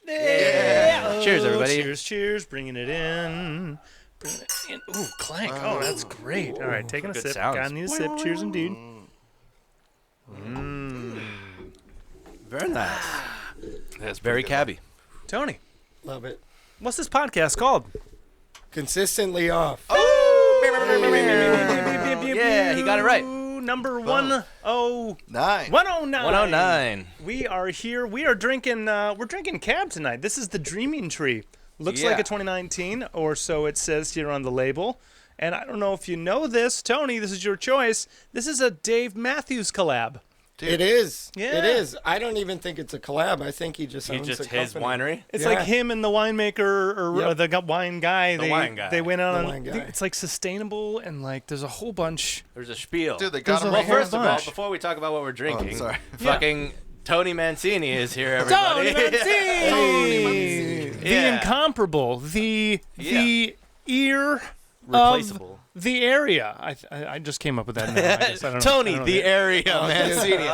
Yeah. Cheers, everybody. Cheers. Bringing it in. Ooh, clank. Oh, that's great. All right, taking a Good sip. sounds. Gotta need a sip. Cheers indeed. Very nice. That's Very pretty good. cabby. Tony, Love it. what's this podcast called? Consistently off. Yeah, he got it right. Number 109. 109. We are here. We are drinking. We're drinking cab tonight. This is the Dreaming Tree. Looks like Yeah. a 2019, or so it says here on the label. And I don't know if you know this, Tony. This is your choice. This is a Dave Matthews collab. It is. Yeah. It is. I don't even think it's a collab. I think he just owns His a company. winery. It's Yeah. like him and the winemaker or Yep. the wine guy. wine guy. They went on. The wine guy. It's like sustainable and like there's a whole bunch. There's a spiel. Dude, they There's got a him well, right here. first of all, bunch. before we talk about what we're drinking, sorry. fucking Tony Mancini is here, everybody. Tony Mancini! The Yeah. incomparable, the ear Replaceable. of the area. I just came up with that now. I guess I don't know. Tony, I don't the know. area Mancini.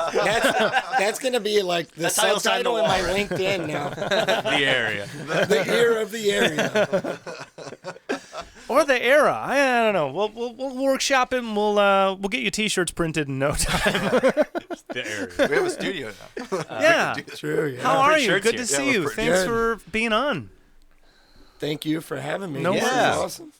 That's going to be like the That's how you'll sign subtitle the in my wall. LinkedIn now. The area. The ear of the area. Or the era. I don't know. We'll workshop it and we'll get you T-shirts printed in no time. The area. We have a studio now. Yeah. True, yeah. How are print you? shirts Good here. to Yeah, see we're you. pretty Thanks good. for being on. Thank you for having me. No This is worries.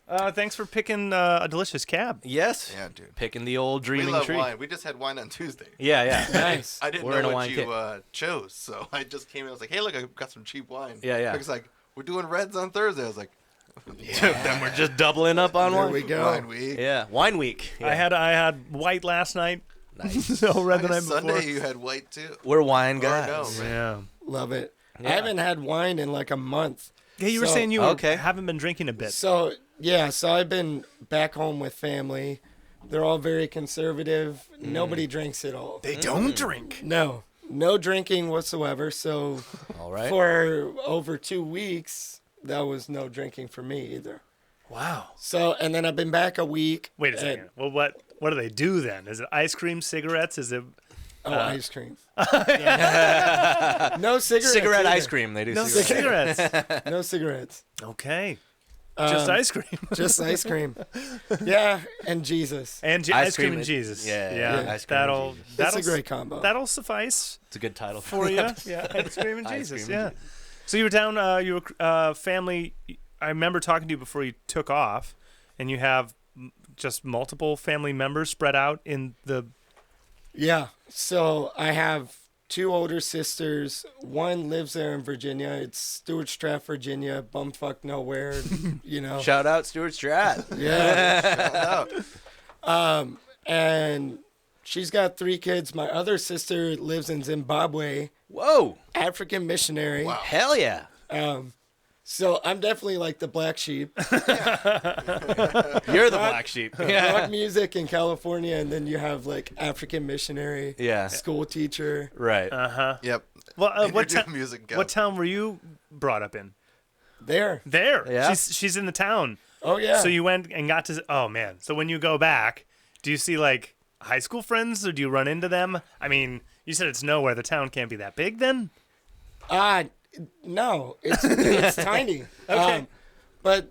awesome. Thanks for picking a delicious cab. Yes. Yeah, dude. Picking the old We dreaming love tree. wine. We just had wine on Tuesday. Yeah, yeah. Nice. I didn't We're in a know wine what you chose, so I just came in. I was like, "Hey, look, I got some cheap wine." Yeah, yeah. It's like we're doing reds on Thursday. I was like, Then we're just doubling up on There one. we go. "Wine week." Yeah, wine week. Yeah. I had white last night. Nice. So red I the night guess Sunday before. you had white too. We're wine Or guys. no, right? Yeah. Love it. Yeah. I haven't had wine in like a month. Yeah, you were So- saying you Okay. haven't been drinking a bit. So, yeah, so I've been back home with family. They're all very conservative. Nobody drinks at all. They don't drink. No drinking whatsoever. So, All right. for over 2 weeks, that was no drinking for me either. Wow. So, and then I've been back a week. Wait a and- second. Well, what do they do then? Is it ice cream, cigarettes? Is it ice cream. No cigarettes. Cigarette either. ice cream. They do no cigarettes. cigarettes? No cigarettes. Okay. Just ice cream. Just ice cream. Yeah, and Jesus. And ice cream and Jesus. Yeah, yeah. Ice cream and That'll Jesus. That's that'll a great combo. that'll suffice It's a good title for you. Yeah, ice cream and Ice Jesus. cream and Yeah. So you were down. You were family. I remember talking to you before you took off, and you have just multiple family members spread out in the. Yeah. So I have 2 older sisters. One lives there in Virginia. It's Stewart Strat, Virginia. Bumfuck nowhere. You know. Shout out Stuart Strat. Yeah. And she's got 3 kids. My other sister lives in Zimbabwe. Whoa. African missionary. Wow. Hell yeah. So I'm definitely like the black sheep. You're the black sheep. Rock music in California, and then you have like African missionary. Yeah. School teacher. Right. Yep. Well, And what you're town? doing music go. What town were you brought up in? There. There. Yeah. She's in the town. Oh yeah. So you went and got to. Oh man. So when you go back, do you see like high school friends, or do you run into them? I mean, you said it's nowhere. The town can't be that big then. No, it's tiny. Okay. But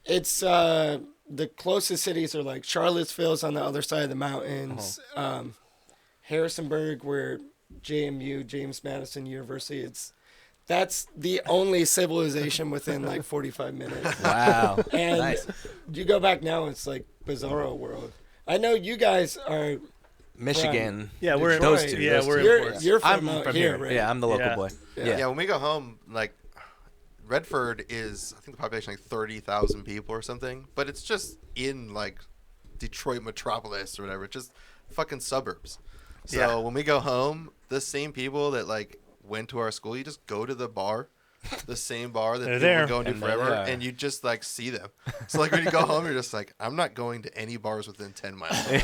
it's the closest cities are like Charlottesville's on the other side of the mountains. Harrisonburg, where JMU, James Madison University, that's the only civilization within like 45 minutes. Wow. And Nice. you go back now, it's like bizarro world. I know you guys are. Michigan. Yeah, we're in Those Detroit. two. Yeah, those we're two. in You're, Ports. you're from I'm out from here, here. right? Yeah, I'm the local Yeah. boy. Yeah. Yeah, when we go home, like Redford is, I think the population like 30,000 people or something, but it's just in like Detroit metropolis or whatever. It's just fucking suburbs. So Yeah. when we go home, the same people that like went to our school, you just go to the bar, the same bar that They're people there. were going to And they're forever, there. and you just like see them. So like when you go home, you're just like, I'm not going to any bars within 10 miles. Like,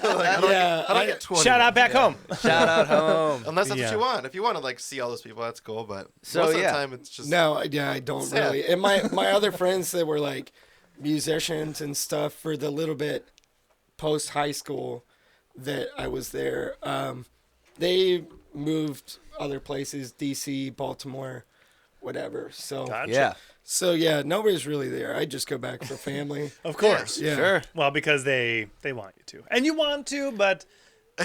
I don't get 20 Shout out back home. Shout out home. Unless that's Yeah. what you want. If you want to like see all those people, that's cool. But So, most of yeah. the time, it's just No, yeah, I don't Sad. really. And my other friends that were like musicians and stuff for the little bit post high school that I was there, they moved other places, DC, Baltimore, whatever. Gotcha. Yeah. So yeah, nobody's really there. I just go back for family. Of course. Yeah. Sure. Well, because they want you to, and you want to, but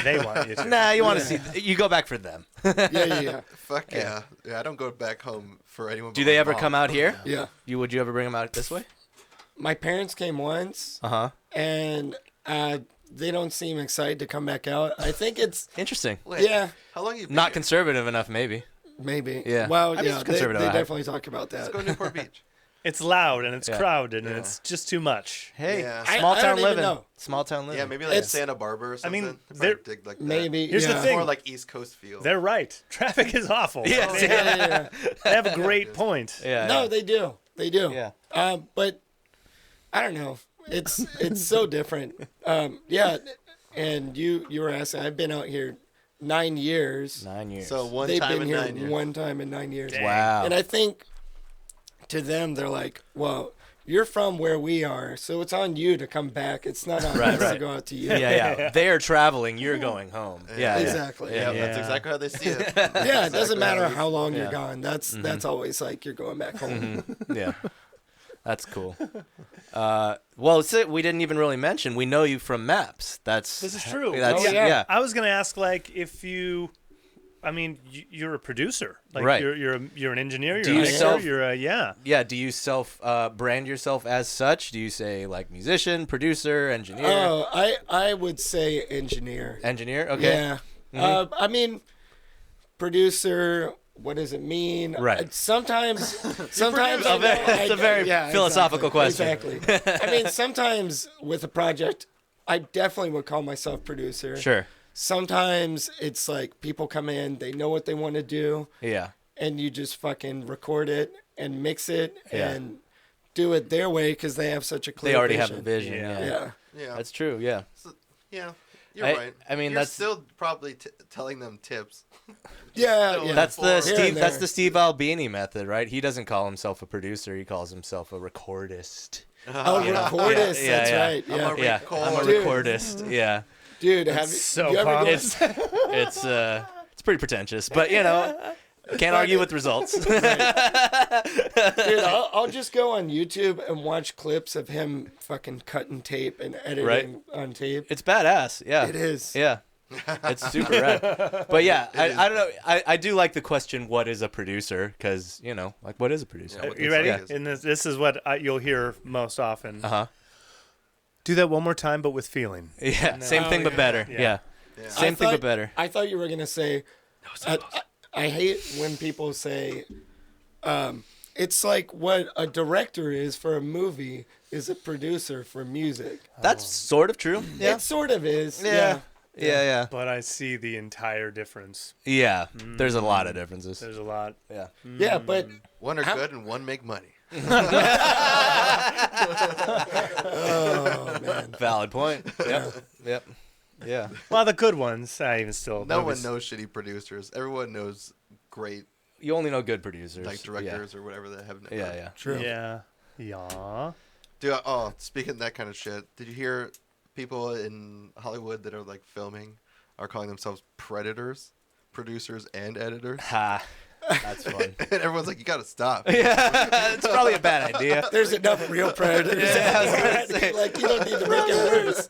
they want you to. Nah, you want to see? You go back for them. Yeah. Fuck yeah. Yeah, I don't go back home for anyone. Do but they my ever mom. come out here? Yeah. Would you ever bring them out this way? My parents came once, Uh-huh. and they don't seem excited to come back out. I think it's Interesting. Wait, yeah, How long you been Not here? conservative enough, maybe. maybe. Yeah. Well, I'm yeah, just they conservative. definitely talk about Let's that. go to Newport Beach. It's loud and it's Yeah. crowded and Yeah. it's just too much. Hey, Yeah. small I town don't even living. know. Small town living. Yeah, maybe like It's- Santa Barbara or I something. mean, They they're- probably dig like that. Maybe. Here's the yeah. thing. More like East Coast feel. They're right. Traffic is awful. Yes. They have, Yeah. they have a great point. Yeah. No, they do. They do. Yeah. But I don't know. It's so different. Yeah. And you were asking. I've been out here 9 years. 9 years. So one They've time been in here 9 years. one time in 9 years. wow. And I think to them, they're like, well, you're from where we are, so it's on you to come back. It's not on Right, us to right. go out to you. yeah. They are traveling. You're going home. Yeah. Exactly. Yeah, Yeah, that's Yeah. exactly how they see it. it doesn't matter Exactly how long Yeah. you're gone. That's always like you're going back home. Yeah. That's cool. Well, we didn't even really mention. We know you from Maps. This is true. That's, Oh, yeah. yeah. I was gonna ask, like, if you, I mean, you're a producer, like, Right. you're an engineer, Do you're you an actor, self- you're a yeah. Yeah. Do you brand yourself as such? Do you say like musician, producer, engineer? Oh, I would say engineer. Engineer. Okay. Yeah. I mean, producer. What does it mean? Right. Sometimes It's it's a very philosophical question. Exactly. I mean, sometimes with a project, I definitely would call myself producer. Sure. Sometimes it's like people come in, they know what they want to do, Yeah. and you just fucking record it and mix it Yeah. and do it their way because they have such a clear They already vision. have a vision. Yeah. Yeah. Yeah. Yeah. That's true. Yeah. Yeah. You're I- right. I mean, You're that's- still probably telling them tips. Yeah. Still Yeah. That's the Here Steve. and That's there. the Steve Albini method, right? He doesn't call himself a producer. He calls himself a recordist. Oh, Yeah. recordist. Yeah, That's yeah. right. I'm Yeah. a Yeah, record. I'm a Dude. recordist. Yeah, Dude, have so you ever pumped. gone- it's pretty pretentious, but you know, can't argue with results. Dude, I'll just go on YouTube and watch clips of him fucking cutting tape and editing Right. on tape. It's badass. Yeah, It is. Yeah, it's super rad. But yeah, I don't know. I do like the question, "What is a producer?" Because you know, like, what is a producer? Yeah, what You the ready? fuck is- And this is what you'll hear most often. Uh huh. Do that one more time, but with feeling. Yeah, same Oh, thing but yeah. better. Yeah. Yeah, Yeah. same thing but thought- better. I thought you were gonna say. I hate when people say, it's like what a director is for a movie is a producer for music. That's sort of true. Yeah, It sort of is. yeah, yeah. But I see the entire difference. Yeah, there's a lot of differences. There's a lot. Yeah. Yeah, but One are How- good and one make money. oh man, Valid point. Yep. Yep. Yeah. Well, the good ones, I even still. No one notice. knows shitty producers. Everyone knows great You only know good producers. like directors or whatever they have. Yeah. Yeah. true. Yeah. Yeah. Dude, oh, speaking of that kind of shit, did you hear people in Hollywood that are like filming are calling themselves predators, producers and editors? Ha. That's fun. And everyone's like, you gotta stop. Yeah. It's probably a bad idea. There's enough real predators. Yeah, I was gonna say. Like you don't need to make it worse.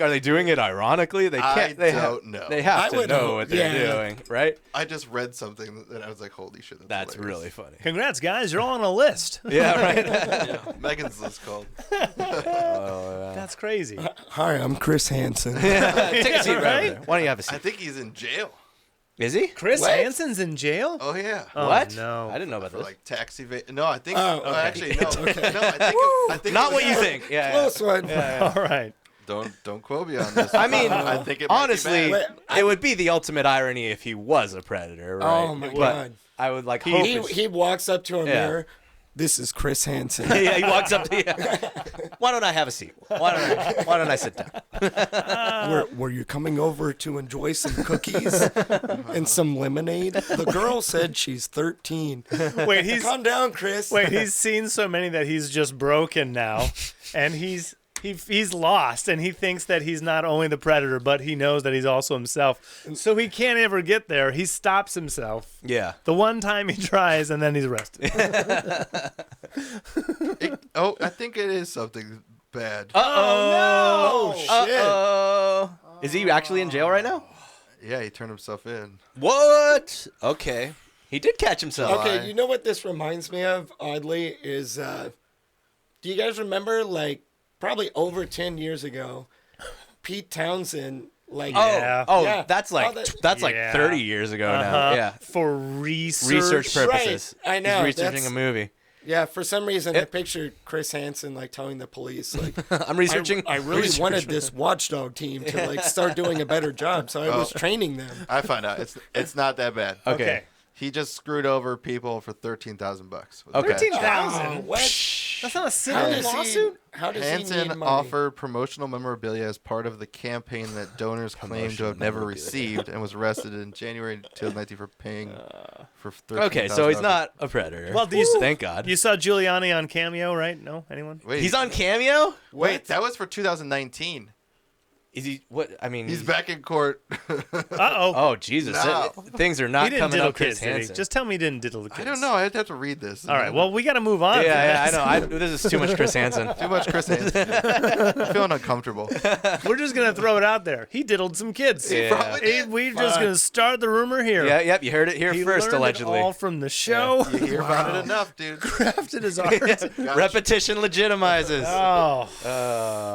Are they doing it ironically? They can't. They don't know. They have I to would know hope- what they're yeah. doing, right? I just read something that I was like, holy shit, That's hilarious. really funny. Congrats, guys! You're all on a list. Yeah. Right. Megan's list called. That's crazy. Hi, I'm Chris Hansen. Take a seat right over right? there. Why don't you have a I seat? think he's in jail. Is he? Chris What? Hansen's in jail. Oh yeah. Oh, What? No. I didn't know about For this. like tax evasion. No, I think. Oh, okay. Actually, no. No, I think. Not it what was- you think. Yeah. Close one. All right. Don't quote me on this. I mean, I think it might be honestly, bad. it would be the ultimate irony if he was a predator, right? Oh my But god. I would like hope. He walks up to a Yeah. mirror. This is Chris Hansen. Yeah, he walks up to you. Why don't I have a seat? Why don't I sit down? Were you coming over to enjoy some cookies and some lemonade? The girl said she's 13. Wait, he's Calm down, Chris. he's seen so many that he's just broken now, and he's he's lost, and he thinks that he's not only the predator, but he knows that he's also himself. So he can't ever get there. He stops himself. Yeah. The one time he tries, and then he's arrested. I think it is something bad. Oh, Oh, shit. Uh-oh. Is he actually in jail right now? Yeah, he turned himself in. What? Okay. He did catch himself. Okay, you know what this reminds me of, oddly, is do you guys remember, like, probably over 10 years ago, Pete Townsend, like, Oh, Yeah. Yeah. that's like Oh, that's like Yeah. 30 years ago now. Uh-huh. Yeah. For research. Research purposes. Right, I know, He's researching that's- a movie. yeah, for some reason I pictured Chris Hansen, like, telling the police, like, I'm researching. I really wanted this watchdog team to, like, start doing a better job, so I was training them. I find out it's not that bad. Okay. Okay. He just screwed over people for $13,000. Okay. 13,000. Oh, what? That's not a How civil does lawsuit. How does he Hansen need money? offered promotional memorabilia as part of the campaign that donors claimed to have never memorabilia. received, and was arrested in January 2019 for paying for $13,000. Okay, so he's not a predator. Well, do you- thank God. You saw Giuliani on Cameo, right? No? Anyone? Wait, He's on Cameo? Wait, that was for 2019. Is he what? I mean, He's back in court. Uh-oh. Oh Jesus! No. Things are He not didn't coming diddle up Chris kids, did he? Hansen. Just tell me he didn't diddle the kids. I don't know. I'd have to read this. All right. Well, we got to move on. Yeah, I know. This is too much Chris Hansen. Too much Chris Hansen. I'm feeling uncomfortable. We're just going to throw it out there. He diddled some kids. Yeah. Probably did. We're just going to start the rumor here. Yeah, yep. You heard it here He first, learned allegedly. it all from the show. You hear about it enough, dude. Crafted his art. Gosh. Repetition legitimizes. Oh.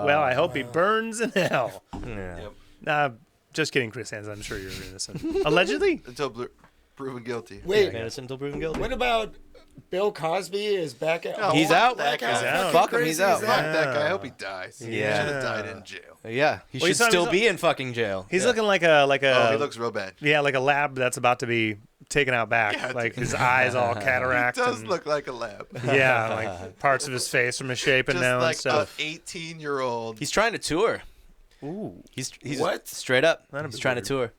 Well, I hope he burns in hell. Yeah. Yep. Just kidding, Chris Hansen. I'm sure you're innocent. Allegedly? Until proven guilty. Wait, Innocent until proven guilty. what about Bill Cosby is back at No, He's fuck out. That Look how guy. out. fucking Fuck him, crazy he's out. is Fuck that? that guy. I hope he dies. He Yeah. should have died in jail. Yeah, he Well, should still be in fucking jail. He's looking like a Oh, he looks real bad. like a lab that's about to be taken out back. Yeah, Like his eyes all He cataract. does and, look like a lab. yeah, like parts of his face are misshapen Just now and like an stuff. 18-year-old. He's trying to tour. Ooh. He's What? straight up. That'd He's be trying to tour.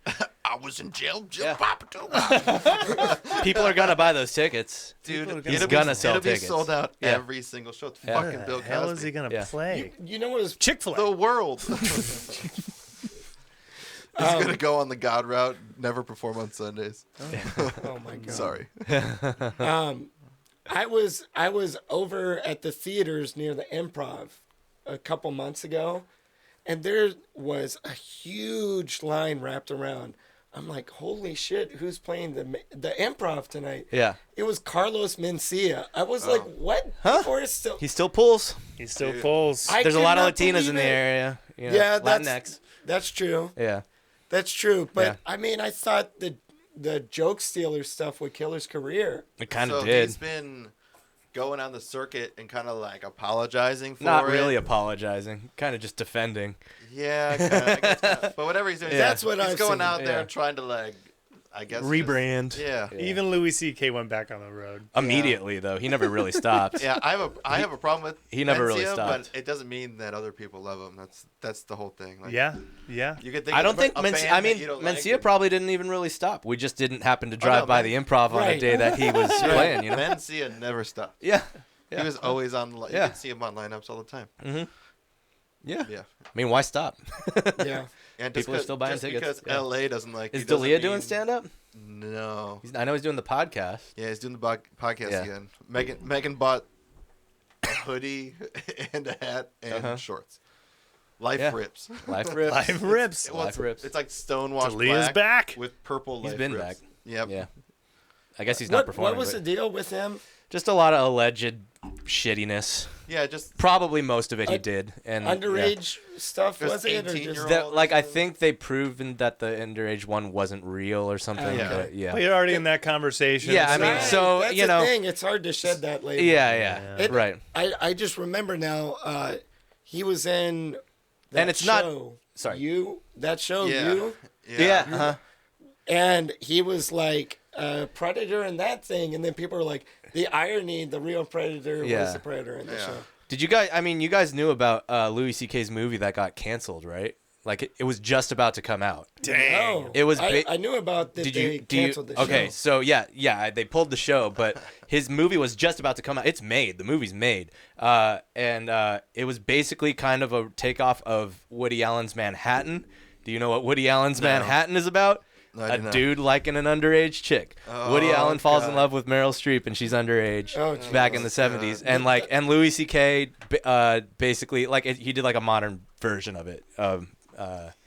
I was in jail. Yeah. Papa told me. People are gonna buy those tickets. Dude, He's it'll gonna be, sell it'll be tickets. sold out Yeah. every single show. It's Yeah. fucking Where the Bill hell Cosby. is he gonna Yeah. play? You know what was Chick-fil-A. The world. He's gonna go on the God route, never perform on Sundays. oh my god. Sorry. I was over at the theaters near the Improv a couple months ago, and there was a huge line wrapped around. I'm like, holy shit, who's playing the Improv tonight? Yeah. It was Carlos Mencia. I was like, what? Huh? People are still. He still pulls. He still pulls. I There's a lot of cannot Latinas in the believe it. area. You know, Yeah, Latinx. That's true. Yeah. That's true. But Yeah. I mean, I thought the joke stealer stuff would kill his career. It kind So of did. he's been going on the circuit and kind of like apologizing for Not it. really apologizing. Kind of just defending. Yeah, kinda, I guess kinda. But whatever he's doing, Yeah. That's what he's I've going seen. out there Yeah. trying to like, I guess just- Rebrand. yeah. Even Louis C.K. went back on the road. Immediately though, he never really stopped. Yeah, I have a problem with he never really Mencia, stopped. but it doesn't mean that other people love him. That's the whole thing. Like, Yeah. you could think I of don't think a Mencia. band I that mean, you don't like Mencia and- probably didn't even really stop. We just didn't happen to drive no, by Men- the Improv on a Right. day that he was playing. You know. Mencia never stopped. Yeah. He was always on. You Yeah. could see him on lineups all the time. Yeah. Yeah. I mean, why stop? Yeah. And People are still buying just tickets. because Yeah. LA doesn't like. Is you doesn't D'Elia doing mean- stand up? No. I know he's doing the podcast. Yeah, he's doing the podcast Yeah. again. Megan bought a hoodie and a hat and Uh-huh. shorts. Life Yeah. rips. Life rips. Live rips. Well, Life rips. It's like stonewashed D'Elia's black back. with purple. He's life been rips. back. Yep. Yeah. I guess he's not performing. What was the but deal with him? just a lot of alleged shittiness. Yeah, just Probably most of it he did. And yeah. Underage stuff, Just was it? Or 18-year-old. That, like I think they proven that the underage one wasn't real or something. Yeah. but yeah. Well, you're already in that conversation. Yeah, I mean, Right, so, that's you the know- thing. It's hard to shed that label. Yeah, It- right. I just remember now. He was in. That And it's not- show, sorry. that show Yeah. you, Yeah. Uh-huh. and he was like a predator in that thing, and then people were like, the irony, the real predator Yeah. was the predator in the Yeah. show. Did you guys? I mean, you guys knew about Louis C.K.'s movie that got canceled, right? Like it was just about to come out. Dang. No. It was I knew about that. They canceled the okay, show. so yeah, they pulled the show, but his movie was just about to come out. It's made. The movie's made. And it was basically kind of a takeoff of Woody Allen's Manhattan. Do you know what Woody Allen's Manhattan is about? No, I A do not. dude liking an underage chick. Oh, Woody Allen falls in God. love with Meryl Streep, and she's underage Oh, back in the Jesus. 70s. And Louis C.K. Basically he did like a modern version of it.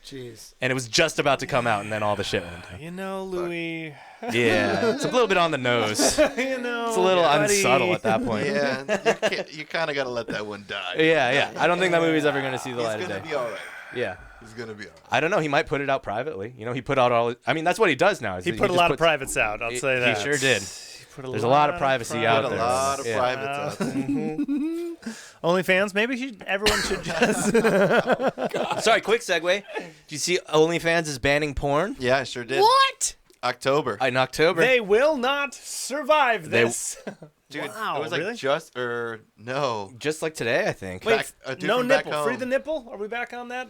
Jeez. And it was just about to come out, and then all the shit went down. You know, Louis. Yeah, it's a little bit on the nose. You know, It's a little buddy. unsubtle at that point. Yeah, you kind of got to let that one die. Yeah. I don't think that movie's ever going to see the He's light of gonna day. be all right. Yeah. He's gonna be all right. I don't know. He might put it out privately. You know, he put out all. I mean, that's what he does now. is He that put a just lot of puts- privates out. I'll say that. He sure did. He put There's a lot of privacy out Put a there. lot of Yeah. privates out there. OnlyFans. Maybe everyone should just. Sorry, quick segue. Did you see OnlyFans is banning porn Yeah, I sure did. What? October. in October? They will not survive They- this. Dude, Wow, it was like really? no. Just like today, I think. Wait, Back- a dude no from back nipple. Free home. the nipple? Are we back on that?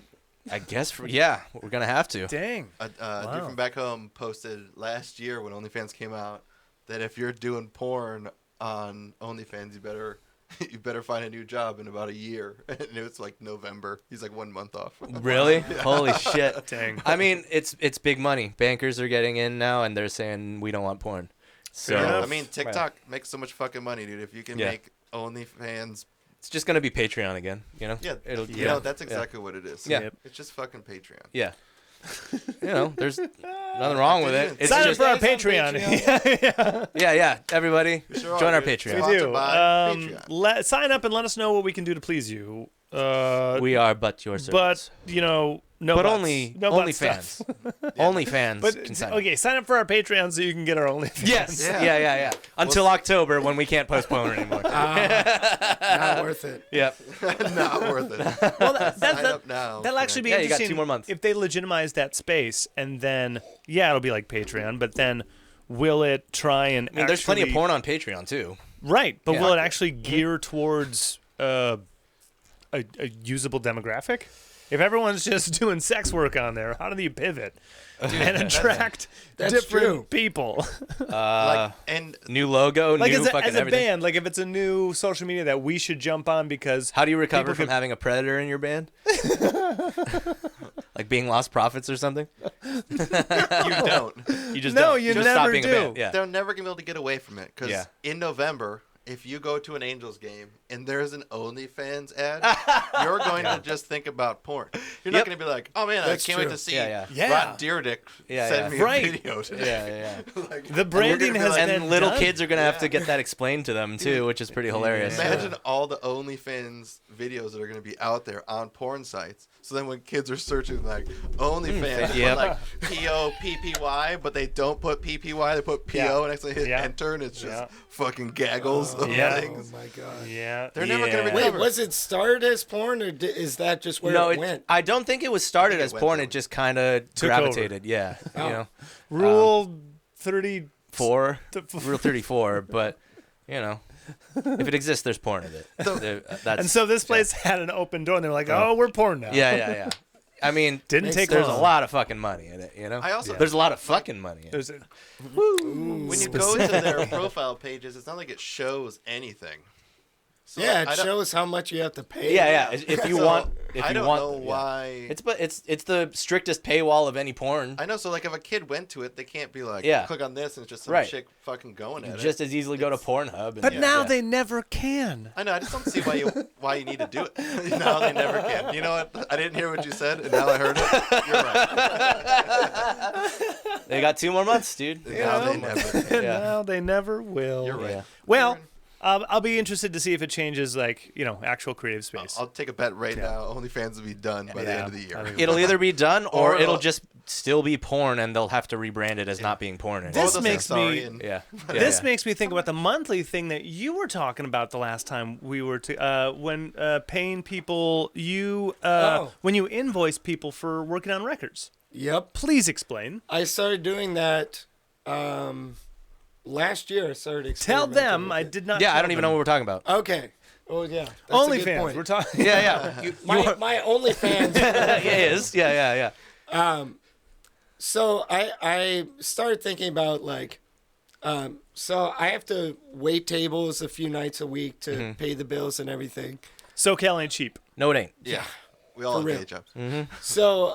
I guess. Yeah, we're gonna have to. Dang. A dude Wow. from back home posted last year when OnlyFans came out that if you're doing porn on OnlyFans, you better find a new job in about a year. And it was like November. He's like 1 month off. Really? Holy shit. Dang. I mean, it's big money. Bankers are getting in now, and they're saying we don't want porn. So Fair enough. I mean, TikTok makes so much fucking money, dude. If you can Yeah. make OnlyFans, it's just gonna be Patreon again. You know? yeah, It'll. you know, that's exactly what it is. Yeah. Yep. It's just fucking Patreon. Yeah. You know, there's nothing wrong with it. It's Sign up just for our Guys on Patreon. yeah. Everybody, Sure are, join our dude. Patreon. We Sponsored do. by Patreon. Sign up and let us know what we can do to please you. We are but your servants. But you know, no. But buts. only no butt stuff. fans. Only fans But can sign up. okay, sign up for our Patreon so you can get our OnlyFans. Yes. Yeah. Yeah. Until October when we can't postpone it anymore. Not worth it. Yep. Not worth it. Well, Sign up now. that'll actually be Yeah, you got interesting. 2 more months. If they legitimize that space, and then it'll be like Patreon. But then, will it try and? I mean, there's plenty of actually- porn on Patreon too. Right, but Yeah. will it actually gear towards a usable demographic? If everyone's just doing sex work on there, how do you pivot and attract That's different true. people? Like, and New logo, Like new as fucking a everything. band, like if it's a new social media that we should jump on because How do you recover people from could- having a predator in your band? Like being Lost Prophets or something? you don't. You just No, don't. you just never stop being do. a band. Yeah. They're never gonna be able to get away from it because Yeah. in November, if you go to an Angels game and there's an OnlyFans ad, you're going to just think about porn. You're not Yep. going to be like, "Oh man, That's I can't wait true. to see Yeah. Yeah. Rod Deerdick Yeah, send yeah. me Right. a video today." Yeah. Like, the branding be has like- been And little done. kids are gonna have to get that explained to them too, which is pretty hilarious. Imagine all the OnlyFans videos that are going to be out there on porn sites. So then when kids are searching like OnlyFans, Yep. like POPPY, but they don't put PPY, they put PO Yeah. and actually hit Yeah. enter, and it's just Yeah. fucking gaggles of Yeah. Oh things. my god. Yeah, They're never gonna yeah. recover. Wait, was it started as porn, or is that just where No, it went? I don't think it was started think it as went porn. there. It just kind of Took gravitated. Yeah, Oh. you know, Rule 30. 4, Rule 34. But you know, if it exists, there's porn in it. That's, And so this place had an open door, and they were like, "Oh, we're porn now." yeah. I mean, Didn't take there's long. a lot of fucking money in it. You know, I also- there's a lot of fucking money. In it. There's a, When you go to their profile pages, it's not like it shows anything. So Yeah, I it don't- shows how much you have to pay. Yeah. If you so want, I don't know yeah. why. It's the strictest paywall of any porn. I know. So like, if a kid went to it, they can't be like, Yeah. click on this, and it's just some Right. chick fucking going You at just it. as easily go to Pornhub. And, but yeah. now Yeah. they never can. I know. I just don't see why you need to do it. Now they never can. You know what? I didn't hear what you said, and now I heard it. You're right. They got 2 more months, dude. Now they know? never can. Yeah. Now they never will. You're right. Yeah. Well, I'll be interested to see if it changes, like, actual creative space. I'll take a bet right now. OnlyFans will be done by the end of the I year. think- It'll either be done or Or it'll it'll- just still be porn, and they'll have to rebrand it as not being porn anymore. This Both of them makes sorry, me- and- Yeah. This Yeah. makes me think about the monthly thing that you were talking about the last time we were when paying people when you invoice people for working on records. Yep. Please explain. I started doing that last year. I started Tell experimenting them with I it. did not. Yeah, I tell don't even them. know what we're talking about. Okay. Oh yeah. That's a good OnlyFans. point. We're talking. Yeah. You, My OnlyFans. it is. Yeah. So I started thinking about like, so I have to wait tables a few nights a week to pay the bills and everything. SoCal ain't cheap. No, it ain't. Yeah. We all have real. day jobs. So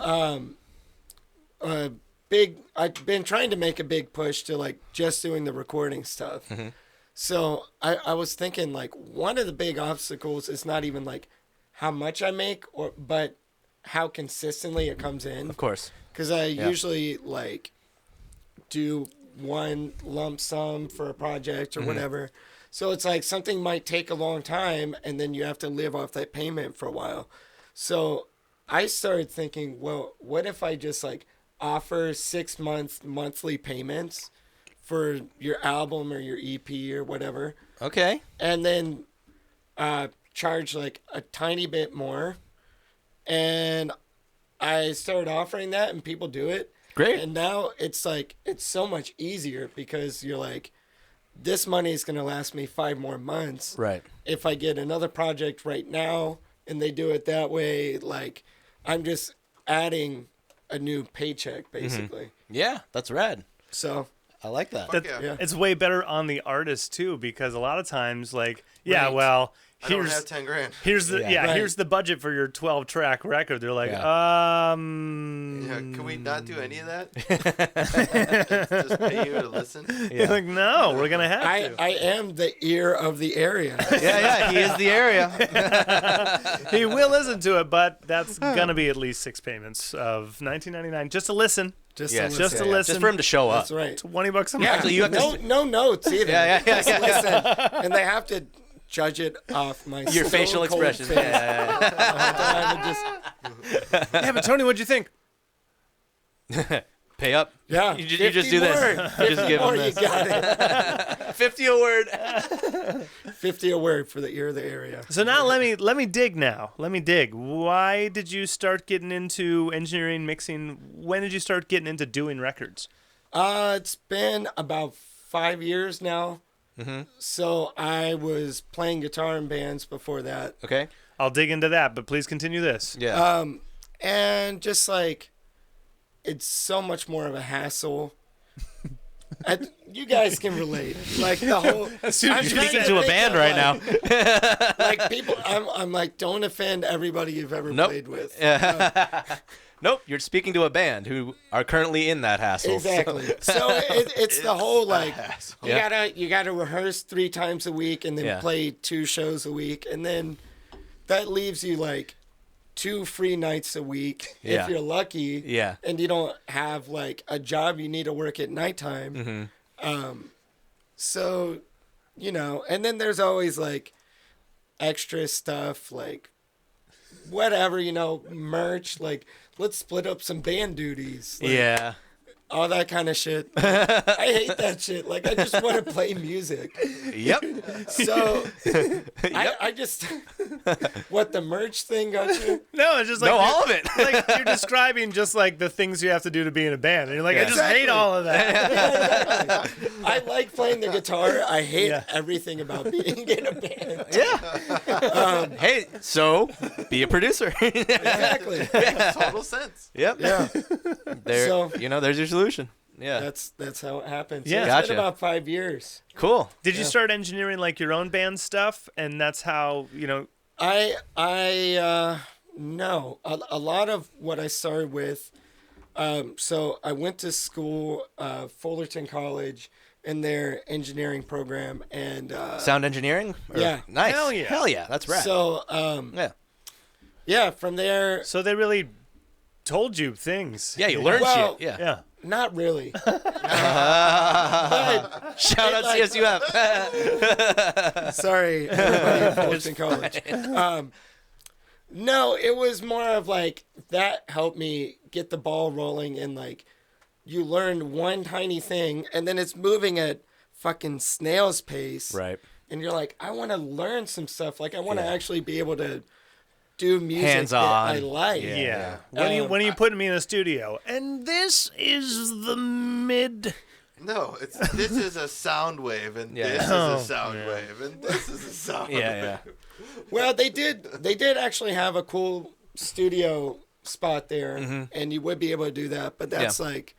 I've been trying to make a big push to like just doing the recording stuff. So I was thinking like one of the big obstacles is not even like how much I make but how consistently it comes in. Of course. Because I usually like do one lump sum for a project or whatever. So it's like something might take a long time and then you have to live off that payment for a while. So I started thinking, well, what if I just like offer 6 month monthly payments for your album or your EP or whatever, Okay. and then charge like a tiny bit more. And I started offering that and people do it. Great. And now it's like, it's so much easier because you're like, this money is going to last me 5 more months. Right. If I get another project right now and they do it that way, like I'm just adding a new paycheck basically. Yeah, that's rad. So I like that. That, Yeah. It's way better on the artist too, because a lot of times, like, yeah, Right. well, I don't here's have 10 grand. here's the Yeah. Right. here's the budget for your 12-track record. They're like, Yeah, can we not do any of that? Just pay you to listen? You're like, no, we're gonna have to. I am the ear of the area. Yeah, he is the area. He will listen to it, but that's gonna be at least 6 payments of $19.99 just to listen. Just Yeah, to just listen. to listen. Just for him to show up. That's right. $20 a month. Actually, you have to. No notes either. Yeah. Just listen. And they have to judge it off my Your facial stone-cold expressions. face. I would just, Yeah, but Tony, what'd you think? Pay up. yeah. You just 50 do this. more. You just give More, him you this. got it. 50 a word. 50 a word for the ear of the area. So now let me dig now. Let me dig. Why did you start getting into engineering, mixing? When did you start getting into doing records? It's been about 5 years now. So I was playing guitar in bands before that. Okay. I'll dig into that, but please continue this. Yeah. And just like, it's so much more of a hassle. You guys can relate. Like the whole. As soon as I'm you trying get to a think band of, right like, like people, I'm like, don't offend everybody you've ever Nope. played with. Nope. You're speaking to a band who are currently in that hassle. so- Exactly. So it's the whole like hassle. you gotta rehearse 3 times a week and then Yeah. play 2 shows a week, and then that leaves you like 2 free nights a week Yeah. if you're lucky. Yeah. And you don't have like a job you need to work at nighttime. Mm-hmm. So, you know, and then there's always like extra stuff like whatever, you know, merch, like let's split up some band duties. Like, Yeah. all that kind of shit. I hate that shit. Like, I just want to play music. Yep. So, I just, what, the merch thing got you? No, it's just like No, you're- all of it. like you're describing just like the things you have to do to be in a band, and you're like, I Yeah. just hate Exactly. all of that. I like playing the guitar. I hate Yeah. everything about being in a band. Yeah. Hey, so be a producer. Exactly. Makes total sense. Yep. Yeah, There. So- There's your solution. Yeah. that's how it happens. Yeah. So it's Gotcha. been about 5 years. Cool. Did you Yeah. start engineering like your own band stuff, and that's how No, a lot of what I started with. So I went to school, Fullerton College, in their engineering program, and Sound engineering? Or- Yeah. Nice. Hell yeah. Hell yeah. That's rad. so yeah. yeah, from there, So they really told you things. Yeah, you learn Well- shit. Yeah. Yeah. not really. But Shout out like- CSUF. sorry, everybody at Fullerton College. No, it was more of like that helped me get the ball rolling, and like you learn one tiny thing, and then it's moving at fucking snail's pace. Right. And you're like, I want to learn some stuff. Like, I want to Yeah. actually be able to do music Hands-on. that I like. Yeah. When are you putting me in a studio? And this is the mid. No, this is a sound wave, and Yeah. this is Oh, a sound yeah. wave, and this is a sound wave. Yeah. Well, they did actually have a cool studio spot there, and you would be able to do that. But that's like,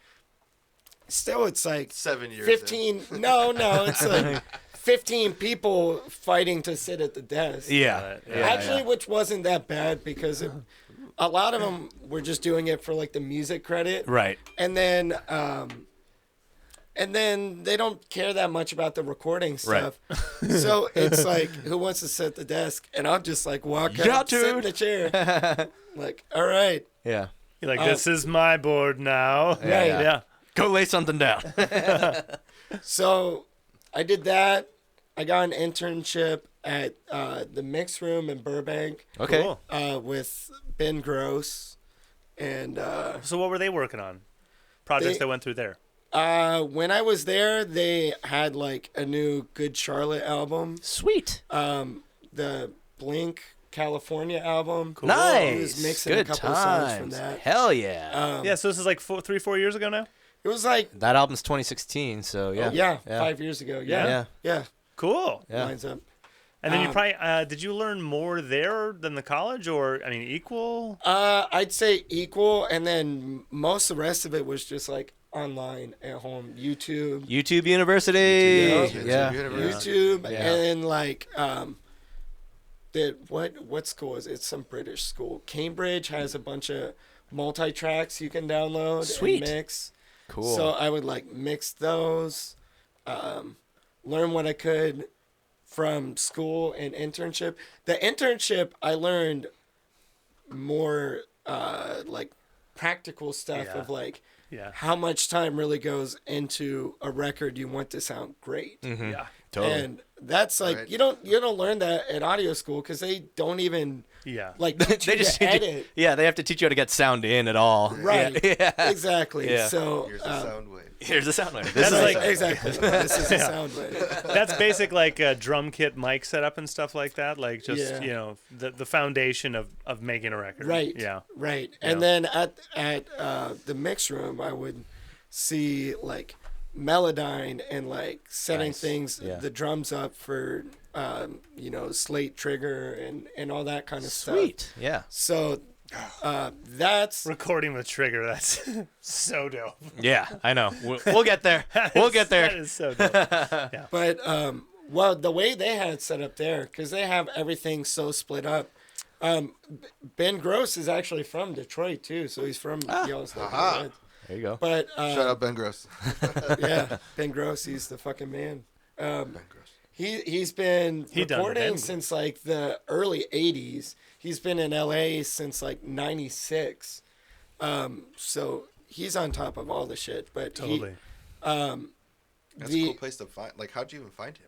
still, it's like 7 years. 15. No, it's like 15 people fighting to sit at the desk. Yeah. Actually, which wasn't that bad because a lot of them were just doing it for like the music credit, Right. and then they don't care that much about the recording stuff. So it's like, who wants to sit at the desk? And I'll just like walk Yeah, up, sit in dude. the chair. Like, all right. Yeah. You're like, this is my board now. Right. Yeah. Go lay something down. So I did that. I got an internship at the Mix Room in Burbank Okay. Cool. with Ben Gross. And So what were they working on? Projects They- that went through there. when I was there, they had like a new Good Charlotte album. Sweet. The Blink California album. Cool. Nice. He was mixing a Good couple times. songs from that. Hell yeah. Yeah, so this is like 3-4 years ago now? It was like, That album's 2016, so yeah. 5 years ago. Yeah. Yeah. Cool. Yeah. Lines up. And then you probably, did you learn more there than the college or, I mean, equal? I'd say equal, and then most of the rest of it was just like online at home, YouTube, YouTube University. YouTube Yeah. University. YouTube, Yeah. and then like what school is it? It's some British school. Cambridge has a bunch of multi-tracks you can download Sweet. and mix. Cool. So I would like mix those, learn what I could from school and internship. The internship I learned more like practical stuff Yeah. of like Yeah. how much time really goes into a record you want to sound great. Yeah. Totally. And that's like Right. you don't learn that at audio school because they don't even Yeah. like teach they you just to teach you, edit. yeah, they have to teach you how to get sound in at all. Right. Yeah. Exactly. Yeah. So Here's a sound wave. Here's the sound wave. That's like- exactly. This is a sound wave. That's basic like drum kit mic setup and stuff like that. Like just, Yeah. you know, the foundation of making a record. Right. Yeah. Right. And then at the mix room, I would see like Melodyne and like setting Nice. things, Yeah. the drums up for, Slate Trigger and all that kind of stuff. Sweet. Yeah. So that's Recording with Trigger, that's so dope. Yeah, I know. We'll get there. We'll get That there. is so dope. but well, the way they had it set up there, because they have everything so split up. Ben Gross is actually from Detroit too, so he's from Yellowstone. Aha. There you go. But Shout out Ben Gross. yeah, Ben Gross, he's the fucking man. Ben Gross. He's been He done recording Ben. since like the early '80s. He's been in LA since like '96. So he's on top of all the shit. But Totally. That's a cool place to find. Like, how'd you even find him?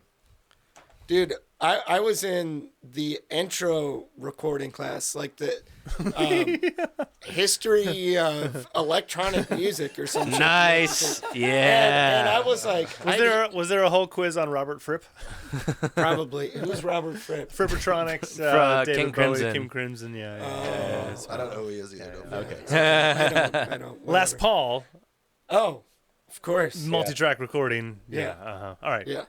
Dude, I was in the intro recording class, like the history of electronic music or something. Nice. And Yeah. I was like, Was there a whole quiz on Robert Fripp? probably. Who's Robert Fripp? Frippertronics, From David King Bowie, Crimson. Kim Crimson, yeah. I don't know who he is either. I don't. Les whatever. Paul, Oh, of course. multi-track recording. Yeah. All right. Yeah.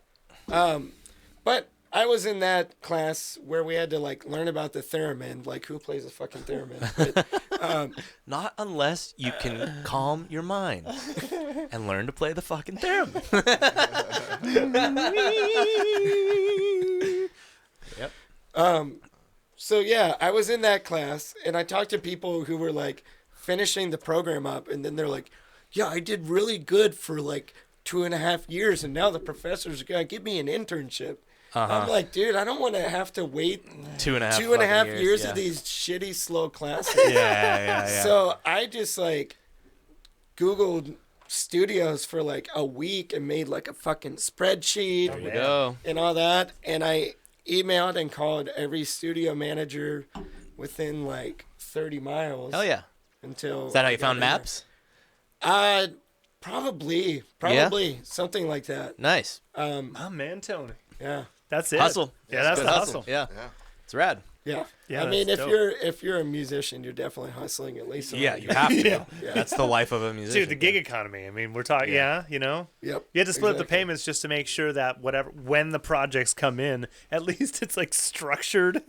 But I was in that class where we had to like learn about the theremin, like who plays a fucking theremin. But, Not unless you can calm your mind and learn to play the fucking theremin. so yeah, I was in that class and I talked to people who were like finishing the program up and then they're like, yeah, I did really good for like 2.5 years and now the professor's gonna give me an internship. I'm like, dude, I don't want to have to wait 2.5 2.5 years yeah. of these shitty slow classes. Yeah. So I just like Googled studios for like a week and made like a fucking spreadsheet There you go. and all that. And I emailed and called every studio manager within like 30 miles. Hell yeah. Until Is that how I you got found in there. maps? Probably something like that. Nice. My man, Tony. Yeah. That's it. Hustle. Yeah, that's Good the hustle. hustle. Yeah. Yeah. It's rad. Yeah. Yeah, I mean, that's if dope. you're a musician, you're definitely hustling at least. Yeah, around you here. have to. Yeah. Yeah. That's the life of a musician. Dude, the gig economy. I mean, we're talking. Yeah. Yeah, Yep. you have to split up the exactly. payments just to make sure that when the projects come in, at least it's like structured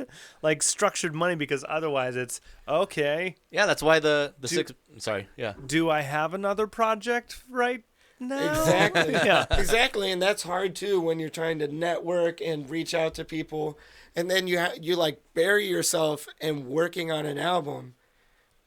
money, because otherwise it's okay. Yeah, that's why the six. Sorry. Yeah. Do I have another project right now? Exactly. Yeah. Exactly, and that's hard too when you're trying to network and reach out to people, and then you like bury yourself in working on an album,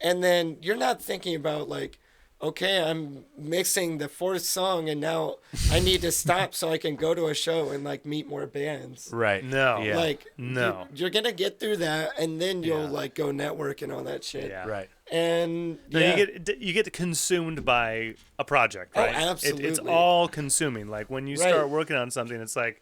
and then you're not thinking about like, okay, I'm mixing the fourth song, and now I need to stop so I can go to a show and like meet more bands. Right. No. Yeah. Like No. you're gonna get through that, and then you'll Yeah. like go network and all that shit. Yeah. Right. And No, yeah. you get consumed by a project, Oh, right? It's absolutely. all consuming. Like when you Right. start working on something, it's like,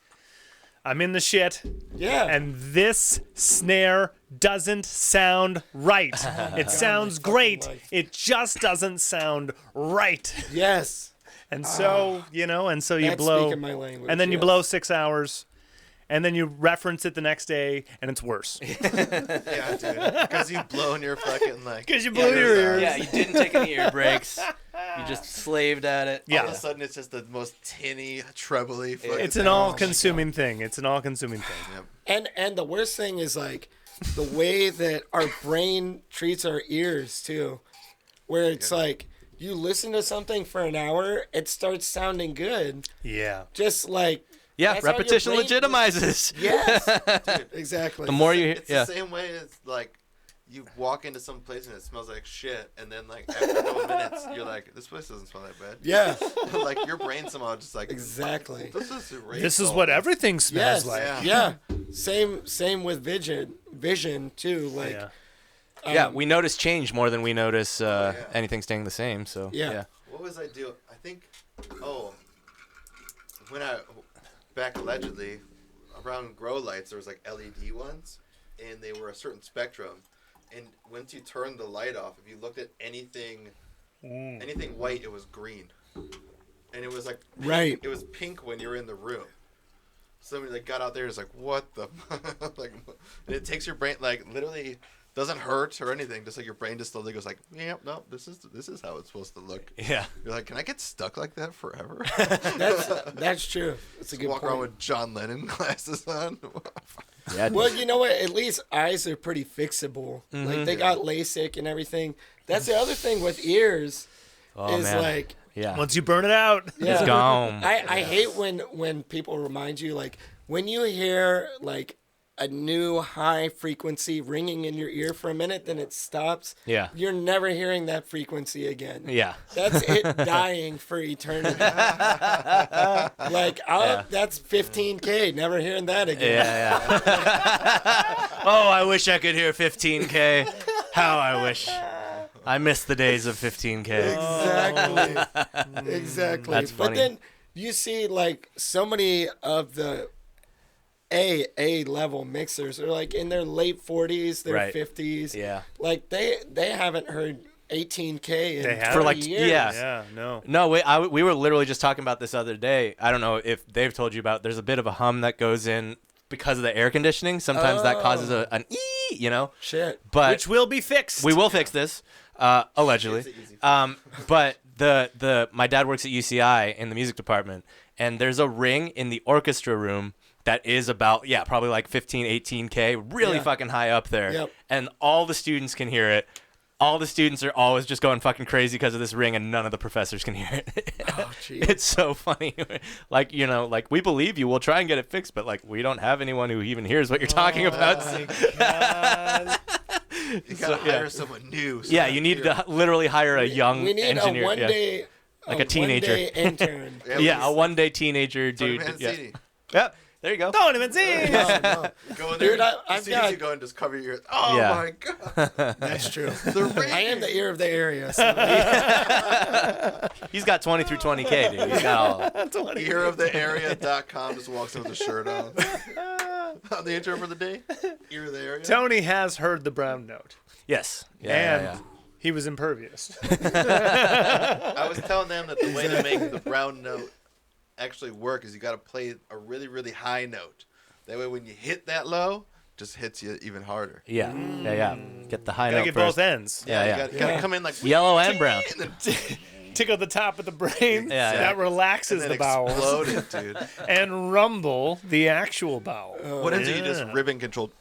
I'm in the shit, yeah. and this snare doesn't sound right. It sounds fucking great. life. It just doesn't sound right. yes. And so, you That's blow, speaking my language. and then you yes. blow 6 hours, and then you reference it the next day, and it's worse. Yeah, dude. Because you blown your fucking like. Because you blew your ears. Yeah, you didn't take any ear breaks. You just slaved at it. Yeah. All of a sudden, it's just the most tinny, trebly. fucking It's an thing. all-consuming thing. It's an all-consuming thing. Yep. And the worst thing is like the way that our brain treats our ears too, where it's like you listen to something for an hour, it starts sounding good, Yeah. just like Yeah, That's how your repetition brain- legitimizes. yes, exactly. The more you hear, It's yeah. the same way as like you walk into some place and it smells like shit, and then like after a couple minutes, you're like, this place doesn't smell that bad. yeah, Like your brain somehow just like exactly. This is erased This is all what this. everything smells Yes, like. Yeah. yeah. Same with vision too. Like Yeah. Yeah, we notice change more than we notice yeah. anything staying the same. So Yeah. What was I doing? I think, when back allegedly, around grow lights, there was like LED ones, and they were a certain spectrum. And once you turned the light off, if you looked at anything white, it was green. And it was like pink. Right. It was pink when you're in the room. Somebody like got out there and was like, what the like, and it takes your brain like literally doesn't hurt or anything. Just like your brain just slowly goes like, yeah, no, this is how it's supposed to look. yeah. You're like, can I get stuck like that forever? that's true. That's a good Walk point. around with John Lennon glasses on. Yeah. Well, you know what? At least eyes are pretty fixable. Mm-hmm. Like they got LASIK and everything. That's the other thing with ears Oh is man. like yeah. Once you burn it out. yeah. It's gone. I hate when people remind you like when you hear like a new high frequency ringing in your ear for a minute, then it stops. Yeah. You're never hearing that frequency again. Yeah. That's it dying for eternity. Like, that's 15K. Never hearing that again. Yeah, yeah. Oh, I wish I could hear 15K. How I wish. I miss the days of 15K. Exactly. Exactly. That's But funny. then you see, like, so many of the A level mixers are like in their late 40s, their Right. 50s. Yeah. Like they haven't heard 18K in They haven't? For 30 like, years. yeah. Yeah, no. No, we were literally just talking about this other day. I don't know if they've told you about. There's a bit of a hum that goes in because of the air conditioning. Sometimes that causes an ee, you know. Shit. But Which will be fixed. we will fix this, allegedly. It's easy. But my dad works at UCI in the music department, and there's a ring in the orchestra room that is about probably like 15, 18K, really Yeah. fucking high up there. Yep. And all the students can hear it. All the students are always just going fucking crazy because of this ring, and none of the professors can hear it. Oh, jeez. It's so funny. Like, you know, like, we believe you. We'll try and get it fixed, but, like, we don't have anyone who even hears what you're talking about. Oh my God. You gotta hire someone new. so Yeah, that you need you're- to literally hire a young We need engineer. a one day, Like a teenager. one-day intern. Yeah, a one-day teenager Tony dude. Mancini. Yeah, there you go. Don't even see. No. Go in there. Dude, I've as soon as you got- go and just cover your. Oh Yeah. my god. That's true. The ring. I am the ear of the area. So He's got 20 through 20K, dude. He's got all. Earofthearea.com just walks in with a shirt on. On the intro for the day. Ear of the area. Tony has heard the brown note, Yes. and he was impervious. I was telling them that the way to make the brown note actually work is you got to play a really, really high note. That way, when you hit that low, just hits you even harder. Yeah, yeah. Get the high Gotta note get first. both ends. Yeah, yeah. You gotta come in like Yellow and brown. and then, Tickle the top of the brain. Yeah, That yeah. relaxes and the then bowels. explode it, dude. And rumble the actual bowel. What if you just ribbon controlled?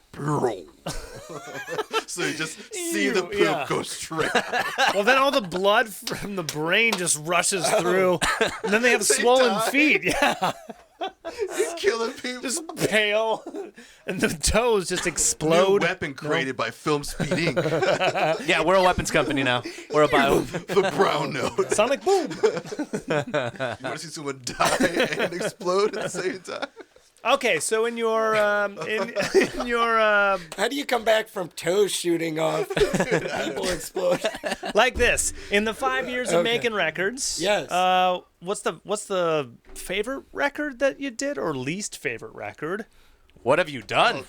So you just see the poop Yeah. go straight. Well, then all the blood from the brain just rushes through. And then they have They swollen die. feet. Yeah. He's killing people. Just pale. And the toes just New explode. weapon created by Film Speed Inc. Yeah, we're a weapons company now. We're a bio. The brown note. Sonic boom. You want to see someone die and explode at the same time? Okay, so in your in your How do you come back from toes shooting off? People explode. like this in the 5 years of Okay. making records? Yes. What's the favorite record that you did or least favorite record? What have you done?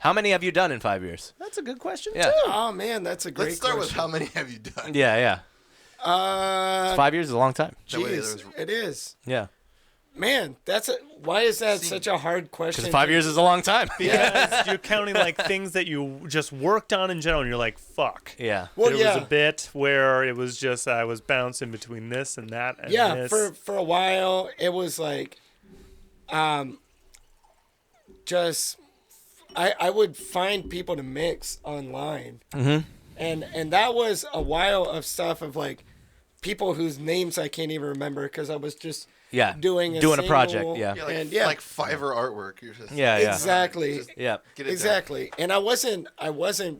How many have you done in 5 years? That's a good question Yeah. too. Oh man, that's a great Let's start question. with how many have you done? Yeah, yeah. 5 years is a long time. That way Jeez, there's- it is. Yeah. Man, why is that such a hard question? Because 5 years is a long time. Because you're counting like things that you just worked on in general, and you're like, fuck. Yeah. Well, there yeah. was a bit where it was just I was bouncing between this and that and Yeah, this. for a while it was like, just I would find people to mix online, and that was a while of stuff of like people whose names I can't even remember because I was just Yeah. doing a project. single- Yeah. Yeah, like, And yeah. like Fiverr artwork. You're just Yeah, yeah. Exactly. Just Yeah. get it done. Exactly. And I wasn't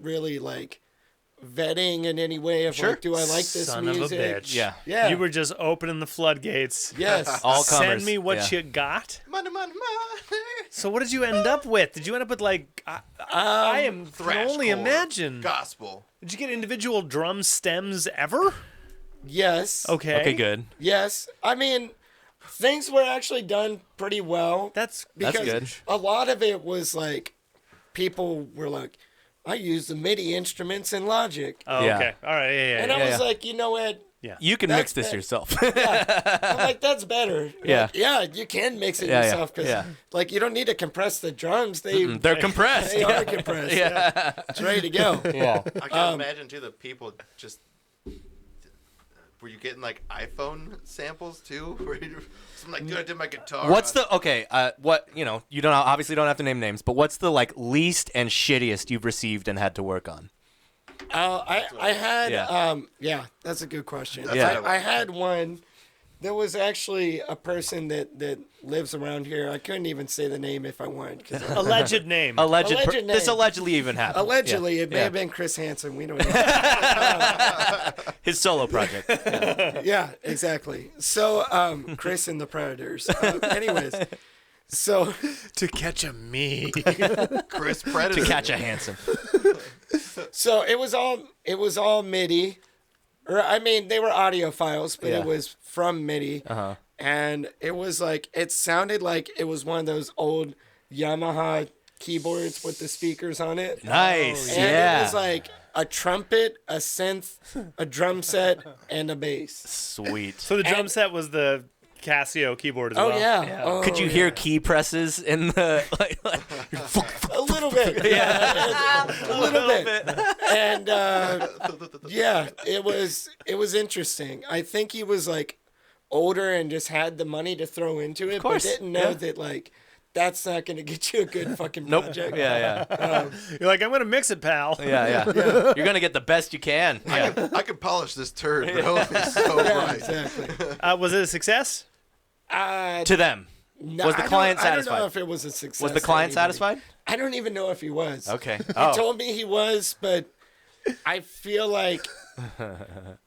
really like vetting in any way of Sure. like, do I like this Son music? of a bitch. Yeah. Yeah. You were just opening the floodgates. Yes. All Send comers. me what Yeah. you got. Money, money, money. So what did you end up with? Did you end up with like I am can Thrashcore, only imagine. Gospel. Did you get individual drum stems ever? Yes. Okay. Okay, good. Yes. I mean, things were actually done pretty well. That's That's because good. a lot of it was like people were like, I use the MIDI instruments in Logic. oh, Yeah. okay. All right. Yeah. And Yeah. I was yeah. like, you know what? You can That's mix this it. yourself. I'm like, that's better. Yeah. Like, yeah, you can mix it Yeah, yeah, yourself because, yeah. like, you don't need to compress the drums. They're compressed. They are compressed. Yeah. It's ready to go. Yeah. I can imagine too that people just. Were you getting like iPhone samples too? Where you, I'm like, dude, I did my guitar. What's the what you don't obviously don't have to name names, but what's the like least and shittiest you've received and had to work on? I had Yeah. that's a good question. Yeah. I had one. There was actually a person that lives around here. I couldn't even say the name if I wanted. 'Cause Alleged name. Alleged. Alleged This name. allegedly even happened. allegedly, Yeah. it may Yeah. have been Chris Hansen. We don't know. His solo project. Yeah, exactly. So, Chris and the Predators. Anyways, so To catch a me. Chris Predator? To catch a Hanson. so it was all MIDI, or I mean they were audio files, but Yeah. it was from MIDI, and it was like it sounded like it was one of those old Yamaha keyboards with the speakers on it. Nice. And Yeah. it was like a trumpet, a synth, a drum set, and a bass. Sweet. So the drum set was the Casio keyboard as Oh well. yeah. Oh, Could you yeah. hear key presses in the like A little bit. Yeah. a little bit. And yeah, it was interesting. I think he was like older and just had the money to throw into it, course, but didn't know yeah. that like that's not going to get you a good fucking Nope. project. Yeah, yeah. You're like, I'm gonna mix it, pal. Yeah, yeah. You're gonna get the best you can. Yeah. I could polish this turd, but it'll be so Yeah, bright. exactly. Was it a success? To them. No, Was the I client don't- I don't satisfied? know if it was a success. Was the to client anybody. satisfied? I don't even know if he was. Okay. He Oh. told me he was, but I feel like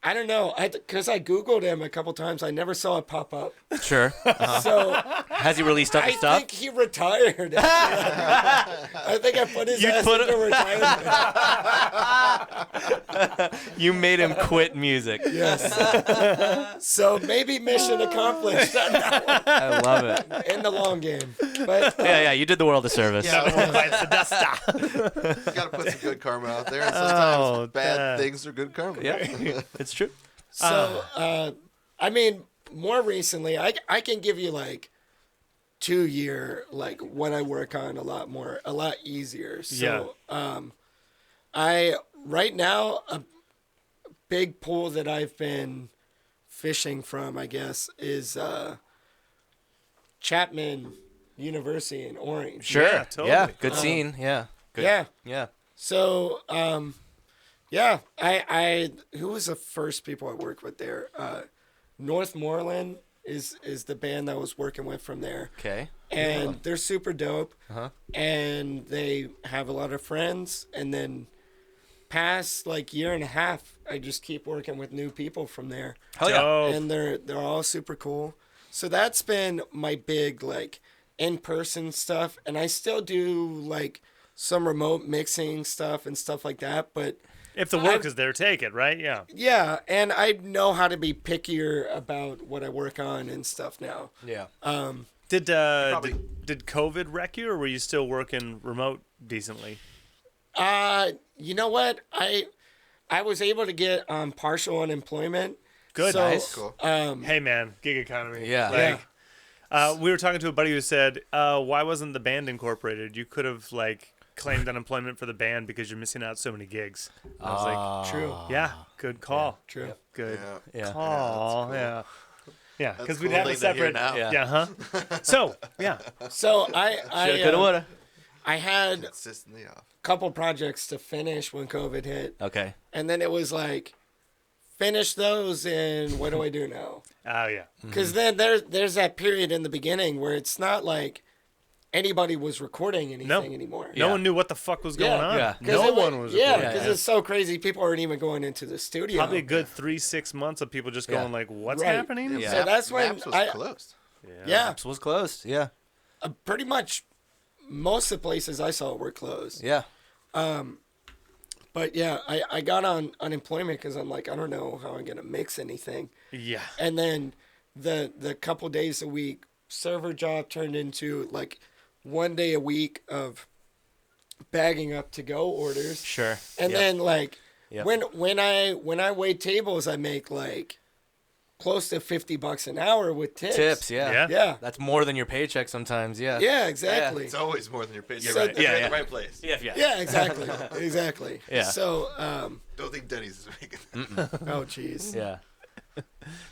I don't know. Because I Googled him a couple times, I never saw it pop up. Sure. So Has he released other I stuff? think he retired. I think I put his You ass put into retirement. You made him quit music. Yes. So maybe mission accomplished I love it. in the long game. But Yeah, yeah. You did the world a service. Yeah, Bites the dust off. you gotta put some good karma out there, and sometimes Oh, bad that- things are good karma. Yeah. It's true. so I mean, more recently, I can give you like 2 year, like what I work on a lot easier. So, I right now a big pool that I've been fishing from, I guess, is Chapman University in Orange. Sure. Yeah, Yeah. totally. Good scene. Yeah. Good. Yeah. Yeah. So, yeah, I who was the first people I worked with there? Northmoreland is the band that I was working with from there, Okay. and they're super dope. Uh-huh. And they have a lot of friends. And then past like year and a half, I just keep working with new people from there, Hell yeah. Dope. and they're all super cool. So that's been my big like in-person stuff, and I still do like some remote mixing stuff and stuff like that, but If the work is there, take it, right? Yeah. yeah, and I know how to be pickier about what I work on and stuff now. Yeah. Did Probably- did COVID wreck you, or were you still working remote decently? You know what? I was able to get partial unemployment. Good. So, Nice. Cool. Hey man, gig economy. Yeah. Like, we were talking to a buddy who said, "Why wasn't the band incorporated? You could have like claimed unemployment for the band because you're missing out so many gigs." I was like, True. "Yeah, good call. True. Good Yeah. Yeah. call. Yeah, yeah, That's because cool we'd have a thing to hear separate. now. Yeah. Yeah, huh? So yeah, So Shoulda, I coulda, woulda. I had a Consistently off. couple projects to finish when COVID hit, Okay. and then it was like, finish those, and what do I do now? oh yeah, Because then there's that period in the beginning where it's not like anybody was recording anything anymore. no Yeah. one knew what the fuck was going Yeah. on. Yeah. 'Cause No it one was. Yeah, recording. because Yeah. it's so crazy. People aren't even going into the studio. Probably a good 3-6 months of people just going Yeah. like, "What's Right. happening?" Yeah. So that's when Maps was I closed. yeah, Maps was closed. Yeah. pretty much most of the places I saw were closed. Yeah. But yeah, I got on unemployment because I'm like, I don't know how I'm gonna mix anything. Yeah. And then the couple days a week server job turned into like 1 day a week of bagging up to go orders. Sure. And Yep. then like Yep. when I wait tables, I make like close to $50 an hour with tips. Tips. Yeah. Yeah. Yeah. That's more than your paycheck sometimes. Yeah. Yeah, exactly. It's always more than your paycheck. So- If you're Yeah, in yeah. the right place. Yeah. Yeah. Yeah, exactly. Exactly. Yeah. So, Don't think Denny's is making that. oh jeez. Yeah.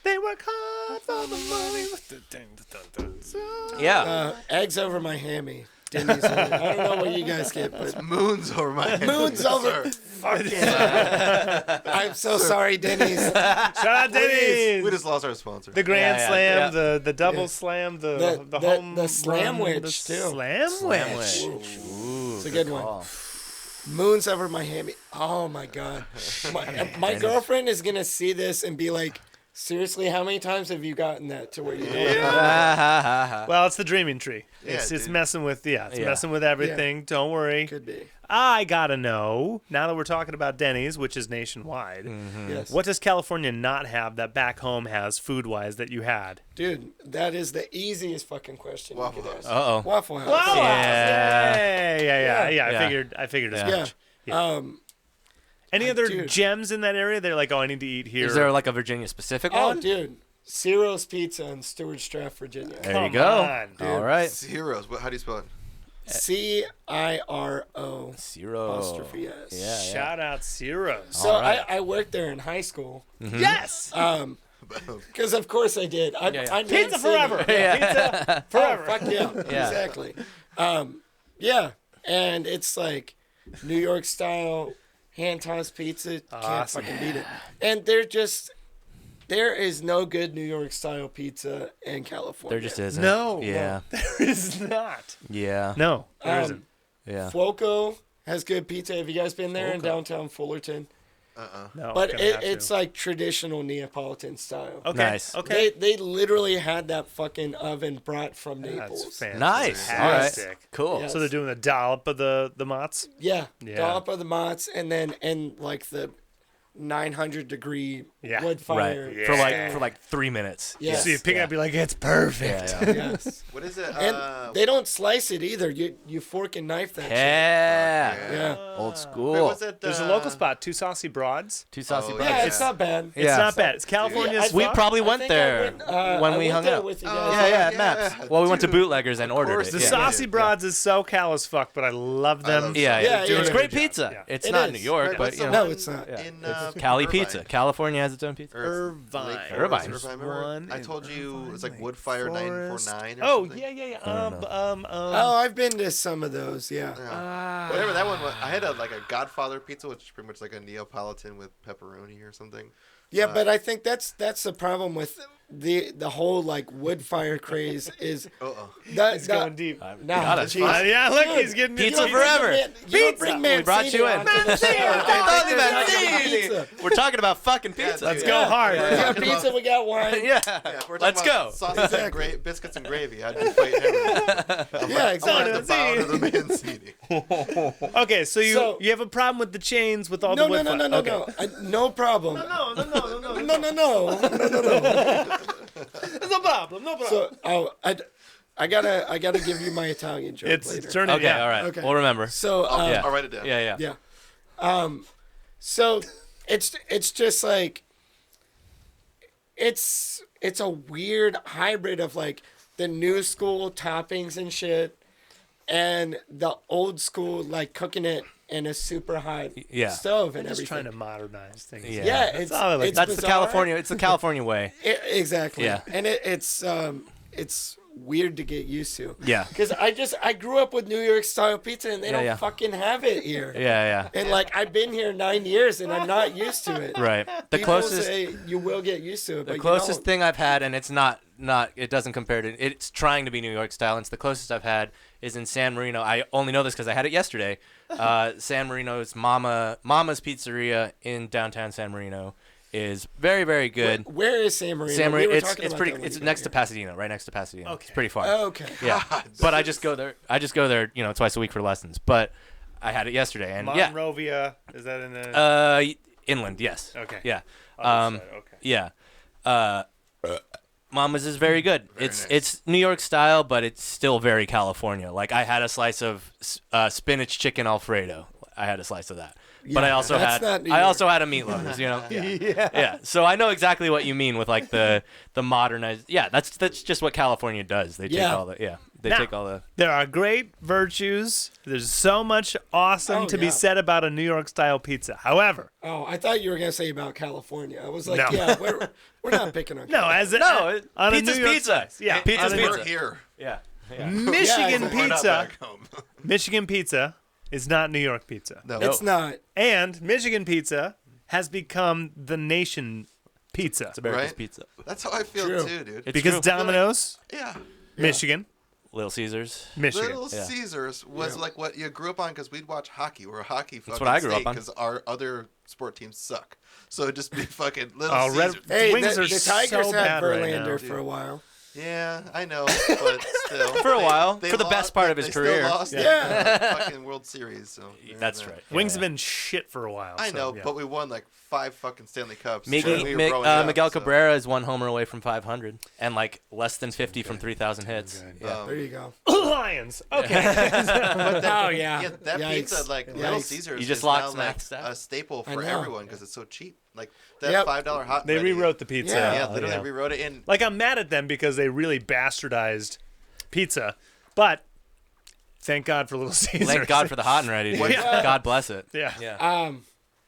They work hard for the money. With the ding, da, da, da, da. Yeah. Eggs over my hammy. Denny's. I don't know what you guys get, but Moon's over my head. moon's over. Fuck yeah. I'm so sorry, Denny's. Shout out Denny's. We just lost our sponsor. The grand Yeah, slam, yeah. the double Yeah. slam, the The- home the slam run, witch, the too. Slam Slam witch. witch. Ooh, It's a good one. call. Moon's over my hammy. Oh my god. My girlfriend is gonna see this and be like, seriously, how many times have you gotten that to where you don't know? Well, it's the dreaming tree. Yeah, It's dude. messing with it's Yeah. messing with everything. Don't worry. Could be. I gotta know now that we're talking about Denny's, which is nationwide. Yes. What does California not have that back home has food wise that you had? Dude, that is the easiest fucking question Waffle you could House. ask. Uh-oh. Waffle House. Yeah. Yeah. Yeah. I figured as Yeah. much. Yeah. Any other dude. gems in that area? They're like, oh, I need to eat here. Is there like a Virginia specific Oh, one? dude. Ciro's Pizza in Stewart Straff, Virginia. There you Come go. on, dude. All right. Zeros. How do you spell it? CIRO Zero. apostrophe S. Yeah. Shout out Ciro's. So All right. I worked there in high school. Yes. Because of course I did. I'm in Pizza city. forever. Pizza forever. Fuck yeah. Yeah. Exactly. Yeah. And it's like New York style hand tossed pizza. Can't Awesome. fucking beat it. And there is no good New York style pizza in California. There just isn't. No. Yeah. There is not. Yeah. No, there Um, isn't. Yeah. Floco has good pizza. Have you guys been there in Floco. downtown Fullerton? No, But gonna have it's to. like traditional Neapolitan style. Okay. Nice. Okay. They literally had that fucking oven brought from That's Naples. fantastic. Nice. All right. Fantastic. Cool. Yeah. So they're doing the dollop of the mozz. Yeah, Yeah. dollop of the mozz, and then like the 900-degree Yeah. wood fire. Yeah. For like 3 minutes. Yeah. So you pick it up, be like, it's perfect. Yeah, yeah. Yes. What is it? And they don't slice it either. You fork and knife that shit. Yeah. Yeah. Old Wait, school. was it, There's a local spot, Two Saucy Broads. Two saucy Oh, brothers. Yeah, Yeah. it's not bad. It's Yeah. not bad. It's California's. I We fuck- probably I went think I there went, when I we went hung there out. with you Oh, guys. Yeah, yeah, at Maps. Well, we went to dude. Bootleggers and ordered course, it. The yeah. Saucy Yeah. Broads is so cal as fuck, but I love them. love Yeah, Yeah, yeah. yeah, It's yeah. great Good job. pizza. Yeah. It's It not is. New York, Right, but what's you the know, No, one it's not. Yeah. In Cali Irvine? pizza. California has its own pizza. Irvine. Lake Forest, Irvine. remember? One I in told you it was like Irvine, Woodfire Lake Forest. 949 or Oh, something. yeah. Oh, I've been to some of those. Yeah. Yeah. Whatever that one was. I had a Godfather pizza, which is pretty much like a Neapolitan with pepperoni or something. Yeah, but I think that's the problem with the whole like wood fire craze is It's going deep. No, Got it. jeez. Yeah, look, Dude, he's getting Pizza he's- forever. You don't bring We brought you in. onto the show. Totally Mancini. Mancini. We're talking about fucking pizza. Let's dude. go hard. We got pizza, we got wine. Yeah. Yeah, if we're talking Let's about go. Sausage and biscuits and gravy. I'd be fighting everyone. Yeah, I'm exactly. like the bound of the Mancini. Okay, so So- you have a problem with the chains with all No, the no, wood no, no, fire. no, Okay. no. No problem. No. It's no problem. No problem. So, I gotta give you my Italian joke it's later. turning. Okay, Yeah. all right. Okay. We'll remember. So, Yeah. I'll write it down. Yeah, yeah. yeah. So it's just like it's a weird hybrid of like the new school toppings and shit and the old school like cooking it in a super high Yeah. stove I'm and just everything. trying to modernize things. Yeah. Yeah, That's it's all I like. it's That's the bizarre. California. It's the California way. Exactly. Yeah. And it's weird to get used to. Yeah. Because I grew up with New York style pizza and they don't yeah. fucking have it here. Yeah, And like I've been here 9 years and I'm not used to it. yeah. Right. The People closest say you will get used to it, but the you closest don't. thing I've had, and it's not it doesn't compare to, it's trying to be New York style. It's the closest I've had is in San Marino. I only know this because I had it yesterday. San Marino's Mama's Pizzeria in downtown San Marino is very, very good. Where is San Marino? San We Marino, were it's talking about pretty. that when It's you got next to here. Pasadena, right next to Pasadena. Okay. It's pretty far. Okay. Yeah, God, but I just go there. Twice a week for lessons. But I had it yesterday, and yeah, Monrovia. Is that in the? inland, yes. Okay. Yeah. Other side, okay. Yeah. Mama's is very good. It's New York style, but it's still very California. Like I had a slice of spinach chicken Alfredo. I had a slice of that. But I also that's had not New I York. also had a meat lovers, you know. Yeah. So I know exactly what you mean with like the modernized. Yeah, that's just what California does. They take Yeah. all the They Now- take all the There are great virtues. There's so much awesome Oh, to be yeah. said about a New York style pizza. However, Oh, I thought you were gonna say about California. I was like, No. yeah, we're not picking on. no, as a, No, on a pizza's New York pizza. slice. Yeah, Pizza's on a- pizza. We're here. yeah. Michigan Yeah, We're not pizza. back home. Michigan pizza is not New York pizza. No. It's not. And Michigan pizza has become the nation pizza It's America's Right? pizza. That's how I feel True. too, dude. It's because true. Domino's, Yeah. Michigan, Little Caesars. Michigan. Little Yeah. Caesars was like what you grew up on because we'd watch hockey. We're a hockey fucking what I grew up state on. because our other sport teams suck. So it'd just be fucking Little Oh, Red- Caesars. Hey, Wings the, are the Tigers so had bad right Verlander now. for a while. Yeah, I know, but still. For a while. they For the best part of his they career. Still lost Yeah. the fucking World Series. So That's right. Wings Yeah, have been shit for a while. I so, know, yeah. but we won like 5 fucking Stanley Cups. Miguel, when we were growing up, Miguel so- Cabrera is 1 homer away from 500 and like less than 50 from 3,000 hits. Yeah. There you go. Lions. Okay. Oh yeah. Yeah, that Yikes. pizza, like Yikes. Little Caesars, You just is locked now, like, Max out? a staple I for know. everyone because it's so cheap. Like that Yep. $5 hot. They ready. rewrote the pizza. Yeah. Yeah, literally Yeah. rewrote it in. Like I'm mad at them because they really bastardized pizza, but thank God for Little Caesars. Thank God for the hot and ready, dude. God bless it. Yeah. Yeah.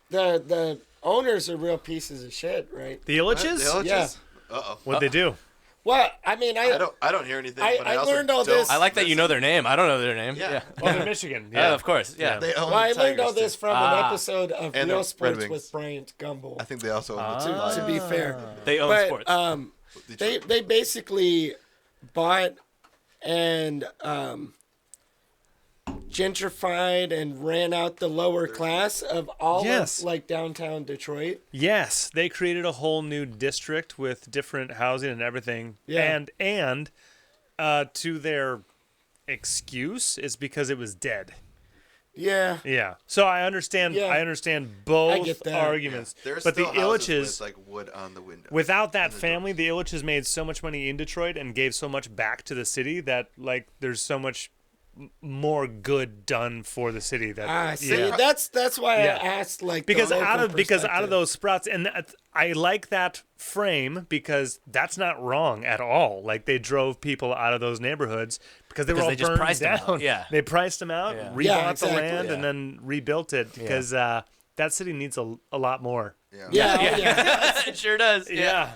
The owners are real pieces of shit, right? The Illiches? Yeah. Uh-oh. What'd they do? Well, I mean, I don't hear anything. I- but I also learned all don't this- I like that you know their name. I don't know their name. Yeah. Yeah. Oh, they're Michigan. Yeah, Yeah. of course. Yeah. They own well, I the learned all Tigers, this too. from Ah. an episode of And Real the Sports Red Wings. with Bryant Gumbel. I think they also own the To be fair, They own but sports. they basically bought and gentrified and ran out the lower class of all Yes. of like downtown Detroit. Yes, they created a whole new district with different housing and everything. Yeah. And to their excuse is because it was dead. Yeah. Yeah. So I understand. Yeah. I understand I both get that. arguments. There's but the still houses Illiches, with like wood on the window. without that the family, the Illiches made so much money in Detroit and gave so much back to the city that like there's so much more good done for the city. That See, yeah. that's why Yeah. I asked like because the out local of because out perspective. of those sprouts, and I like that frame because that's not wrong at all. Like they drove people out of those neighborhoods because they were Because all they just burned priced them down. out, yeah. They priced them out, Yeah. rebought Yeah, the exactly. land, Yeah. and then rebuilt it because that city needs a lot more. Yeah. Yeah, oh, yeah. it sure does. Yeah.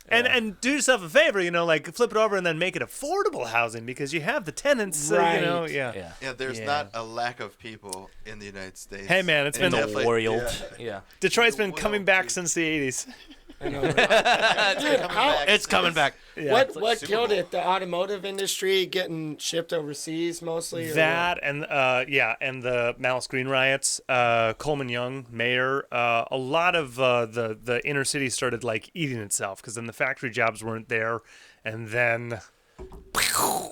And do yourself a favor, like flip it over and then make it affordable housing because you have the tenants, so, Right. yeah. Yeah. Yeah, there's Yeah. not a lack of people in the United States. Hey, man, it's And been- The definitely- world. yeah. Yeah. Detroit's The been coming will back to- since the 80s. I know. Dude, It's coming back. Yeah. What Super killed Bowl. it? The automotive industry getting shipped overseas mostly. Or That and and the Malice Green riots, Coleman Young, mayor, a lot of the inner city started like eating itself because then the factory jobs weren't there, and then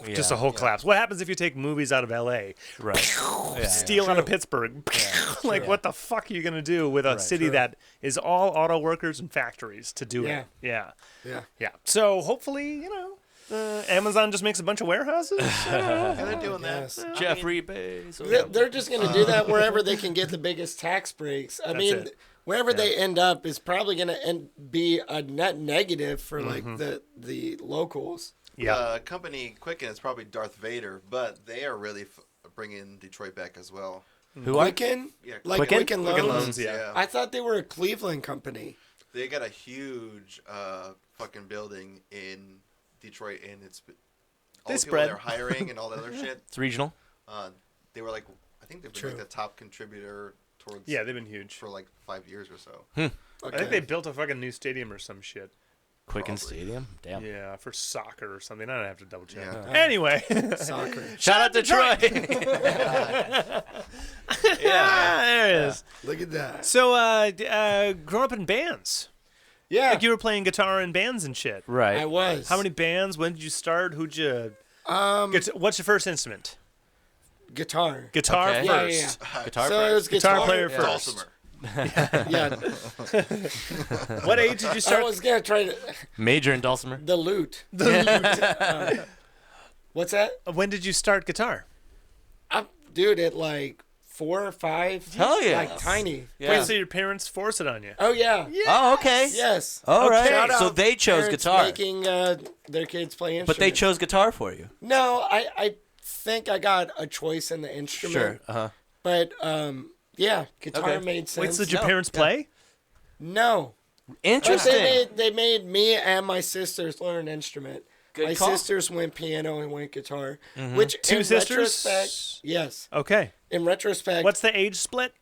just a whole collapse. What happens if you take movies out of L.A., Right. Yeah, steel out of Pittsburgh? Like what the fuck are you gonna do with a city True. that is all auto workers and factories to do Yeah. it? Yeah, Yeah. yeah. So hopefully, Amazon just makes a bunch of warehouses. Yeah, they're doing that. Yes. Jeffrey Bezos. They're just going to do that wherever they can get the biggest tax breaks. I mean, it. wherever they end up is probably going to be a net negative for like the locals. Yeah. Company Quicken is probably Darth Vader, but they are really bringing Detroit back as well. Who are? Quicken, Yeah, like Quicken? Quicken Quicken Loans. Loans, yeah. I thought they were a Cleveland company. They got a huge fucking building in Detroit, and it's all They the people spread. they're hiring and all the other shit. It's regional. They were like, I think they've been like True. the top contributor towards Yeah, they've been huge. for like 5 years or so. Okay. I think they built a fucking new stadium or some shit. Quicken Probably. Stadium. Damn. Yeah, for soccer or something. I don't have to double check. Yeah. Anyway, soccer. Shout out Detroit. yeah, there it is. Look at that. So, growing up in bands, Yeah, like you were playing guitar in bands and shit. right. I was. How many bands? When did you start? Who'd you? What's your first instrument? Guitar. Guitar Okay. Yeah, first. yeah. Guitar So player? it was Guitar player yeah. first. Dulcimer. Yeah, What age did you I start? was gonna try to Major in Dulcimer. the lute. What's that? When did you start guitar? Dude, at like 4 or 5. Hell yeah. Like tiny. Yeah. Wait, so your parents forced it on you? Oh yeah. Oh, okay. Yes. All right. Shout So out they chose parents guitar, Making their kids play instruments. but they chose guitar for you. No, I think I got a choice in the instrument. Sure. Uh huh. But yeah, guitar Okay. made sense. Wait, so did your No, parents yeah. play? No. But Interesting. they made me and my sisters learn an instrument. Good my call. sisters went piano and went guitar. Which Two in sisters? retrospect, yes. Okay. In retrospect, What's the age split?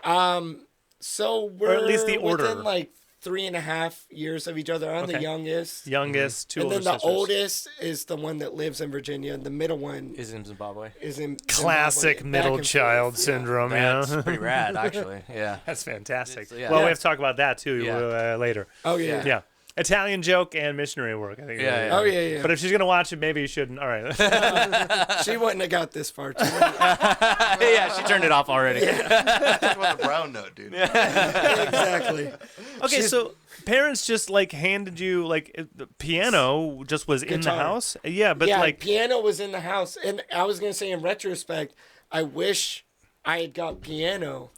so we're at least the order. within like 3.5 years of each other. I'm the Okay. youngest. Youngest, two And older then the sisters. oldest is the one that lives in Virginia. The middle one Is in Zimbabwe. is in Classic Zimbabwe. middle Back and child forth. syndrome, That's yeah. pretty rad, actually. Yeah. That's fantastic. Yeah. Well, Yeah. we have to talk about that too Yeah. later. Oh yeah. Yeah. Italian joke and missionary work, I think. Yeah, yeah. Oh yeah, yeah. But if she's going to watch it, maybe you shouldn't. All right. She wouldn't have got this far. Too. Yeah, she turned it off already. Talk about the brown note, dude. Exactly. Okay, so parents just like handed you like the piano just was in the Guitar. house? Yeah, but yeah, like piano was in the house, and I was gonna say in retrospect, I wish I had got piano.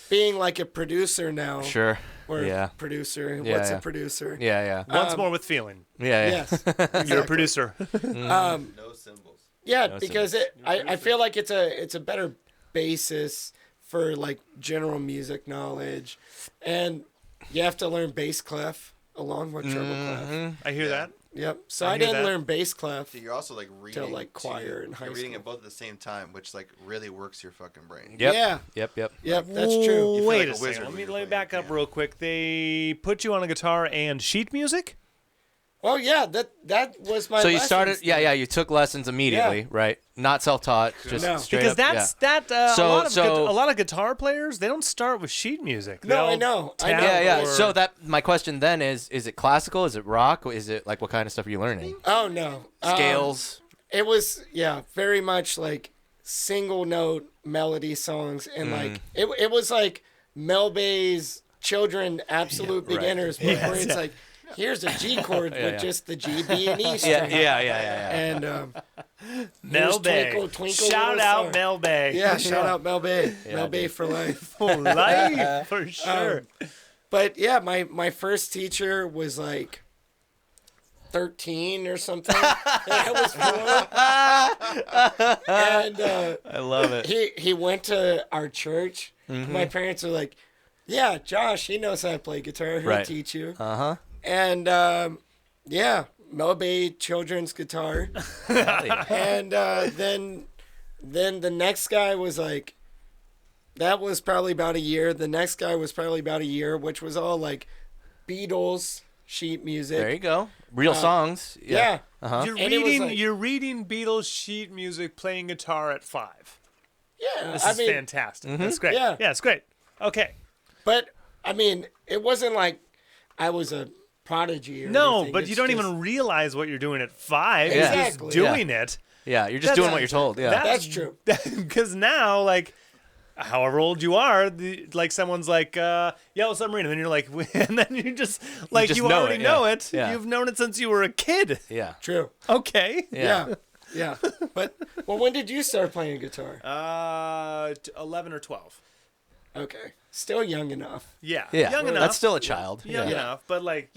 Being like a producer now, Sure. or Yeah. producer. Yeah, What's yeah. a producer? Yeah, yeah. once more with feeling. Yeah, yeah. Yes. You're a exactly. producer. No symbols. Yeah, No because I feel like it's a better basis for like general music knowledge, and you have to learn bass clef along with treble clef. I hear that. Yep. So I I, hear didn't that. learn bass clef. You're also like reading like, choir in high You're reading school. it both at the same time, which like really works your fucking brain. Yep. Yeah. Yep, yep. Yep. That's true. feel Wait like a a wizard second. when Let you're me playing back the up piano. real quick. They put you on a guitar and sheet music? Oh yeah, that was my. So you lessons. started, yeah, you took lessons immediately, Yeah. right? Not self-taught, just No. straight Because up. that's yeah. that So- a lot of guitar players, they don't start with sheet music. No, I They'll know. I tap know. Yeah, yeah. or- So that my question then is it classical? Is it rock? Is it like what kind of stuff are you learning? Oh no. Scales. It was very much like single note melody songs, and like it was like Mel Bay's Children Absolute Beginners book, where it's like, here's a G chord with just the G, B, and E string. Yeah. And Mel here's Bay. Twinkle, Twinkle, Shout Little out Star. Mel Bay. Yeah, shout out Mel Bay. Mel Bay dude. for life. For life, for sure. But yeah, my first teacher was like 13 or something. And I was 4. And I love it. he went to our church. Mm-hmm. My parents were like, yeah, Josh, he knows how to play guitar. He'll Right. teach you. Uh-huh. And yeah, Mel Bay children's guitar. And then the next guy was like, that was probably about a year. The next guy was probably about a year, which was all like Beatles sheet music. There you go. Real songs. Yeah. Uh-huh. You're And it was reading like- you're reading Beatles sheet music, playing guitar at 5. Yeah. This I is mean, fantastic. That's great. Yeah. it's great. Okay. but I mean, it wasn't like I was a prodigy or No, anything. but It's you don't just- even realize what you're doing at 5. Yeah. You're just Exactly. doing it. Yeah, you're just doing what you're told. Yeah. That's true. Because now, like, however old you are, like someone's like, Yellow Submarine, and then you're like, and then you just like just you know already it, know yeah. it. Yeah. You've known it since you were a kid. Yeah. True. Okay. Yeah. Yeah. But well, when did you start playing guitar? 11 or 12. Okay. Still young enough. Yeah. Yeah. Young enough. That's still a child. young Yeah. enough, but like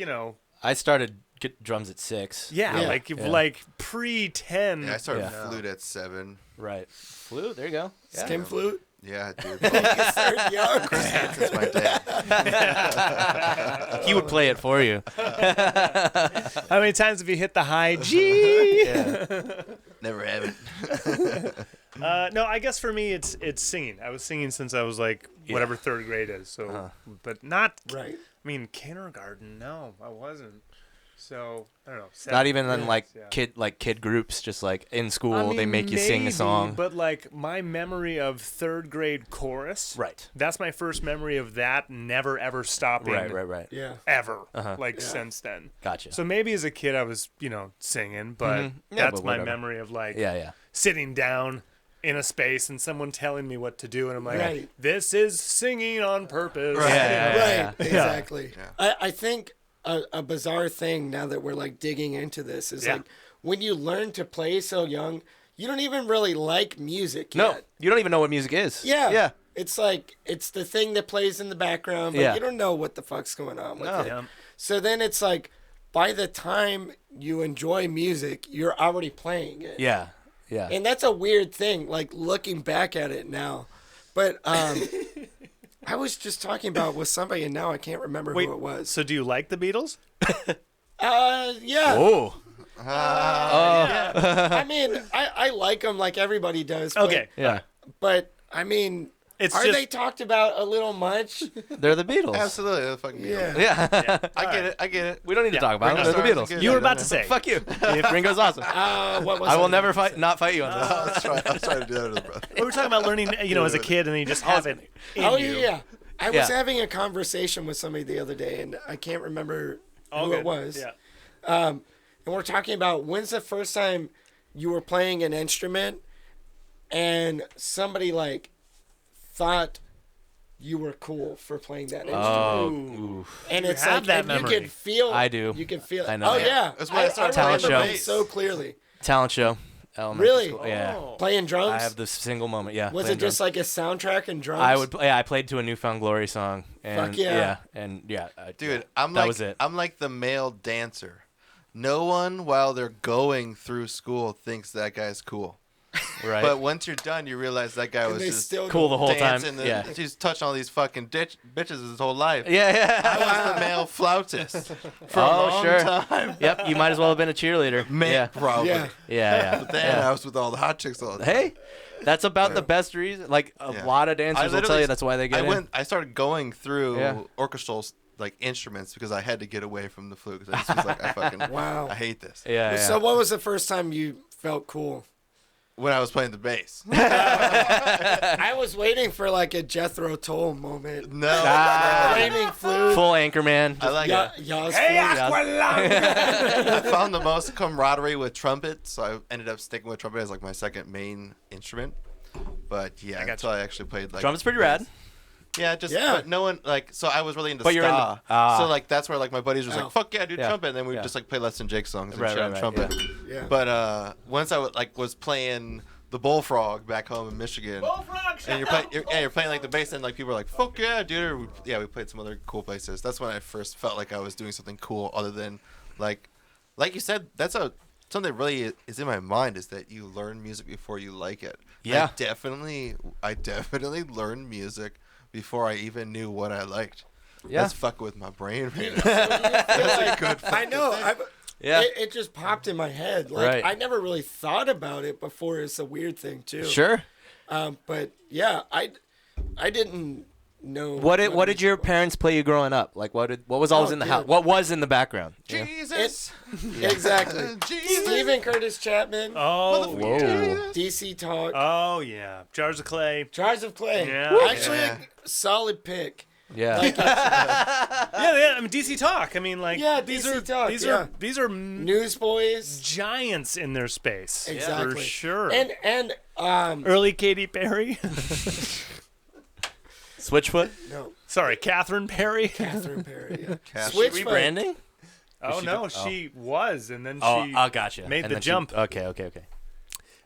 I started drums at 6. yeah, Yeah. like pre-10. Yeah, I started Yeah. flute at 7. Right. Flute. There you go. Yeah. Skin flute. Yeah, dude. Start young. That's my dad. He would play it for you. How many times have you hit the high G? Never have it. No, I guess for me it's singing. I was singing since I was like whatever 3rd grade is. So, but not. Right. I mean, kindergarten. No, I wasn't. So I don't know. Not even in yeah. kid groups, just like in school I mean, they make you sing a maybe, song. But like my memory of 3rd grade chorus. Right. That's my first memory of that never ever stopping. Right. Yeah. Ever. Uh-huh. Like Yeah. since then. Gotcha. So maybe as a kid I was, singing, but Yeah, that's but my whatever. memory of like yeah. sitting down in a space and someone telling me what to do, and I'm like, Right. this is singing on purpose. Right. Yeah. Right. Exactly. Yeah. I think a bizarre thing now that we're like digging into this is Yeah. like when you learn to play so young, you don't even really like music No, yet. you don't even know what music is. Yeah. Yeah. It's like it's the thing that plays in the background, but Yeah. you don't know what the fuck's going on with it. Yeah. So then it's like by the time you enjoy music, you're already playing it. Yeah. Yeah. And that's a weird thing, like looking back at it now. But I was just talking about with somebody and now I can't remember Wait, who it was. so do you like the Beatles? Yeah. Oh. I mean, I like them like everybody does. But, Okay. Yeah. But I mean, It's are just they talked about a little much? They're the Beatles. Absolutely. The fucking Beatles. Yeah. Yeah. I get it. We don't need to Yeah, talk about Ringo them. They're the Starr's Beatles. good. you were Yeah, about no, to say. Fuck you. Ringo's awesome. What was I will I never gonna say? not fight you on this. I was trying to do that with his brother. We were talking about learning, as a kid, and then you just have it in Oh you. yeah. I was Yeah. having a conversation with somebody the other day, and I can't remember All who good. it was. Yeah. And we're talking about when's the first time you were playing an instrument, and somebody like thought you were cool for playing that instrument. Oh. And You it's have like that and memory. you can feel. I do. You can feel. I know. Oh yeah. That's why I started Talent remember show. it so clearly. Talent show. Elementary Really? School. Yeah. Oh. Playing drums. I have this single moment. Yeah. was playing it just drums. like a soundtrack and drums? I would. Yeah, I played to a Newfound Glory song. And, Fuck yeah. And yeah. Dude, I'm that like was it. I'm like the male dancer. No one while they're going through school thinks that guy's cool. Right. But once you're done, you realize that guy And was they just still cool the whole time. dancing. Yeah. He's touching all these fucking bitches his whole life. Yeah. I Yeah. was the male flautist for a Oh, long sure. time. Yep. You might as well have been a cheerleader. Man, Yeah. probably. Yeah. Yeah. But then Yeah. I was with all the hot chicks all the time. Hey, that's about the best reason. Like a Yeah. lot of dancers will tell literally- you that's why they get in. I started going through Yeah. orchestral like instruments because I had to get away from the flute because I just was like, I fucking Wow. I hate this. Yeah. So what was the first time you felt cool? When I was playing the bass. I was waiting for like a Jethro Tull moment. No. Flaming flute. Full Anchorman. I like Ya- it. Yas Hey, flute. I found the most camaraderie with trumpet, so I ended up sticking with trumpet as like my second main instrument. But yeah, I got until I actually played like Drums pretty rad. Yeah, just Yeah. but no one like. So I was really into But ska. you're into- so like that's where like my buddies was Oh. like, "Fuck yeah, dude, Yeah. trumpet," and then we Yeah. would just like play Less Than Jake songs and Right, shit right, on right, trumpet. Yeah. But once I was playing the Bullfrog back home in Michigan. And you're playing like the bass, and like people are like, "Fuck yeah, dude!" Or we played some other cool places. That's when I first felt like I was doing something cool, other than like you said. That's something that really is in my mind is that you learn music before you like it. Yeah. I definitely learned music before I even knew what I liked. Yeah. That's fucking with my brain right now. That's a good I know. Yeah. It just popped in my head. Like Right. I never really thought about it before. It's a weird thing too. Sure. But yeah, I didn't know. What did your parents play you growing up? Like what was always Oh, in the dude. house? What was in the background? Yeah. Jesus. Exactly. Jesus. Stephen Curtis Chapman, Oh, Whoa. DC Talk, oh yeah, Jars of Clay. Jars of Clay. Yeah. Actually, Yeah. a solid pick. Yeah. Yeah. I mean DC Talk. I mean, like, Yeah, these DC are Talk, these yeah. are these are Newsboys. giants in their space. Exactly. for sure. And Early Katy Perry. Switchfoot. no, Sorry, Catherine Perry. Catherine Perry. Yeah. Cash. Switchfoot. Rebranding? Oh she no, do- oh. she was, and then Oh, she gotcha. made And the then jump. Okay.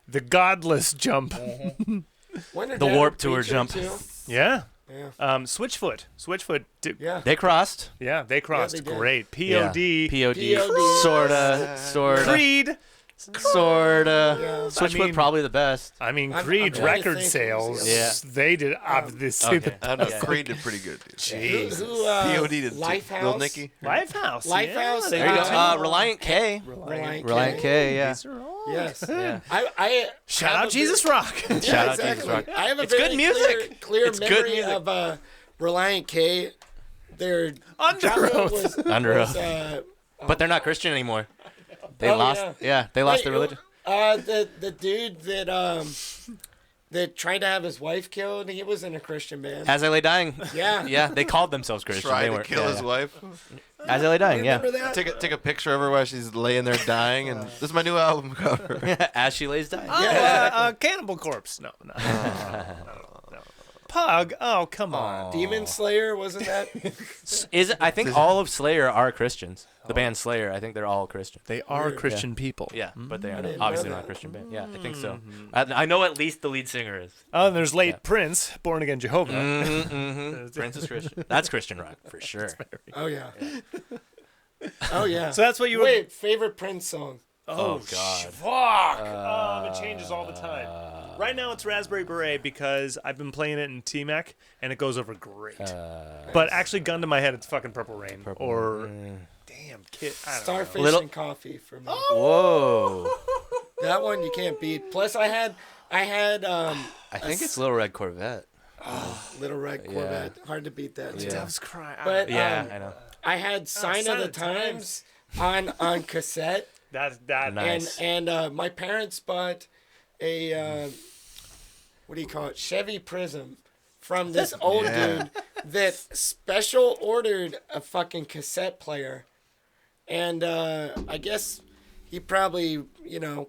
the godless jump. Wasn't her The dad a Warped Tour preacher, jump. too? Yeah. Yeah. Switchfoot. Yeah. They crossed. Yeah, they crossed. they did. Great. Yeah. POD. POD. Sorta. Creed. Sorta. Yeah. Switchfoot I mean- probably the best. I mean, I'm Creed's trying to record think sales. who's the other- They did obviously Okay. I don't know. Yeah. Creed did pretty good, dude. Jeez. Who, POD did Lifehouse. Lil Nicky. Lifehouse. Lifehouse, Yeah, they There you did go. too. Reliant K. Reliant Reliant K. Yeah. These are all- Yes. Yeah. I Shout have out a Jesus very- Rock. Yeah, Shout out exactly. Jesus Rock. I have a It's very good music. clear It's good memory music. of Reliant K. Their Under genre Oath. was, Under was, Oath. But they're not Christian anymore. They Oh, lost. yeah. Yeah, they lost wait, their religion. the dude that tried to have his wife killed, he was in a Christian band. As I Lay Dying. Yeah. Yeah, they called themselves Christian. Tried They to weren't. kill yeah, his yeah. wife. As I Lay Dying. Yeah. Remember that? Take a picture of her while she's laying there dying, and this is my new album cover. As she lays dying. Oh, Cannibal Corpse. No. Pug. Oh, come on. Demon Slayer, wasn't that? Is it, I think all of Slayer are Christians. The band Slayer, I think they're all Christian. They are Weird. Christian people. Yeah, but they are didn't obviously know not a that. Christian band. Yeah, I think so. I know at least the lead singer is. Oh, and there's late Prince, Born Again Jehovah. Prince is Christian. That's Christian rock for sure. Oh yeah. Oh yeah. So that's what you were. Wait, favorite Prince song? Oh God. Fuck. It changes all the time. Right now it's Raspberry Beret because I've been playing it in T-Mac and it goes over great. But actually, gun to my head, it's fucking Purple Rain. Or damn, kid. I don't know. Starfish Little- and Coffee for me. Whoa. That one you can't beat. Plus I had I think it's Little Red Corvette. Little Red Corvette. Hard to beat that. Yeah. Doves cry. But Yeah, I know. I had Sign of the Times on cassette. That Nice. And my parents bought a what do you call it? Chevy Prism from this old dude that special ordered a fucking cassette player, and I guess he probably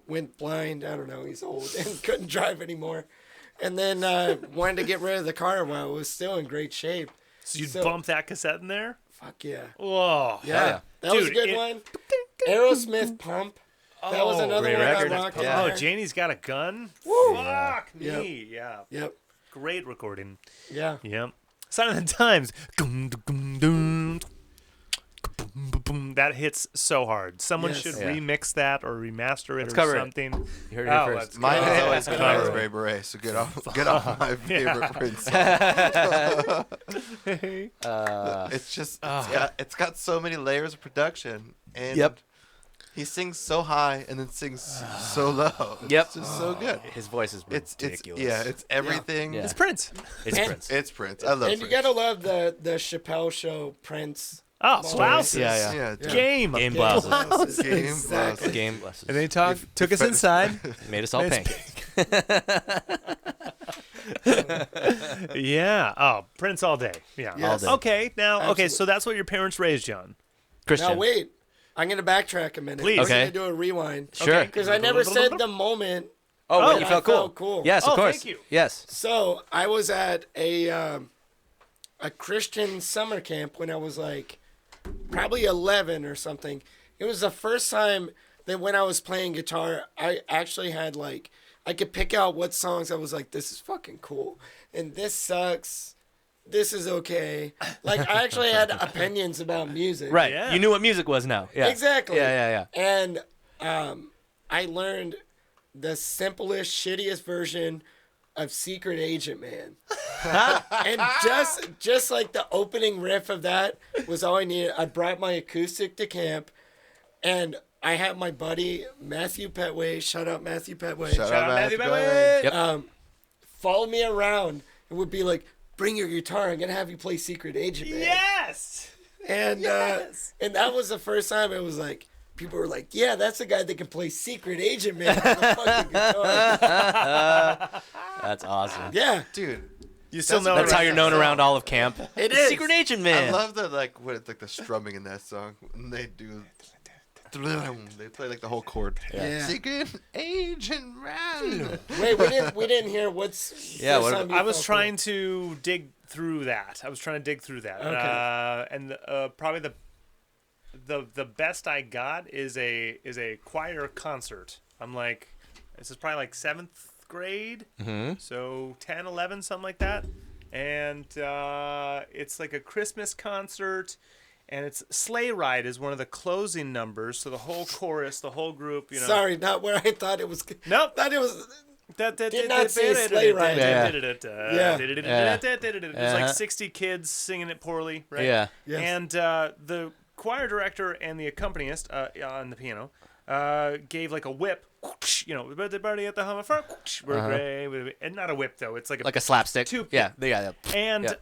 went blind. I don't know. He's old and couldn't drive anymore, and then wanted to get rid of the car while it was still in great shape. So you'd So- bump that cassette in there? Fuck yeah. Whoa. Yeah, that was a Dude, good it- one. Aerosmith Pump. That was another great one record. I rocked. on Yeah. Oh, there. Janie's got a gun? Woo. Fuck Yep. me. Yeah. Yep. Great recording. Yeah. Yep. Sign of the Times. Gum, dum, dum. Boom, boom, boom. That hits so hard. Someone Yes. should Yeah. remix that or remaster it Let's or cover it. something. You heard it Oh, here let's first. go. Mine has always been Yeah. Raspberry Beret, so get off my favorite Prince song. It's just it's got so many layers of production, and Yep. he sings so high and then sings so low. Yep. It's just so good. His voice is It's ridiculous. it's everything. Yeah. It's Prince. It's And- Prince. It's Prince. I love And you Prince. gotta love the Chappelle Show Prince. Oh, Stories. blouses. Yeah, Yeah, dude. Game. Game blouses. Game Exactly. Game blesses. And they took us inside. Made us all It's pink. Yeah. Oh, Prince all day. Yeah. Yes. All day. Okay. Now, okay. Absolutely. So that's what your parents raised you on. Christian. Now wait, I'm gonna backtrack a minute. Please. We're Okay. gonna do a rewind Sure. Okay. because I never said the moment Oh, when Oh, you I felt felt cool. cool. Yes, of Oh, course. thank you. Yes. So I was at a Christian summer camp when I was like probably 11 or something. It was the first time that when I was playing guitar, I actually had like I could pick out what songs I was like, this is fucking cool, and this sucks. This is okay. Like I actually had opinions about music. Right. Yeah. You knew what music was now. Yeah. Exactly. Yeah. And I learned the simplest, shittiest version of Secret Agent Man. And just like the opening riff of that was all I needed. I brought my acoustic to camp, and I had my buddy Matthew Petway. Shout out Matthew Petway. Shout out Matthew Matthew Petway. Yep. Follow me around and would be like, "Bring your guitar. I'm gonna have you play Secret Agent Man." Yes. And and that was the first time it was like people were like, "Yeah, that's the guy that can play Secret Agent Man on the fucking guitar." That's awesome. Yeah, Dude, You still know That's it, how right? you're known around all of camp. it is. Secret Agent I Man. love the like the strumming in that song. When they do, they play like the whole chord. Yeah. Secret Agent Man. Wait, we didn't hear what's. Yeah, first what- time you I was felt trying to dig through that. Okay. And probably the best I got is a choir concert. I'm like, this is probably like 7th grade, so 10, 11, something like that. And it's like a Christmas concert, and it's Sleigh Ride is one of the closing numbers. So the whole chorus, the whole group, you know. Sorry, not where I thought it was. Nope. Thought it was. Did not say Sleigh Ride. Yeah. There's like 60 kids singing it poorly, right? Yeah. Yes. And the choir director and the accompanist on the piano gave like a whip, you know, the party at the home front, we're gray, and not a whip though. It's like Like a slapstick. Two- Yeah. Yeah. and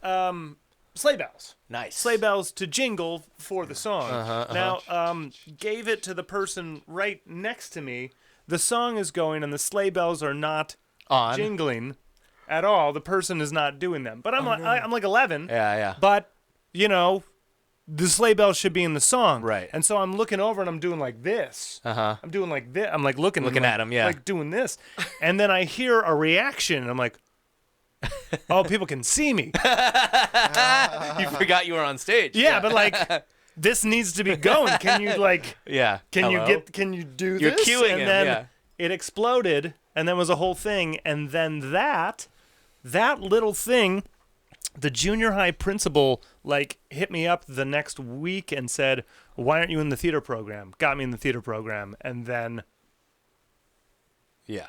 sleigh bells. Nice. Sleigh bells to jingle for the song. Now, gave it to the person right next to me. The song is going and the sleigh bells are not On. jingling at all. The person is not doing them. But I'm like 11. Yeah. But you know, the sleigh bells should be in the song. Right. And so I'm looking over and I'm doing like this. I'm doing like this. I'm like looking Looking like, at 'em, yeah. like doing this. And then I hear a reaction and I'm like, oh, people can see me. You forgot you were on stage. Yeah, but like this needs to be going. Can you like Yeah. can Hello? you do You're this? cueing and him, then yeah. it exploded and then was a whole thing and then that little thing, the junior high principal like hit me up the next week and said, "Why aren't you in the theater program?" Got me in the theater program, and then Yeah.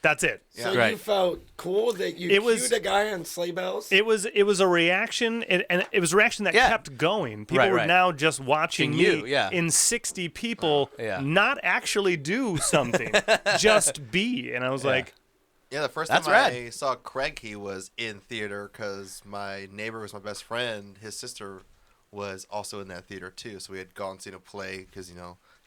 that's it. So Right. you felt cool that you It was- cued a guy on sleigh bells. It was a reaction, and it was a reaction that Yeah. kept going. People Right, were right. now just watching You, me yeah. in 60 people Yeah. not actually do something, just be. And I was like, Yeah, the first That's time rad. I saw Craig, he was in theater because my neighbor was my best friend. His sister was also in that theater too, so we had gone and seen a play because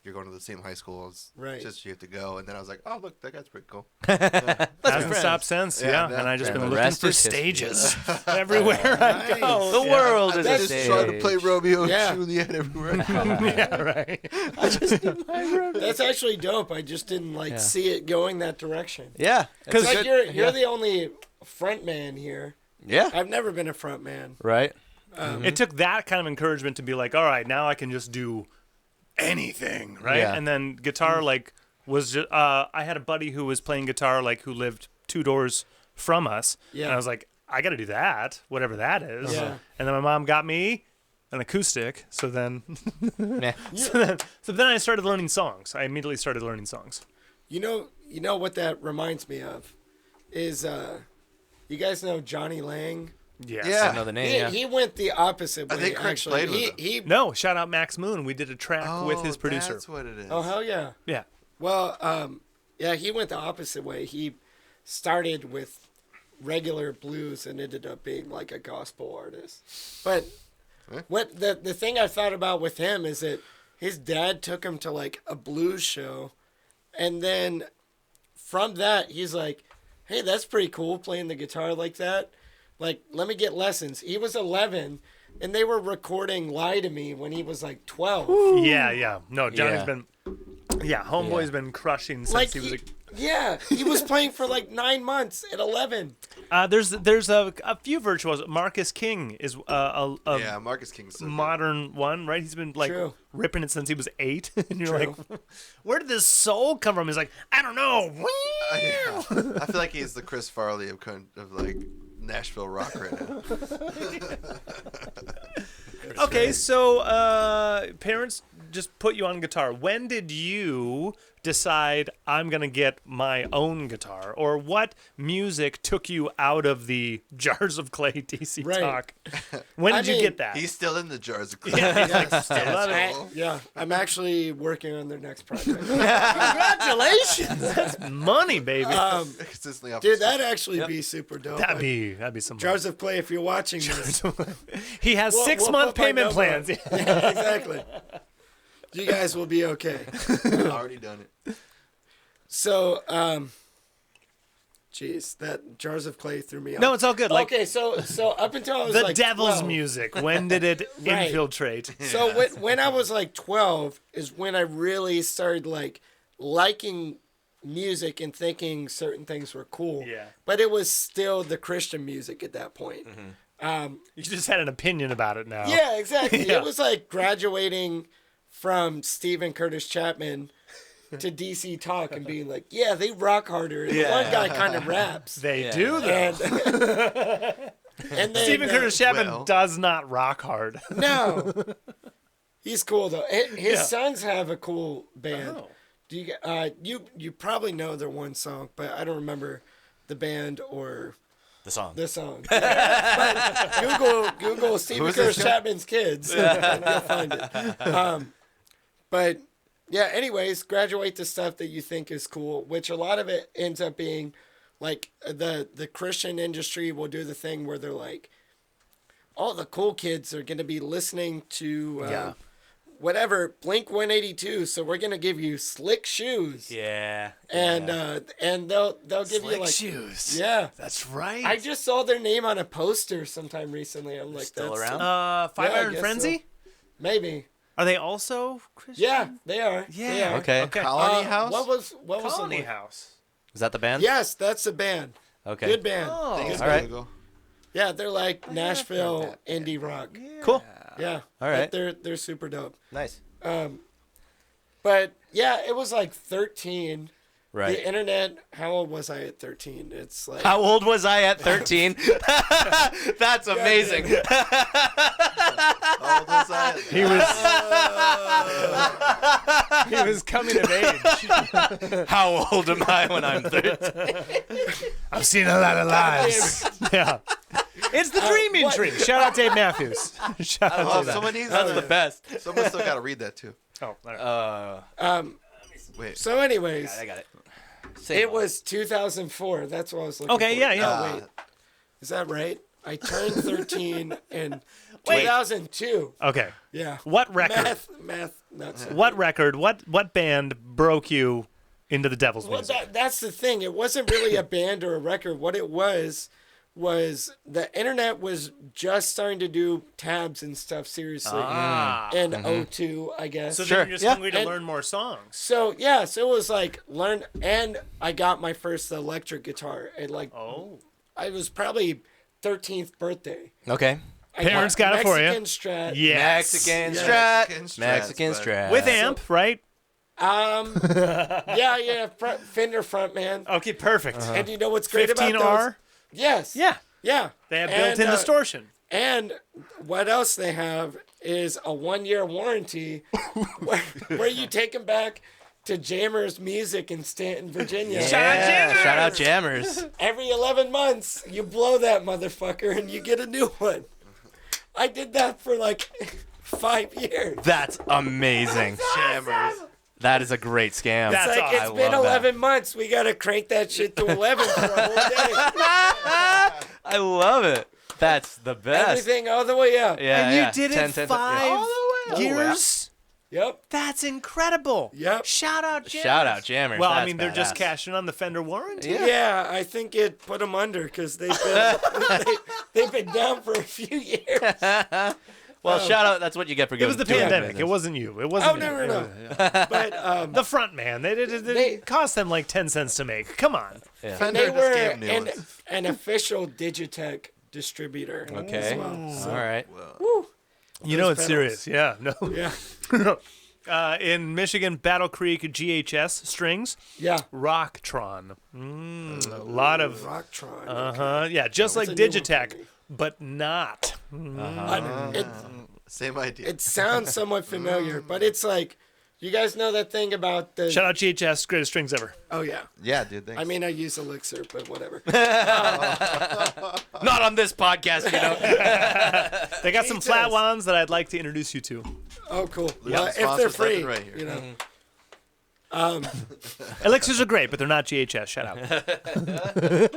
you're going to the same high school as Right. just you have to go. And then I was like, oh look, that guy's pretty cool. hasn't stopped since. Yeah, Yeah, and I just yeah. been The looking rest for is history. stages everywhere I Nice. go. The world I is a just stage. trying to play Romeo Yeah. and Juliet everywhere. I go. Yeah, right. That's actually dope. I just didn't like see it going that direction. Yeah. Because Like you're yeah. the only front man here. Yeah. I've never been a front man. Right. it took that kind of encouragement to be like, all right, now I can just do anything, right? Yeah. And then guitar like was just I had a buddy who was playing guitar like who lived 2 doors from us, Yeah. and I was like, I got to do that, whatever that is. Yeah. And then my mom got me an acoustic, so then Nah. so then I started learning songs. I immediately started learning songs. You know what that reminds me of is you guys know Johnny Lang? Yes. Yeah. I know the name. He went the opposite way. I think Craig actually. played with him. He No, shout out Max Moon. We did a track with his producer. That's what it is. Oh hell yeah. Yeah. Well, yeah, he went the opposite way. He started with regular blues and ended up being like a gospel artist. But what the thing I thought about with him is that his dad took him to like a blues show, and then from that he's like, "Hey, that's pretty cool playing the guitar like that. Like, let me get lessons." He was 11, and they were recording "Lie to Me" when he was like 12. Yeah, yeah. No, Johnny's Yeah. been Yeah, Homeboy's been crushing since Like he was. he was playing for like 9 months at 11. There's a few virtuos. Marcus King is a Yeah, Marcus King's so good. modern one, right? He's been like True. ripping it since he was 8, and you're True. like, where did this soul come from? He's like, I don't know. Yeah. I feel like he's the Chris Farley of like Nashville rock right now. Okay, so parents just put you on guitar. When did you decide I'm gonna get my own guitar, or what music took you out of the Jars of Clay DC Right. talk? When I did you mean, get that? He's still in the jars of clay. Yes. love it. Yeah, I'm actually working on their next project. Congratulations, that's money, baby. Consistently off Dude, the that'd actually be super dope. that'd be some. Jars of Clay, if you're watching this. He has We'll 6-month put my payment number plans. on. Yeah, exactly. You guys will be okay. already done it. So, jeez, that Jars of Clay threw me off. No, it's all good. Like okay, so up until I was the like devil's 12, music. When did it Right. infiltrate? So when I was like 12 is when I really started like liking music and thinking certain things were cool. Yeah. But it was still the Christian music at that point. You just had an opinion about it now. Yeah, exactly. Yeah. It was like graduating from Stephen Curtis Chapman to DC Talk and being like, yeah, they rock harder. And Yeah. one guy kind of raps. They Yeah. do though. And, and then, Stephen Curtis Chapman well. does not rock hard. No. He's cool though. His Yeah. sons have a cool band. Oh. Do you probably know their one song, but I don't remember the band or The song. the song. But Google Stephen Who's Curtis this guy? Chapman's kids and you'll find it. But yeah, anyways, graduate to stuff that you think is cool, which a lot of it ends up being like the Christian industry will do the thing where they're like, all the cool kids are going to be listening to whatever Blink 182, so we're going to give you slick shoes. Yeah. And they'll give you like shoes. yeah. That's right. I just saw their name on a poster sometime recently. I'm like, Still that's around? Five Yeah, I Iron guess Frenzy? maybe. Are they also Christian? Yeah, they are. Yeah. They are. Okay. Okay. Colony House? What was Colony the one? House. Is that the band? Yes, that's a band. Okay. Good band. Oh. Thanks, all right. Google. Yeah, they're like Nashville indie rock. Cool. Yeah. All right. But they're super dope. Nice. But yeah, it was like 13. Right. The internet. How old was I at 13? It's like How old was I at 13? That's amazing. How old was I? He was coming of age. How old am I when I'm 13? I've seen a lot of lives. Yeah. It's the dreaming what- tree. Shout out Dave Matthews. Shout out Oh, to that. someone needs That's the to. best. Someone still got to read that too. Oh, all right. Wait. So anyways, I got it. it was 2004. That's what I was looking Okay, for. yeah, yeah. Oh, wait. Is that right? I turned 13 in 2002. Okay. Yeah. What record? Math, not so. What record? What band broke you into the devil's Well, music? that's the thing. It wasn't really a band or a record. What it was the internet was just starting to do tabs and stuff seriously in 02, I guess. So Sure. then you're just Yeah. hungry to And- learn more songs. So yeah, so it was like learn, and I got my first electric guitar at like Oh. I was probably 13th birthday. Okay. I Parents got it for you. Mexican Strat. Yes. Mexican Yeah, strat. Mexican strats, Mexican but- strat. With amp, right? Yeah, Fender Frontman. Okay, perfect. And you know what's great about those? 15R. Yes. Yeah. Yeah. They have And, built-in distortion. And what else they have is a 1-year warranty where you take them back to Jammers Music in Stanton, Virginia. Yeah. Shout out Jammers. Every 11 months, you blow that motherfucker and you get a new one. I did that for like 5 years. That's amazing. Jammers. That is a great scam. That's It's like, awesome. it's been love that. 11 months. We got to crank that shit to 11 for a whole day. I love it. That's the best. Everything all the way up. Yeah, And you yeah. did 10, it 10, 10, 5 yeah. All the way. years? Yep. That's incredible. Yep. Shout out Jammers. Shout out Jammers. Well, I That's mean, they're just badass. cashing on the Fender warranty. Yeah. Yeah, I think it put them under because they've been down for a few years. Well, shout out. That's what you get for It going was the doing pandemic. business. It wasn't you. It wasn't. Oh, no, you. no, no. But The front man. It cost them like 10 cents to make. Come on. Yeah. Fender they were just gave new ones. an official Digitech distributor. Okay. As well. So, All right. You know Those it's pedals. serious. Yeah. No. Yeah. In Michigan, Battle Creek GHS strings, Yeah. Rocktron. A lot of. Rocktron. Yeah, just That's like a new one for Digitech, me. but not. Same idea. It sounds somewhat familiar, but it's like, you guys know that thing about the. Shout out GHS, greatest strings ever. Oh yeah. yeah, dude. Thanks. I mean, I use Elixir, but whatever. Not on this podcast, you know. They got some GHS. flat ones that I'd like to introduce you to. Oh, cool. Yeah, If they're sponsors left free, and right here. you know. Elixirs are great, but they're not GHS. Shout out.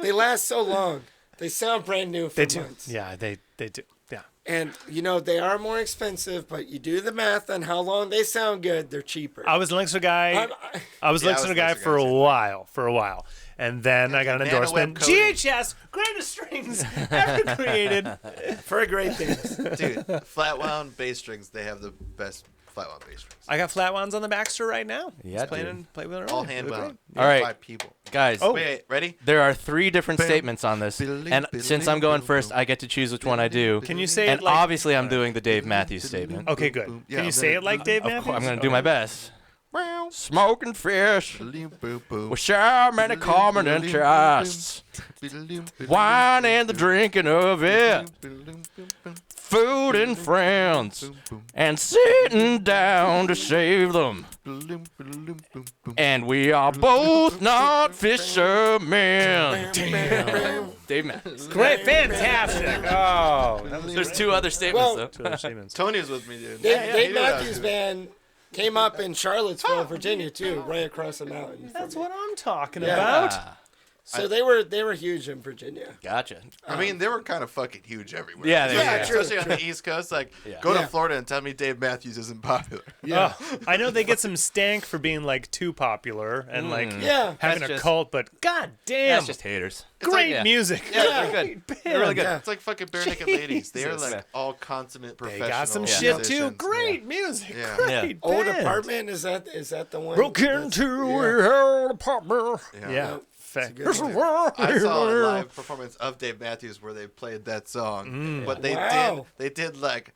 They last so long. They sound brand new for They do. months. Yeah, they do. Yeah. And you know they are more expensive, but you do the math on how long they sound good, they're cheaper. I was an Elixir guy. I was an Yeah, I was Elixir an guy Elixir for guy, a too. while. And then I got an Nano endorsement. web coding. GHS, greatest strings ever created. For great things. Dude, flat wound bass strings, they have the best flat wound bass strings. I got flat ones on the Baxter right now. Yeah, Just playing dude. and play with it All earlier. hand They're wound. great. All right. 5 people. Guys, Oh. Wait, ready? there are 3 different statements on this, and since I'm going first, I get to choose which one I do. Can you say And it like? obviously, I'm doing the Dave Matthews statement. Okay, good. Yeah, Can you I'm say gonna- it like Dave Matthews? I'm going to do my best. Smoking fish Wine with so many common interests. Wine and the drinking of it. Food and friends. And sitting down to save them. And we are both not fishermen. Dave Matthews. Great, fantastic. Oh, There's 2 other statements, Well- though. Tony was with me, dude. Dave Matthews Band came up in Charlottesville, Virginia, too, right across the mountain. from that's me. what I'm talking Yeah. about. So they were huge in Virginia. Gotcha. I mean, they were kind of fucking huge everywhere. Yeah, they were. Yeah, true, Especially on the East Coast. Like, Yeah. go Yeah. to Florida and tell me Dave Matthews isn't popular. Yeah. Oh, I know they get some stank for being like too popular and like Yeah. having That's a just- cult, but god damn, That's just haters. great yeah. music. Yeah, they're Great good. band. really good. Yeah. It's like fucking bare naked ladies. They're Jesus. like all consummate They professional. got some Yeah. shit too. musicians. Great music. Yeah. Great Old band. Apartment, is that the one? Broke that's- into yeah. your old apartment. Yeah. Yeah. It's a good This is one. where I saw a we live. live performance of Dave Matthews where they played that song, but Wow. they did like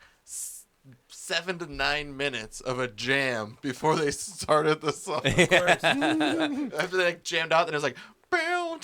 7 to 9 minutes of a jam before they started the song. After they like jammed out, then it was like. Bow,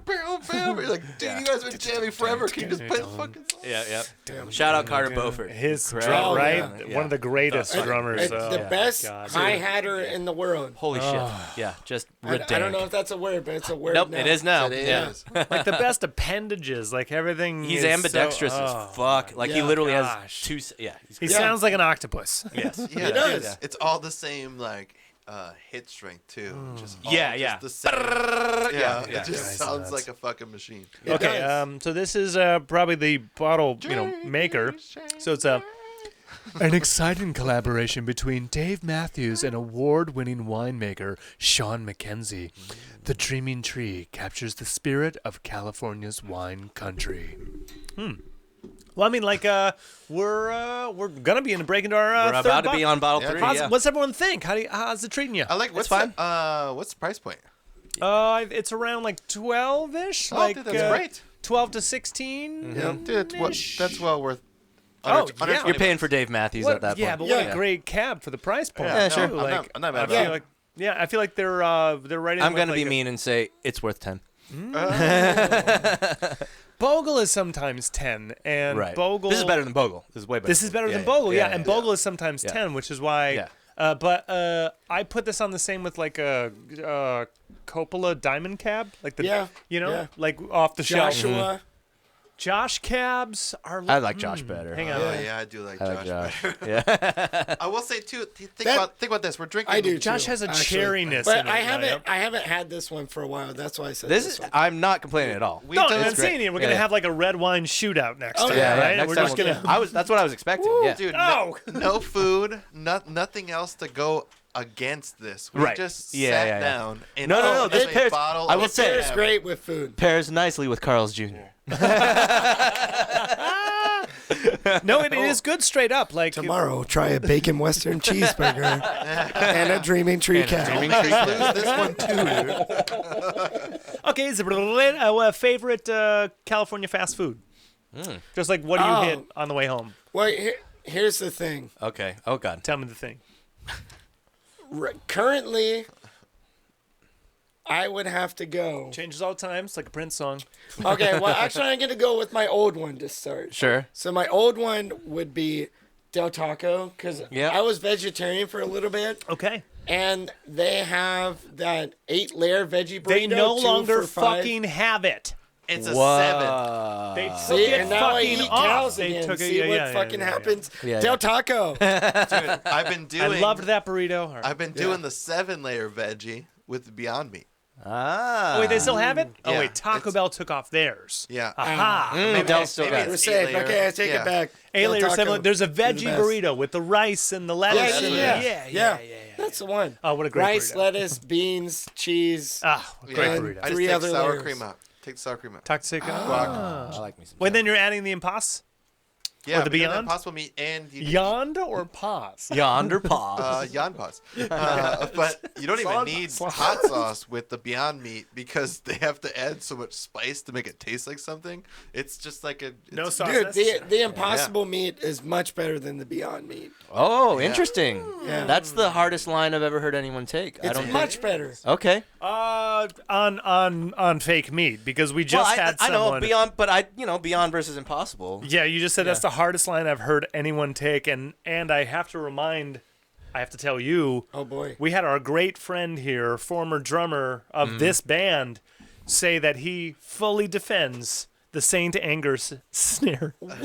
bow, bow. You're like, dude, you guys have been jamming forever. Can you just play the fucking song? Yeah. Shout out Carter Beaufort. His Incredible. drum, right? Yeah. One of the greatest drummers. It's the yeah. best God. hi-hatter in the world. Holy shit. Yeah, just I don't know if that's a word, but it's a word. Nope, now. it is now. It Yeah. is. Like the best appendages, like everything. He's is ambidextrous so, as fuck. Like he Yeah. literally has Gosh. 2. Yeah. He Yeah. sounds like an octopus. Yes. Yeah, It does. Yeah. It's all the same like hit strength too. Just all Yeah, just yeah. The same. Yeah, yeah. it just Guys, sounds nuts. like a fucking machine. It Okay, does. so this is probably the bottle, maker. So it's an exciting collaboration between Dave Matthews and award-winning winemaker Sean McKenzie. The Dreaming Tree captures the spirit of California's wine country. Well, I mean, like we're gonna be break into our We're third about to be on bottle Yeah, 3. How's, Yeah. What's everyone think? How's it treating you? I like what's fine. What's the price point? It's around like 12-ish. Oh, like dude, that's great. 12 to 16. Yeah, dude, that's well worth. Oh, under yeah. 20 You're paying bucks. for Dave Matthews What- at that yeah, point. but what Yeah. a great cab for the price point. Yeah, sure. no, I'm not mad I about feel it. like, yeah, I feel like they're right in. I'm with, going to like, be a- mean and say it's worth 10. Bogle is sometimes 10, and Right. Bogle. This is better than Bogle. This is way better. This is better Yeah, than Bogle, yeah. yeah, And yeah. Bogle is sometimes Yeah. 10, which is why. Yeah. But I put this on the same with like a Coppola Diamond Cab, like the Yeah, yeah. like off the shelf. Joshua. Josh cabs are. I like Josh better. Hang on. Oh yeah, I do like I like Josh. Josh. better. Yeah. I will say too. Think That- about this. We're drinking. I do. Josh too, has a actually. cherryness But in it. I yeah. haven't had this one for a while. That's why I said This this is. one. I'm not complaining at all. We've No, done I'm it. great. saying it. We're Yeah, gonna yeah. have like a red wine shootout next Oh, time, yeah, right? Next We're time just we'll gonna. do- That's what I was expecting. Yeah. Dude, No. no food, nothing else to go against this. We Right. just Yeah, sat yeah, yeah. down and No, no, no, opened this a pairs- bottle I of will say- It's Cab. great with food. Pairs nicely with Carl's Jr. No, it is good straight up. Like Tomorrow, try a bacon Western cheeseburger and a Dreaming Tree cow. Lose this one too, dude. Okay, is it favorite California fast food? Just like what do you hit on the way home? Well, here's the thing. Okay. Oh God. Tell me the thing. Currently, I would have to go. Changes all the time. It's like a Prince song. Okay, well, actually, I'm going to go with my old one to start. Sure. So my old one would be Del Taco, because Yeah. I was vegetarian for a little bit, Okay. and they have that 8-layer veggie burrito. They no 2 longer for $5. fucking have it. It's a Whoa. 7. They took See, it and now I fucking eat off. cows They again. took it. See Yeah, what yeah, fucking yeah, yeah. happens. Yeah, Del yeah. Taco. Dude, I've been doing. I loved that burrito. All right. I've been doing the 7-layer veggie with the Beyond Meat. Ah. Oh, wait, they still have it? Oh, Yeah, wait, Taco it's- Bell took off theirs. Yeah. Aha. Del's still got it's it. We're safe. 8-layer. Okay, I take Yeah. it back. A Del layer Taco. 7. There's a They're the veggie best. burrito with the rice and the lettuce. Yeah. That's the one. Oh, what a great Rice, burrito. lettuce, beans, cheese. Ah, what a great Yeah. burrito. I just 3 take other sour layers. cream out. Take the sour cream out. Toxic. I like me some. Wait, then you're adding the impas? Yeah, the but then Beyond? Impossible Meat and you Yond or pause? Yonder pause. Yan Paws. But you don't even need hot sauce with the Beyond Meat because they have to add so much spice to make it taste like something. It's just like a No sauce. Dude, necessary. the Impossible meat is much better than the Beyond Meat. Oh, interesting. Yeah. That's the hardest line I've ever heard anyone take. I It's don't. much better. Okay. On fake meat because we just Well, had I know someone. Beyond, but Beyond versus Impossible. Yeah, you just said that's the hardest line I've heard anyone take, and I have to tell you, Oh boy. we had our great friend here, former drummer of this band, say that he fully defends the Saint Anger snare. What?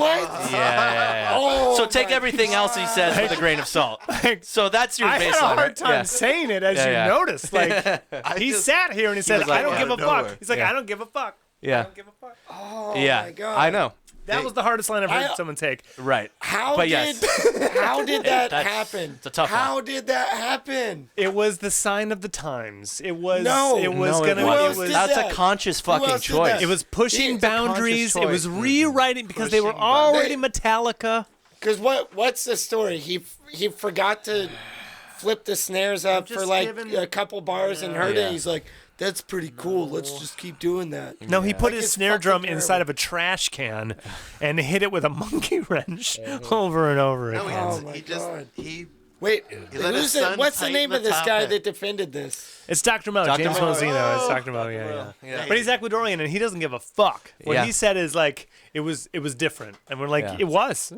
Yeah. Oh, So take my everything else he says with a grain of salt. So that's your I baseline, had a hard right? time Yeah. saying it, as Yeah, you yeah. noticed. Like he just- sat here and he said, was like, "I don't out give a of fuck." nowhere. He's like, Yeah. "I don't give a fuck." I Yeah. don't give a fuck. Oh Yeah. my god. I know. That was the hardest line I've heard I- someone take. Right. How But did yes. how did that That's- happen? it's a tough How one. did that happen? It was the sign of the times. It was. No. It was No, gonna. Who It else was. did That's that? a conscious Who fucking else did choice. that? It was pushing It's a conscious boundaries. It was choice. rewriting because they were Pushing already boundaries. Metallica. Because what's the story? He forgot to flip the snares up just for like giving- a couple bars and heard Yeah. it. He's like, "That's pretty cool. Let's just keep doing that." No, he put Like, his it's snare fucking drum terrible. inside of a trash can and hit it with a monkey wrench over and over No, again. Oh my he just God. he Wait, let his who's son what's the tighten name the of this top guy hat. that defended this? It's Dr. Mo, Dr. James Mo. Mosino. It's Oh. Dr. Mo, yeah. Yeah. But he's Ecuadorian and he doesn't give a fuck. What Yeah. he said is like it was different, and we're like Yeah. it was.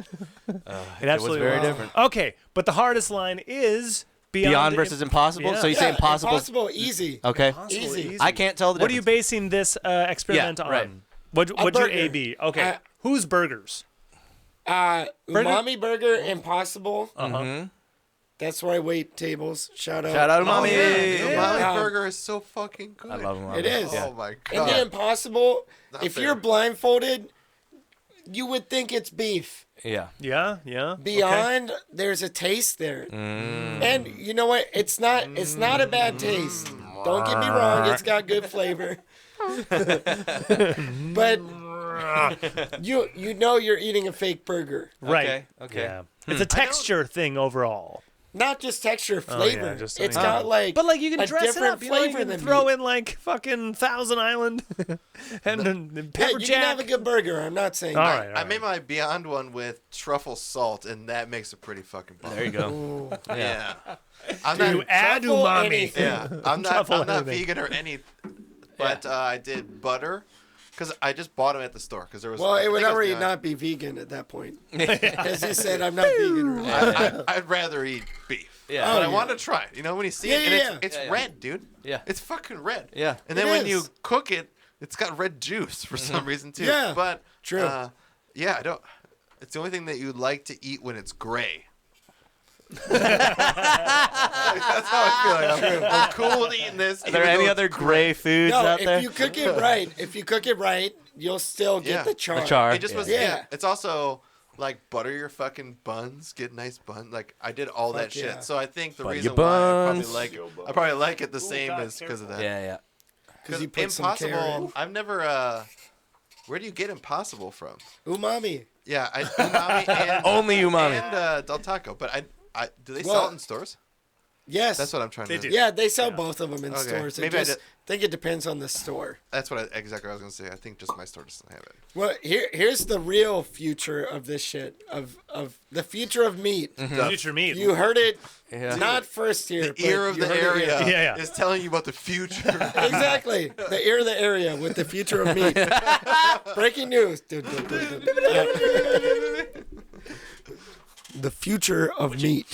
It absolutely very different. Okay, but the hardest line is Beyond versus Impossible. Yeah. So you say Impossible? Impossible, easy. Okay. Easy. I can't tell the What are you difference. basing this experiment Yeah, on? right. What'd your burger. A be? Okay, whose burgers? Umami Burger, Impossible. Uh-huh. That's where I wait tables. Shout out. Shout out to Oh, Mommy. yeah. Umami Yeah. burger is so fucking good. I love him. It is. Oh my And the god. Impossible, Not if fair. you're blindfolded, you would think it's beef. Yeah. Yeah, yeah. Okay. Beyond, there's a taste there. And you know what? It's not a bad taste. Don't get me wrong, it's got good flavor. But you know you're eating a fake burger. Right. Okay. Yeah. It's a texture thing overall. Not just texture, flavor. yeah, just it's like- got like But like you can a dress it different up. You know, you flavor can than throw meat. in like fucking Thousand Island and Yeah, pepper you jack. can have a good burger. I'm not saying All that. right. I made my Beyond one with truffle salt, and that makes it pretty fucking bomb. There you go. Ooh. Yeah. I'm You not. add truffle umami. anything. Yeah. I'm not. Truffle I'm not anything. vegan or any. But I did butter, because I just bought them at the store. Because there was. Well, I it would think was already Beyond. not be vegan at that point. As he said, I'm not vegan. I'd rather eat beef. Yeah. But Oh, I yeah. want to try it. You know, when you see Yeah, it, and yeah, it's yeah. red, dude. Yeah. It's fucking red. Yeah. And then It when you is. cook it, it's got red juice for some reason too. Yeah, But true. Yeah, I don't. It's the only thing that you like to eat when it's gray. That's how I feel. Like I'm cool with eating this. Are there any other gray foods No, out there? if you cook it right, you'll still get Yeah. the char. The char. It just was. Yeah. Yeah. It's also like butter your fucking buns. Get nice buns. Like I did all that Fuck yeah. shit. So I think the Butter reason your why I buns. probably like it the same God, is because of that. Yeah, yeah. Because you put some Impossible. carrot. I've never Where do you get Impossible from? Umami. Yeah, umami and Only umami. and Del Taco. But I do they sell Well- it in stores? Yes. That's what I'm trying They to. do. Yeah, they sell both of them in Okay. stores. Maybe I Think it depends on the store. That's what exactly what I was gonna say. I think just my store doesn't have it. Well, here's the real future of this shit of the future of meat. Future meat. You heard it Yeah. not first here. The but ear of you the heard it area here. Yeah, yeah. is telling you about the future. Exactly. The ear of the area with the future of meat. Breaking news. Dun, dun, dun, dun. The future of meat.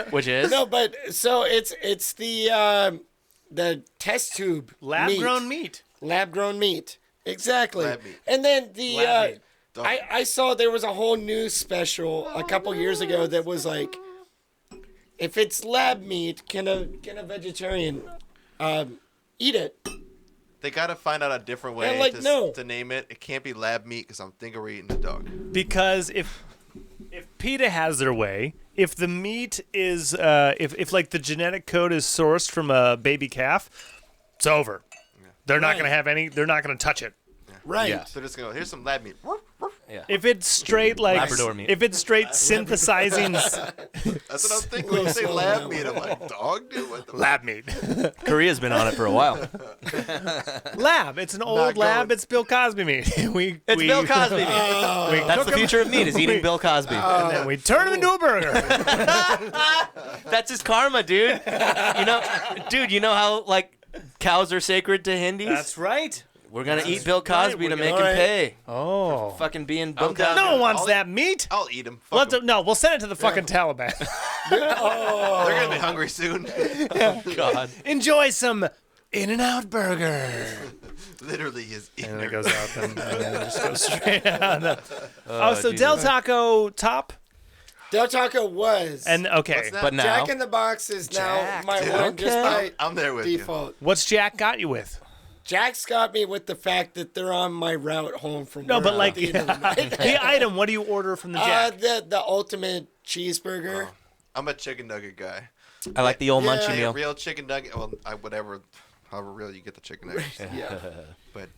Which is? No, but so it's the test tube Lab grown meat. lab grown meat. Exactly. Lab meat. And then the Lab meat. I saw there was a whole news special a couple years ago that was like, if it's lab meat, can a vegetarian eat it? They gotta find out a different way Yeah, like, no. to name it. It can't be lab meat because I'm thinking we're eating a dog. Because if PETA has their way, if the meat is if like the genetic code is sourced from a baby calf, it's over. They're not Right. gonna have any. They're not gonna touch it. Right. Yeah. So they're just gonna go, here's some lab meat. If it's straight like Labrador meat. if it's straight synthesizing That's what I'm thinking when you say lab meat. I'm like, dog, dude, what the lab meat. Korea's been on it for a while. Lab. It's an old going. lab. It's Bill Cosby meat. It's Bill Cosby. That's the future of meat, is eating Bill Cosby. And we turn him into a burger. That's his karma, dude. You know how like cows are sacred to Hindus? right. We're gonna eat Bill Cosby to make him Alright. pay. Oh. Fucking being Bill I'm down. Cosby. No one wants I'll- that meat. I'll eat them. No, we'll send it to the fucking Taliban. They're gonna be hungry soon. God. Enjoy some In-N-Out burger. Literally, his And inner. it goes out and it just goes straight out. So Jesus. Del Taco top Del Taco was. and okay. What's that? But now, Jack in the Box is now Jack, my dude. one just by I'm there with default. What's Jack got you with? Jack's got me with the fact that they're on my route home from No, work but at like the end of the night. the item. What do you order from the Jack? the ultimate cheeseburger. I'm a chicken nugget guy. I like the old Yeah. munchie A meal. real chicken nugget. Well, however real you get the chicken nuggets. Yeah. But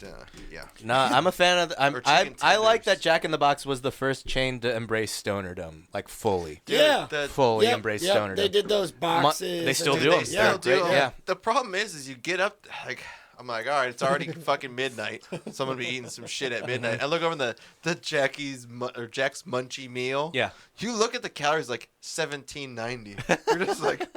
yeah. Nah, I'm a fan of. Or I chicken like tenders. that Jack in the Box was the first chain to embrace stonerdom, like fully, Dude, Yeah. fully Yep, embrace yep, stonerdom. They did those boxes. they still and do They 'em. still Yeah, do great, 'em. yeah. The problem is you get up like I'm like, all right, it's already fucking midnight. Someone be eating some shit at midnight. I look over the Jack's Munchie meal. Yeah. You look at the calories like 1790. You're just like,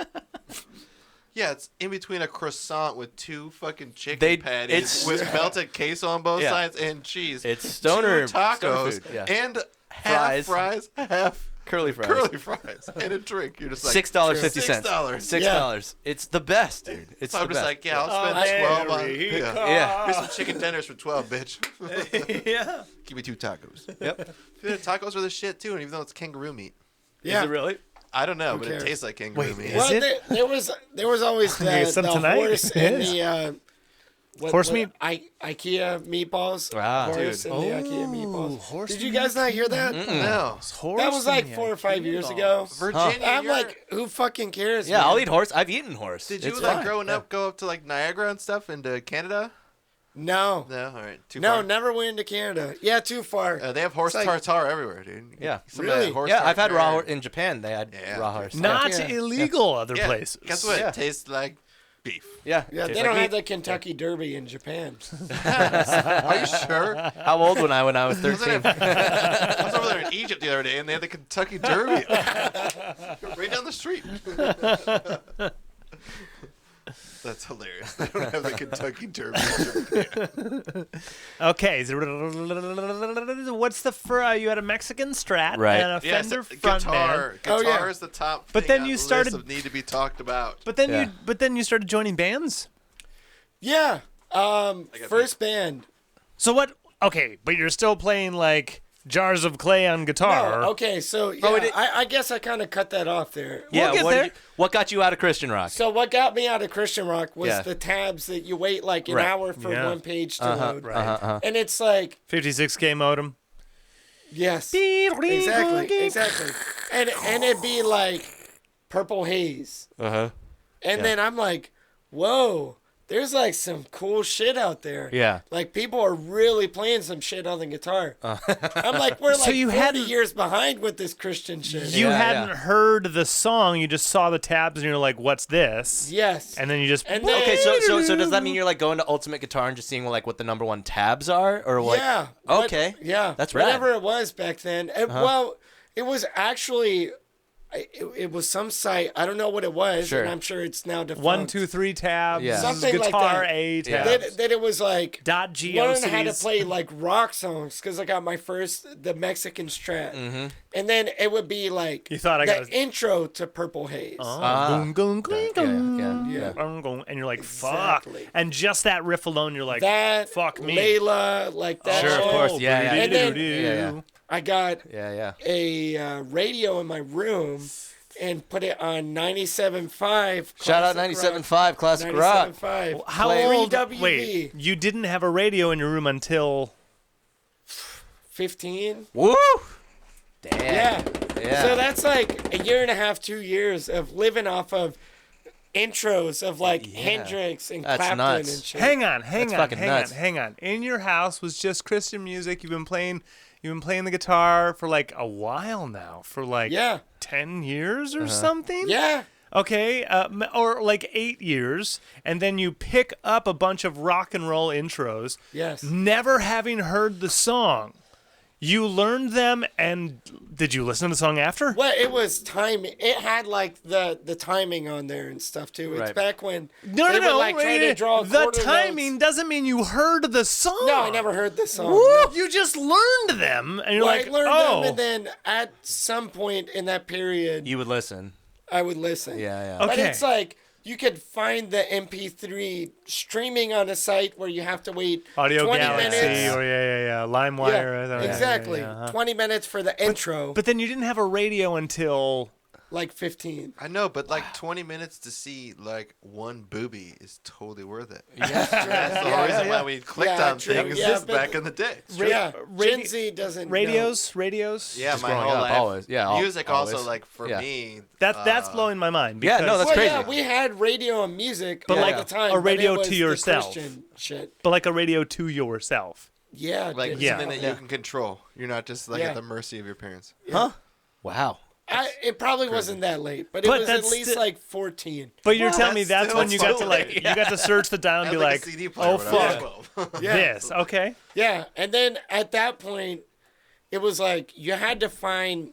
yeah, it's in between a croissant with two fucking chicken patties it's- with melted queso on both Yeah. sides and cheese. It's stoner two tacos stoner food, yeah. and half fries, half Curly fries. curly fries, and a drink. You're just like $6.50. $6. $6. It's the best, dude. It's So the I'm just best. like, yeah, I'll spend 12 on. America. Yeah. Yeah. Here's some chicken tenders for 12, bitch. Yeah. Give me 2 tacos. Yep. Dude, tacos are the shit too, and even though it's kangaroo meat. Yeah. Is it really? I don't know, Who but cares? it tastes like kangaroo Wait, meat. is Well, it? there was always get the some tonight? horse and the Horse meat? IKEA meatballs. Ah. Horse Dude. and the IKEA meatballs. horse Did you guys not hear that? No. That was like 4 or 5 years ago. Virginia, I'm you're- like, who fucking cares? Yeah, man? I'll eat horse. I've eaten horse. Did you It's like fine. growing up go up to like Niagara and stuff into Canada? No. No, all right, too No, far. never went to Canada. Yeah, too far. They have horse It's like- tartare everywhere, dude. Yeah. Some of that Really? horse Yeah, I've had tartare. raw horse in Japan. They had Yeah, raw dude. horse. Not Yeah. illegal other Yeah. places. Guess what? Yeah. It tastes like beef. Yeah. Yeah, tastes they like don't have meat. the Kentucky Derby in Japan. Are you sure? How old when I was 13? I was over there in Egypt the other day, and they had the Kentucky Derby right down the street. That's hilarious. They don't have the Kentucky Derby in Japan. Okay. What's the you had a Mexican Strat Right. and a Yes, Fender front guitar. band. Guitar Oh, yeah. is the top. But thing then on you the list started- of need to be talked about. But then Yeah. you started joining bands. Yeah. First band. So what? Okay, but you're still playing like Jars of Clay on guitar. No, okay, so yeah, Oh, it- I guess I kind of cut that off there. Yeah. get What, there. what got you out of Christian rock? So what got me out of Christian rock was Yeah. the tabs that you wait like an Right. hour for Yeah. one page to load. Right. And it's like, 56K modem. yes. Exactly. And it'd be like Purple Haze. Uh huh. And then I'm like, whoa, there's like some cool shit out there. Yeah. Like people are really playing some shit on the guitar. I'm like, we're So like you 40 hadn't- years behind with this Christian shit. You Yeah, hadn't heard the song, you just saw the tabs and you're like, what's this? Yes. And then you just And then- Okay, so does that mean you're like going to Ultimate Guitar and just seeing what the number one tabs are, or what? yeah. Okay. Yeah. That's rad. whatever it was back then. And, well, it was actually. It was some site. I don't know what it was, Sure. and I'm sure it's now defunct. 1, 2, 3 tabs, Yeah. Something like guitar that. A Yeah. tabs. That it was like Dot learn how to GOCs. play like rock songs because I got my first the Mexican Strat, and then it would be like You thought I the got a- intro to Purple Haze. Boom, boom, boom, boom. Yeah. And you're like, fuck. Exactly. And just that riff alone, you're like, That fuck me. Layla, like that. Sure, of shit. course. Yeah, yeah. And then- Yeah. I got Yeah. a radio in my room and put it on 97.5. Shout out 97.5 Classic Rock. 97.5. How Play- old? 3WV. Wait, you didn't have a radio in your room until 15. Woo! Damn. Yeah. Yeah. So that's like a year and a half, 2 years of living off of intros of like Hendrix and That's Clapton nuts. and shit. hang on. That's fucking nuts. Hang on. In your house was just Christian music. You've been playing the guitar for like a while now, for like Yeah. 10 years or something. Yeah. Okay, or like 8 years, and then you pick up a bunch of rock and roll intros. Yes. Never having heard the song, you learned them, and did you listen to the song after? Well, it was timing. It had like the timing on there and stuff too. It's Right. back when No, they would, like, try to draw the quarter timing notes. doesn't mean you heard the song. No, I never heard this song. Woo! No. You just learned them, and you're Well, like, I learned oh, them, and then at some point in that period, You would listen. I would listen. Yeah. But Okay. it's like you could find the MP3 streaming on a site where you have to wait Audio 20 Galaxy minutes. or LimeWire. Yeah, yeah, exactly. yeah, uh-huh. 20 minutes for the intro, But then you didn't have a radio until like 15. I know, but like 20 minutes to see like one booby is totally worth it. Yeah. That's the whole reason why we clicked Yeah, on true. things Yeah, but- back in the day. Yeah, radi- Gen Z doesn't know. radios. Yeah, Just my growing whole up, life. always. Yeah, Music always. also, like for Yeah. me. That's blowing my mind. Yeah, Because, no, that's Well, crazy. yeah, we had radio and music But all like the time. a but radio it was to the yourself. Christian shit. but like a radio to yourself. Yeah, Like dude. Yeah. something that you can control. You're not just like Yeah. at the mercy of your parents. Huh? Wow. It probably wasn't that late, but it But was at that's least sti- like 14. But you're Well, telling me that's that's when still you got to so like late. you got to search the dial and I be had like, a CD player oh when I was fuck, 12. Yeah. this okay. Yeah, and then at that point, it was like you had to find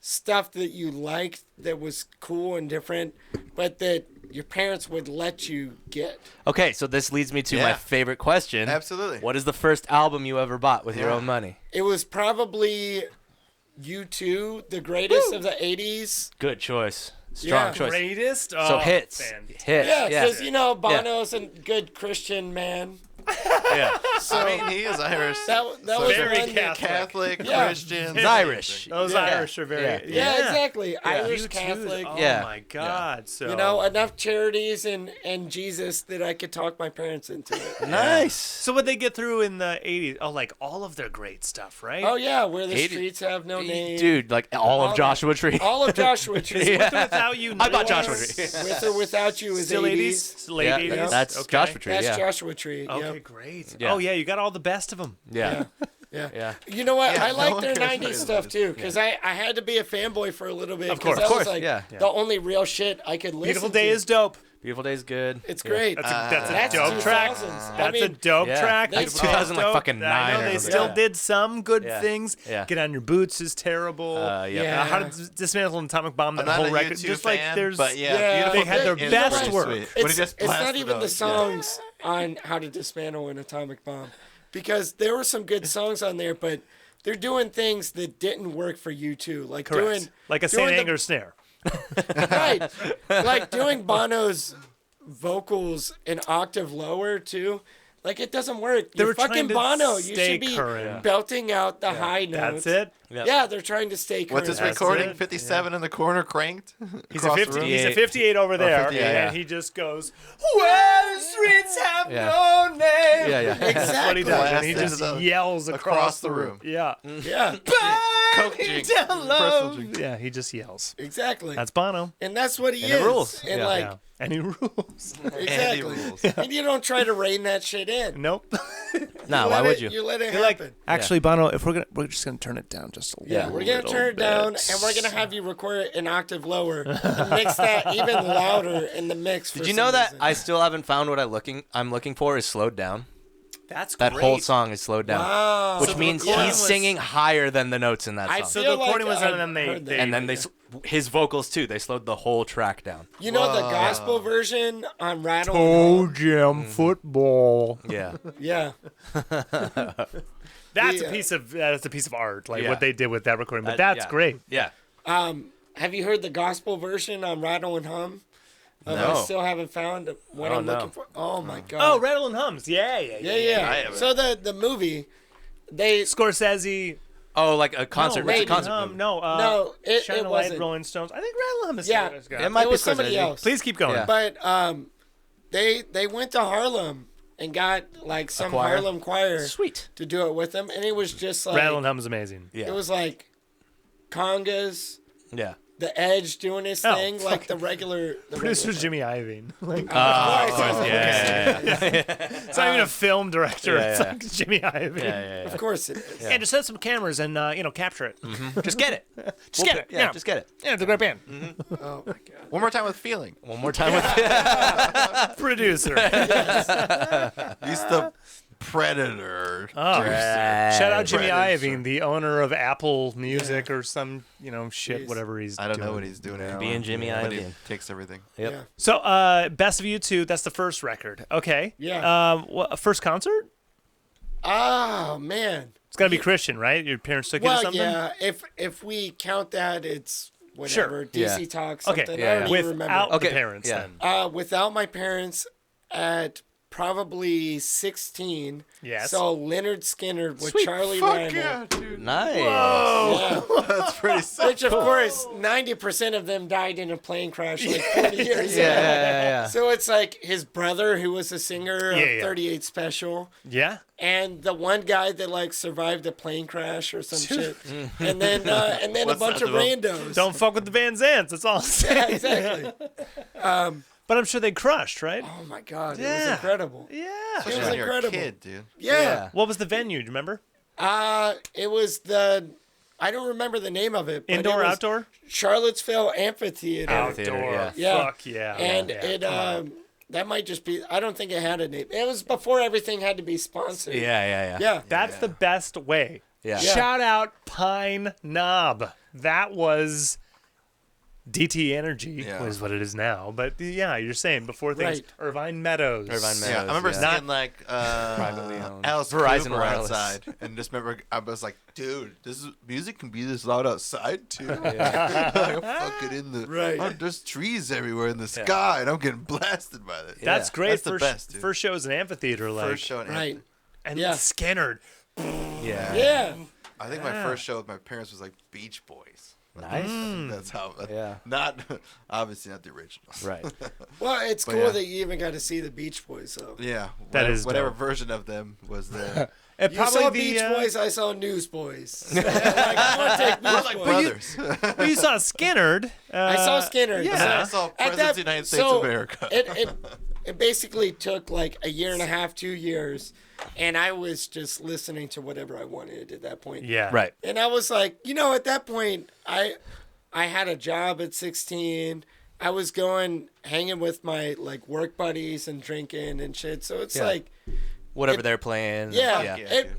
stuff that you liked that was cool and different, but that your parents would let you get. Okay, so this leads me to my Yeah. favorite question. Absolutely. What is the first album you ever bought with your Yeah. own money? It was probably U2, the greatest of the 80s. Good choice. Strong Yeah. choice. Greatest. So Oh, hits. fantastic. Hits. Yeah, Yeah. because, you know, Bono's a good Christian man. Yeah. So I mean, he is Irish. that So was very one that- Catholic, Yeah. Christian. He's Irish. Those Yeah. Irish are very Yeah. Yeah, exactly. Irish You too. Catholic. Oh Yeah. my God. So You know, enough charities and Jesus that I could talk my parents into it. Nice. So what they get through in the 80s? Oh, like all of their great stuff, right? Oh, yeah, where the 80 streets have no name. Dude, like all of All Joshua Tree. All of Joshua Tree. With or without you. I bought no. Joshua Tree. With or without you is Still 80s. 80s, late Yeah, 80s. that's okay. Joshua Tree. That's Yeah. Joshua Tree. Okay, Yep. great. Yeah. Oh yeah, you got all the best of them. Yeah. Yeah. Yeah. You know what? Yeah, I no like one their cares 90s what stuff it too, because I had to be a fanboy for a little bit. Of 'cause course. that Of course, was like yeah. the only real shit I could listen Beautiful to. Day is dope. Beautiful Day's good. It's Yeah. great. That's a That's dope track. 2000s. I That's a mean, dope Yeah. track. That's It's 2000, like, dope. fucking I nine know or they something. still Yeah. did some good Yeah. things. Yeah. Get on Your Boots is terrible. Yeah. Yeah. How to Dismantle an Atomic Bomb. I'm That not whole a record. U2 Just fan, like there's. but yeah, Yeah. Beautiful They had their Day is best really work. sweet. When he It's, just it's not blasted even the those, yeah. songs on how to dismantle an atomic bomb, because there were some good songs on there, but they're doing things that didn't work for you too, like Correct. doing Like a doing St. the- Anger snare. right, like doing Bono's vocals an octave lower too. Like it doesn't work. They You're were trying fucking to Bono. You stay should be current. belting out the high notes. That's it. Yeah, they're trying to stay current. What's his That's recording? it. 57 in the corner, cranked. He's a across the 50. room? He's a 58 over there, 58, and yeah. he just goes, "Well, the streets have Yeah. no name." Yeah. Yeah, yeah. That's what he Exactly. does, and he Blast just into the- yells across the room. Yeah, Yeah. Coke jinx. down Personal love. jinx. yeah, he just yells. Exactly. That's Bono. And that's what he And is. it rules. And Yeah. like Yeah, and he rules. exactly. rules. And you don't try to rein that shit in. Nope. Nah, You why let would it- you? You let it You're like, happen. actually, Bono, if we're just gonna turn it down just a Yeah, little. we're gonna turn it down, and we're gonna have you record it an octave lower, and mix that even louder in the mix. Did you know that I still haven't found what I'm looking for is slowed down? That's That great. whole song is slowed down, Wow. which So the means recording he's was- singing higher than the notes in that I song. So feel the recording like was, and I've then they, heard that. they And then his vocals too. They slowed the whole track down. You know the gospel version on Rattle. and told him football. Yeah. Hum? Yeah. That's Yeah. a piece of art, like Yeah. what they did with that recording. But That- that's yeah. great. Yeah. Have you heard the gospel version on Rattle and Hum? No. I still haven't found what Oh, I'm no. looking for. Oh my god. Oh, Rattle and Hums. Yeah. yeah. I haven't. So the movie, they Scorsese. Oh, like a concert. No, It's a maybe. concert Hum, movie. no. no, Shine it the Light, wasn't. Rolling Stones. I think Rattle and Hum is. Yeah. It might It be was somebody Scorsese. else. Please keep going. Yeah. But they went to Harlem and got like some choir? Harlem choir Sweet. to do it with them, and it was just like Rattle and Hum is amazing. Yeah. it was like congas, Yeah. the Edge doing his Oh, thing, like the regular. The Producer regular Jimmy Iovine. Like, Of course. course. Yeah. it's not even a film director. yeah, It's yeah. like Jimmy Iovine. Yeah. Of course it is. Yeah, just set some cameras and capture it. Just get it. Just get it. Yeah. Just get it. Yeah, it's a great band. Oh my god. One more time with feeling. One more time with Producer. He's the predator. Oh. Shout out Jimmy Predator. Iovine, the owner of Apple Music or some, shit, Jeez. whatever he's I don't doing. know what he's doing now. Being Jimmy but he Iovine. takes everything. Yep. Yeah. So, Best of You 2, that's the first record. Okay. Yeah. First concert? Oh man. It's got to be Christian, right? Your parents took you to Well, something? yeah. If we count that, it's whatever. Sure. DC Yeah. Talk something. Okay. Yeah, I don't even Without remember. Okay, the parents yeah. then. Without my parents at probably 16. Yes. So Leonard Skinner with Sweet. Charlie Fuck Randall. yeah, dude. Nice. Yeah. That's pretty sick. Which of course 90% of them died in a plane crash like 40 years Yeah, ago. yeah. So it's like his brother who was a singer Yeah, of yeah. 38 Special. Yeah? And the one guy that like survived a plane crash or some shit, and then a What's bunch that of about? randos. Don't fuck with the Van Zants. That's all I'm saying. Yeah, exactly. But I'm sure they crushed, right? Oh my god, it was Yeah. incredible. Yeah. Especially was when you're incredible. a kid, dude. Yeah. What was the venue? Do you remember? It was I don't remember the name of it. But Indoor, it was outdoor? Charlottesville Amphitheater. Outdoor, yeah. Yeah. Fuck yeah. And yeah. it that might just be. I don't think it had a name. It was before everything had to be sponsored. Yeah. Yeah. That's the best way. Yeah. Shout out Pine Knob. That was DT Energy, Yeah. was what it is now. But yeah, you're saying before things. Right. Irvine Meadows. Irvine Yeah, I remember yeah. seeing like Privately owned. Alice Verizon Cooper Wireless. outside, and just remember I was like, dude, music can be this loud outside too. I'm fucking in the Right. oh, there's trees everywhere in the sky, and I'm getting blasted by it. That's Yeah. great. That's the first, best, dude. first show is an amphitheater, like. First show in Right. And Yeah. Skinner. Yeah. Yeah. I think my first show with my parents was like Beach Boys. Nice. I think that's how. Yeah. Not obviously not the original. Right. Well, it's But cool yeah. that you even got to see the Beach Boys though. Yeah. That whatever, is whatever dope. version of them was there. And You saw Beach the, Boys, I saw Newsboys. So, like, I'm gonna take Beach We're like Boys. brothers. Well, you saw Skinner. I saw Skinner. yeah. I saw At Presidents that- of the United States so of America. It basically took like a year and a half, 2 years, and I was just listening to whatever I wanted at that point. Yeah. Right. And I was like, at that point, I had a job at 16. I was hanging with my like work buddies and drinking and shit. So it's Yeah. like, Whatever they're playing. yeah. yeah, It,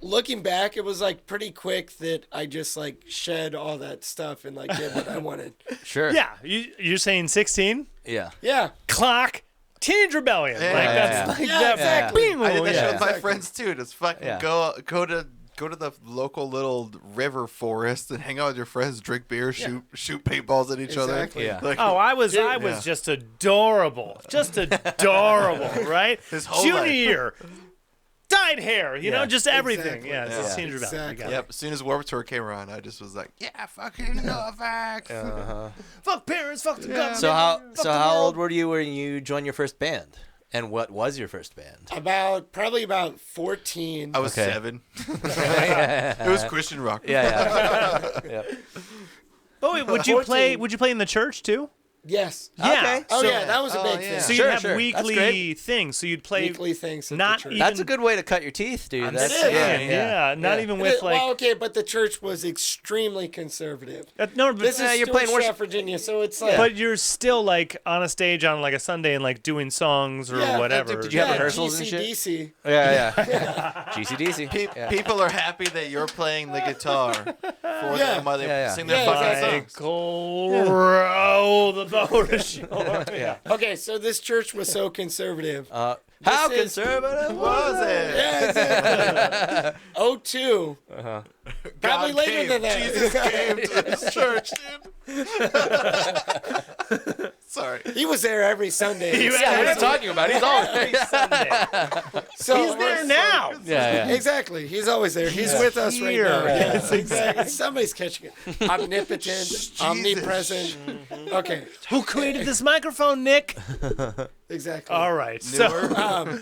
looking back, it was like pretty quick that I just like shed all that stuff and like did what I wanted. Sure. Yeah. You're saying 16? Yeah. Yeah. Clock. Teenage Rebellion. Yeah, like, yeah, that's yeah. like Yeah, that. exactly. Bingo. I did that yeah. shit with my Exactly. friends too. Just fucking Yeah. go to the local little river forest and hang out with your friends, drink beer, shoot paintballs at each Exactly. other. Yeah. Like, Oh, I was Yeah. just adorable. Just adorable, right? His whole Junior life. year. Dyed hair, you know, Yeah. just everything. Exactly. Yeah, it's Yeah. just Teenage Rebellion. I got Exactly. it. Yep. As soon as Warped Tour came around, I just was like, yeah, fucking Novak. Uh-huh. Fuck parents, fuck the government. So fuck the how world. old were you when you joined your first band? And what was your first band? Probably about 14. I was Okay. 7. It was Christian rock. Yeah. Yeah. Oh, wait, would you 14. play? Would you play in the church too? Yes. Yeah. Okay. Oh, So- yeah, that was a Oh, big yeah. thing. So Sure, you'd have sure. That's weekly great. things. So you'd play Weekly things at not the church. even- That's a good way to cut your teeth, dude. That's is. Yeah, not even with like. Well, okay, but the church was extremely conservative. No, but, This is you're Stuart playing worship. Strat, Virginia, so it's like... but you're still like on a stage on like a Sunday and like doing songs or Yeah, whatever. did you have yeah, rehearsals and shit? GCDC. Yeah. GCDC. Yeah. People are happy that you're playing the guitar for Yeah. them while they Yeah, yeah. sing their Yeah, fucking exactly. songs. Michael, row the boat ashore. Yeah. Okay, so this church was so conservative. How This is- conservative Was it? Yeah, exactly. 02. Probably God later came. than that. Jesus came to this church, dude. Sorry. He was there every Sunday. He was- Yeah, what are you talking about? He's all. Every Sunday. So He's there now. Yeah. Exactly. He's always there. He's with us right here. now. Yeah. Yes, exactly. Somebody's catching it. Omnipotent, omnipresent. Okay, Who created this microphone, Nick? exactly. All right. So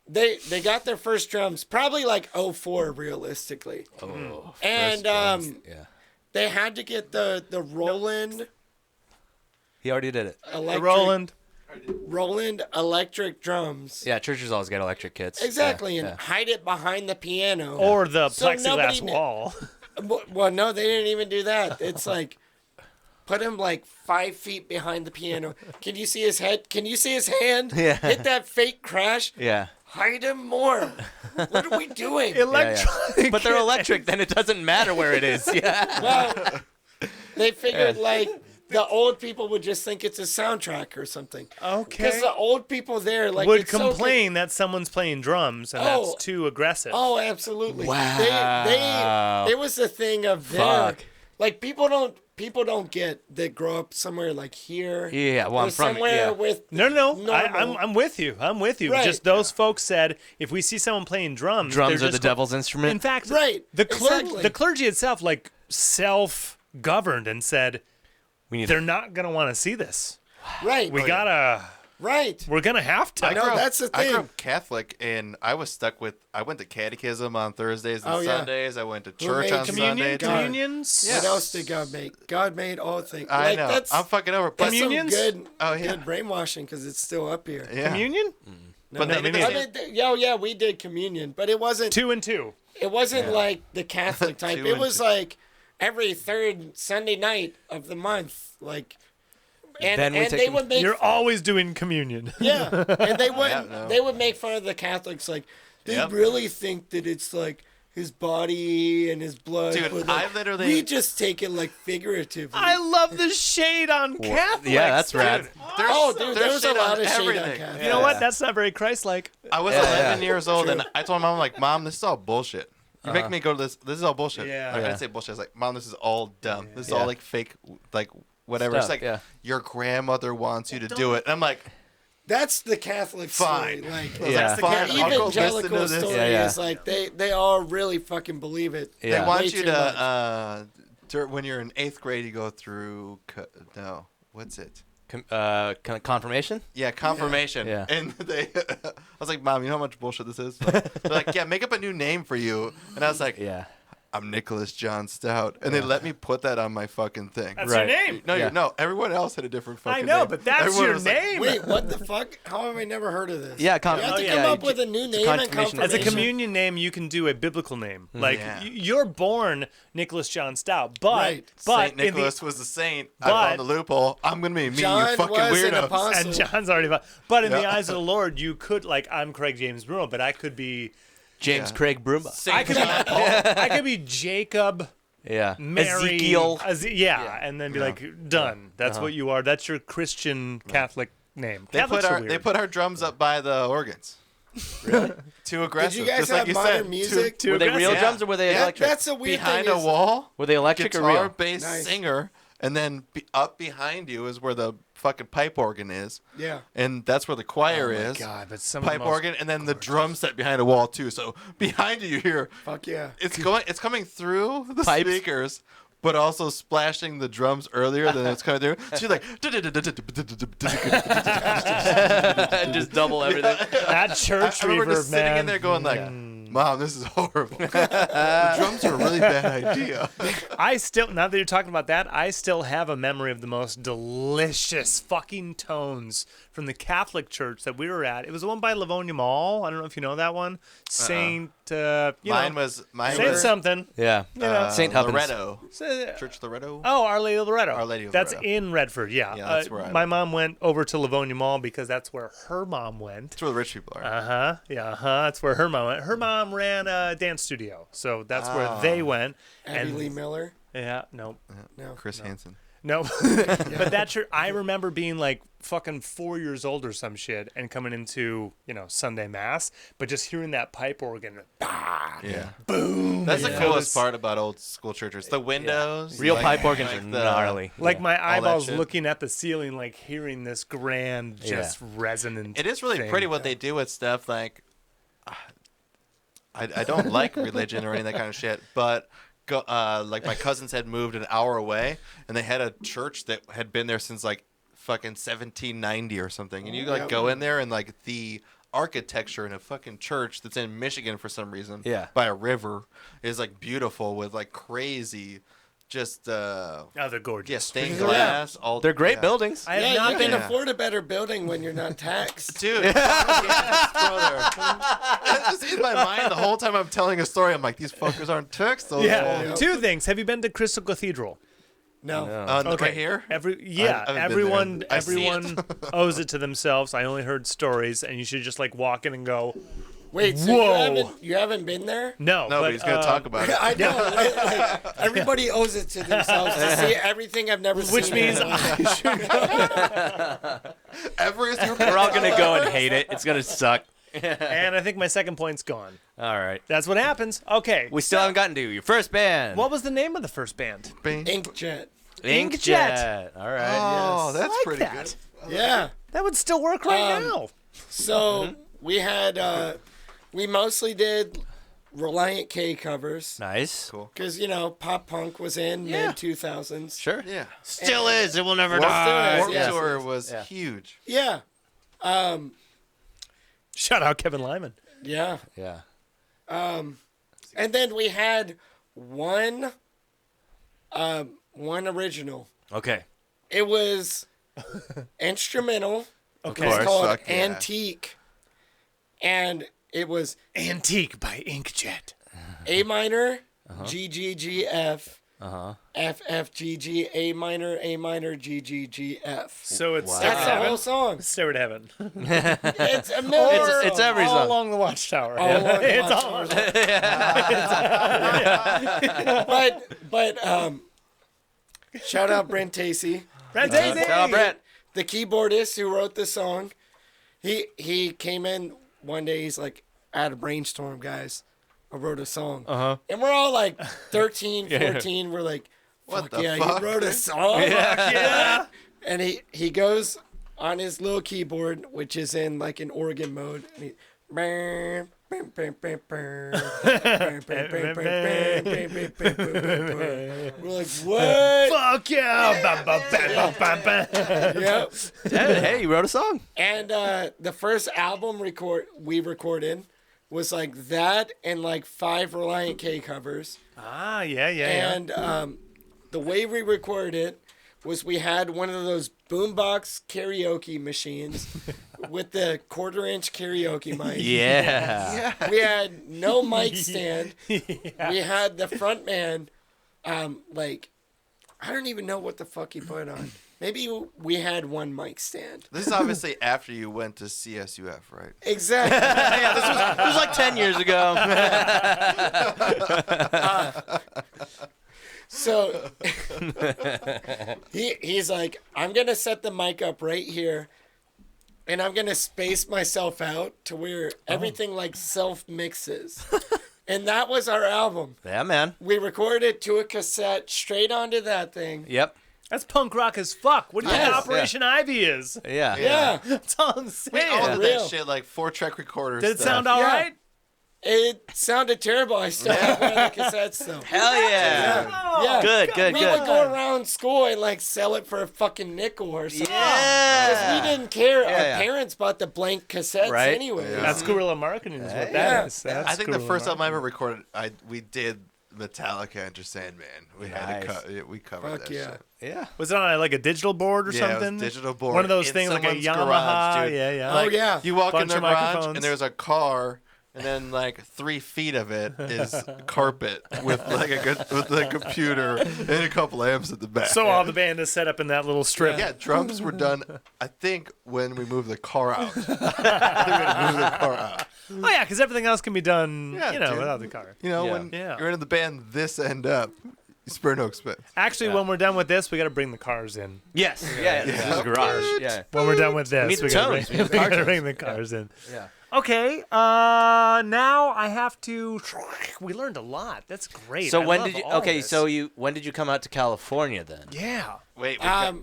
They got their first drums probably like 04 realistically. Oh. And Yeah. they had to get the Roland He already did it. electric Roland. Roland electric drums. Yeah, churches always get electric kits. Exactly, Yeah, and yeah. hide it behind the piano. Or the So nobody plexiglass kn- wall. Well, no, they didn't even do that. It's like put him like 5 feet behind the piano. Can you see his head? Can you see his hand? Yeah. Hit that fake crash. Yeah. Hide him more. What are we doing? Electronic. But they're electric, then it doesn't matter where it is. Yeah. Well, they figured like the old people would just think it's a soundtrack or something. Okay. Because the old people there like Would it's so complain that someone's playing drums and Oh. that's too aggressive. Oh, absolutely. Wow. It was the thing of their Fuck. like people don't get that grow up somewhere like here. Yeah, well, or I'm from it, somewhere yeah. with No. normal. I'm with you. I'm with you. Right. Just those folks said if we see someone playing drums, Drums they're are the just devil's instrument. In fact, Right, exactly. the clergy itself like self-governed and said we need they're not gonna want to see this. right. We yeah. gotta. right. We're gonna have to. know. that's the I grew thing. up Catholic, and I was stuck with. I went to catechism on Thursdays and Oh, yeah. Sundays. I went to Who church made on Communion, Sunday. communions. What else did God make? God made all things. I like, know. That's, I'm fucking over. But that's some Communions? good, Oh, yeah. good brainwashing because it's still up here. yeah. Communion. No, But no, they did me the I neither. same- mean, yeah, we did communion, but it wasn't. 2 and 2. It wasn't like the Catholic type. 2 It and was 2. like every third Sunday night of the month, like. And, Then we and take they them- would make You're always doing communion. yeah, and they would Yeah, no. they would make fun of the Catholics like they Yep. really think that it's like his body and his blood. Dude, but, like, I literally- we just take it like figuratively. I love the shade on Catholics. Yeah, that's rad. There's, Oh, dude, there's there's a shit lot on of shade on everything. Catholics. You know what? That's not very Christ-like. I was Yeah, 11 yeah. years old, and True. I told my mom, like, Mom, this is all bullshit. You make me go to this. This is all bullshit. Yeah. Like, I Yeah. didn't say bullshit. I was like, Mom, this is all dumb. This is Yeah. all like fake, like whatever. Stuff, It's like yeah. your grandmother wants you to do it. And I'm like, That's the Catholic Fine. story. Like Yeah. the fine. Catholic- I'll go listen evangelical to this. story Yeah, yeah. is like they all really fucking believe it. They Yeah. want Way you too much. to, when you're in 8th grade, you go through, no, what's it? Confirmation? Yeah, confirmation. Yeah. And I was like, Mom, you know how much bullshit this is? They're like, yeah, make up a new name for you. And I was like, Yeah. I'm Nicholas John Stout. And they let me put that on my fucking thing. That's Right. your name. No, Yeah. no, everyone else had a different fucking I know, name. but that's Everyone your was like, name. Wait, what the fuck? How have I never heard of this? Yeah, you have to yeah, come up you- with a new name and confirmation. confirmation. As a communion name, you can do a biblical name. Like Yeah. you're born Nicholas John Stout, but Right. but Saint in the- Nicholas was the saint. I but- found the loophole. I'm going to be me, John you fucking was an weirdos. apostle. and John's already. But in the Yeah. eyes of the Lord, you could like I'm Craig James Bruno, but I could be James Yeah. Craig Brumba. I could be I could be Jacob. Yeah. Mary, Ezekiel. yeah, and then be like, done. That's what you are. That's your Christian Catholic name. They Catholics put, are our, weird. they put our drums up by the organs. Really? Too aggressive. Did you guys just like have you modern said. music? too Were they real aggressive. drums or were they Yeah, electric? That's a weird Behind thing. a wall, Were they electric or guitar, real? bass, Nice. singer, and then up behind you is where the fucking pipe organ is. Yeah. And that's where the choir Oh my is. God, but some of the Pipe most organ, and then the drum set behind a wall too. So behind you, you hear Fuck yeah. it's coming through the Pipes. speakers, but also splashing the drums earlier than it's coming through. She's like, Just double everything. That church I remember reverb, just sitting man. in there going like, Mom, this is horrible. The drums are a really bad idea. I still, now that you're talking about that, I still have a memory of the most delicious fucking tones from the Catholic church that we were at. It was the one by Livonia Mall. I don't know if you know that one. Saint, Mine was Saint something. Yeah. know, St. Hubbins. Loretto. Sa- Church Loretto. Oh, Our Lady of Loretto. Our Lady of That's Loretto. in Redford, yeah. Yeah, that's where I my went. mom went over to Livonia Mall because that's where her mom went. That's where the rich people are. That's where her mom went. Her mom ran a dance studio, so that's where they went. Abby Lee Miller. Yeah, no. Chris Hansen. No, but that church, I remember being like fucking 4 years old or some shit and coming into, Sunday mass, but just hearing that pipe organ, Yeah. boom. That's the Yeah. coolest part about old school churches. The windows. Real like- pipe organs like are the- gnarly. Like my that eyeballs shit. looking at the ceiling, like hearing this grand, just resonant. It is really thing. pretty what they do with stuff like. I don't like religion or any of that kind of shit, but like my cousins had moved an hour away, and they had a church that had been there since like fucking 1790 or something, and you like go in there and like the architecture in a fucking church that's in Michigan for some reason, by a river, is like beautiful with like crazy, just Oh, they're gorgeous. stained glass. All They're great yeah. buildings. I have Yeah, not you been. can afford a better building when you're not taxed. Dude, yes, brother. It's just in my mind the whole time I'm telling a story. I'm like, these fuckers aren't text. Yeah. Two things. Have you been to Crystal Cathedral? No. Right here? I haven't been there. everyone owes it to themselves. I only heard stories, and you should just like walk in and go, Wait, so Whoa. you haven't been there? no. No, but he's going to talk about it. I know. Like, everybody owes it to themselves to see everything I've never seen. Which means I should go. We're all gonna go and hate it. It's gonna suck. And I think my second point's gone. All right. That's what happens. Okay. We still haven't gotten to your first band. What was the name of the first band? Inkjet. Inkjet. All right. Oh, that's like pretty that. good. Yeah. That would still work right now. So we had, we mostly did Reliant K covers. Nice. Cool. Because, pop punk was in mid 2000s. Sure. Yeah. Still is. It will never Warped die. Tour, Warped yeah. Tour was huge. Yeah. Shout out Kevin Lyman. Yeah. Yeah. And then we had one original. Okay. It was instrumental. Okay. It's course. called Fuck yeah. Antique. And it was Antique by Inkjet. A minor, G G G F, Uh-huh. F F G G, A minor, G G G F. So it's Wow. Stairway That's to the Heaven. whole song. Stairway to Heaven. It's a million. It's every all song. along the Watchtower. All along the It's all Watchtower. But shout out Brent Tacey, Brent Daisy. Shout out, Brett. the keyboardist who wrote the song. He came in one day. He's like, I had a brainstorm, guys. I wrote a song. And we're all like 13, 14. We're like, What fuck the yeah, fuck? he wrote a song. Yeah. And he goes on his little keyboard, which is in like an organ mode, and he we're like, what? Fuck yeah. Ba, ba, ba, ba, ba, ba. Yep. Hey, you wrote a song. And the first album we recorded was like that and like 5 Reliant K covers. Ah, yeah. And the way we recorded it was we had one of those boombox karaoke machines with the 1/4-inch karaoke mic. Yeah. We had no mic stand. We had the front man, like, I don't even know what the fuck he put on. Maybe we had one mic stand. This is obviously after you went to CSUF, right? Exactly. It was like 10 years ago. So he's like, I'm going to set the mic up right here. And I'm going to space myself out to where everything like self-mixes. And that was our album. Yeah, man. We recorded it to a cassette straight onto that thing. Yep. That's punk rock as fuck. What do you think Yes. Operation Ivy is? Yeah. Yeah. That's all I'm saying. We all did Real. that shit, like 4-track recorder Did it stuff. sound all Yeah. right? It sounded terrible. I still have one of the cassettes though. Hell yeah. Yeah. Good, good, We good. would go around school and like sell it for a fucking nickel or something. Yeah. Because we didn't care. Yeah, Our yeah. parents bought the blank cassettes Right. anyway. Yeah. That's guerrilla marketing is what Yeah. that is. That's I think the guerrilla first album I marketing. ever recorded, we did Metallica, Enter Sandman. We had Nice. to we covered Fuck that yeah. shit. Yeah. Was it on like a digital board or Yeah, it was something? digital board One of those in things like a someone's Yamaha. garage, dude. Yeah, yeah. Oh yeah. You walk in Bunch their of garage microphones. and there's a car, and then like 3 feet of it is carpet with like a computer and a couple amps at the back. So all the band is set up in that little strip. yeah, drums were done. I think when we moved the car out. I think we had to move the car out. Oh yeah, because everything else can be done, Yeah, you know, dude. without the car. You know, Yeah. when Yeah. you're in the band this end up, you spare no expense. Actually, Yeah. when we're done with this, we got to bring the cars in. Yes. Yeah. This is a garage. Yeah. When we're done with this, need the we gotta tones. bring, We need the we car gotta tones. bring the cars in. Yeah. Okay, now I have to. We learned a lot. That's great. So I when love did you? all Okay. this. So when did you come out to California then? Yeah. Wait, we got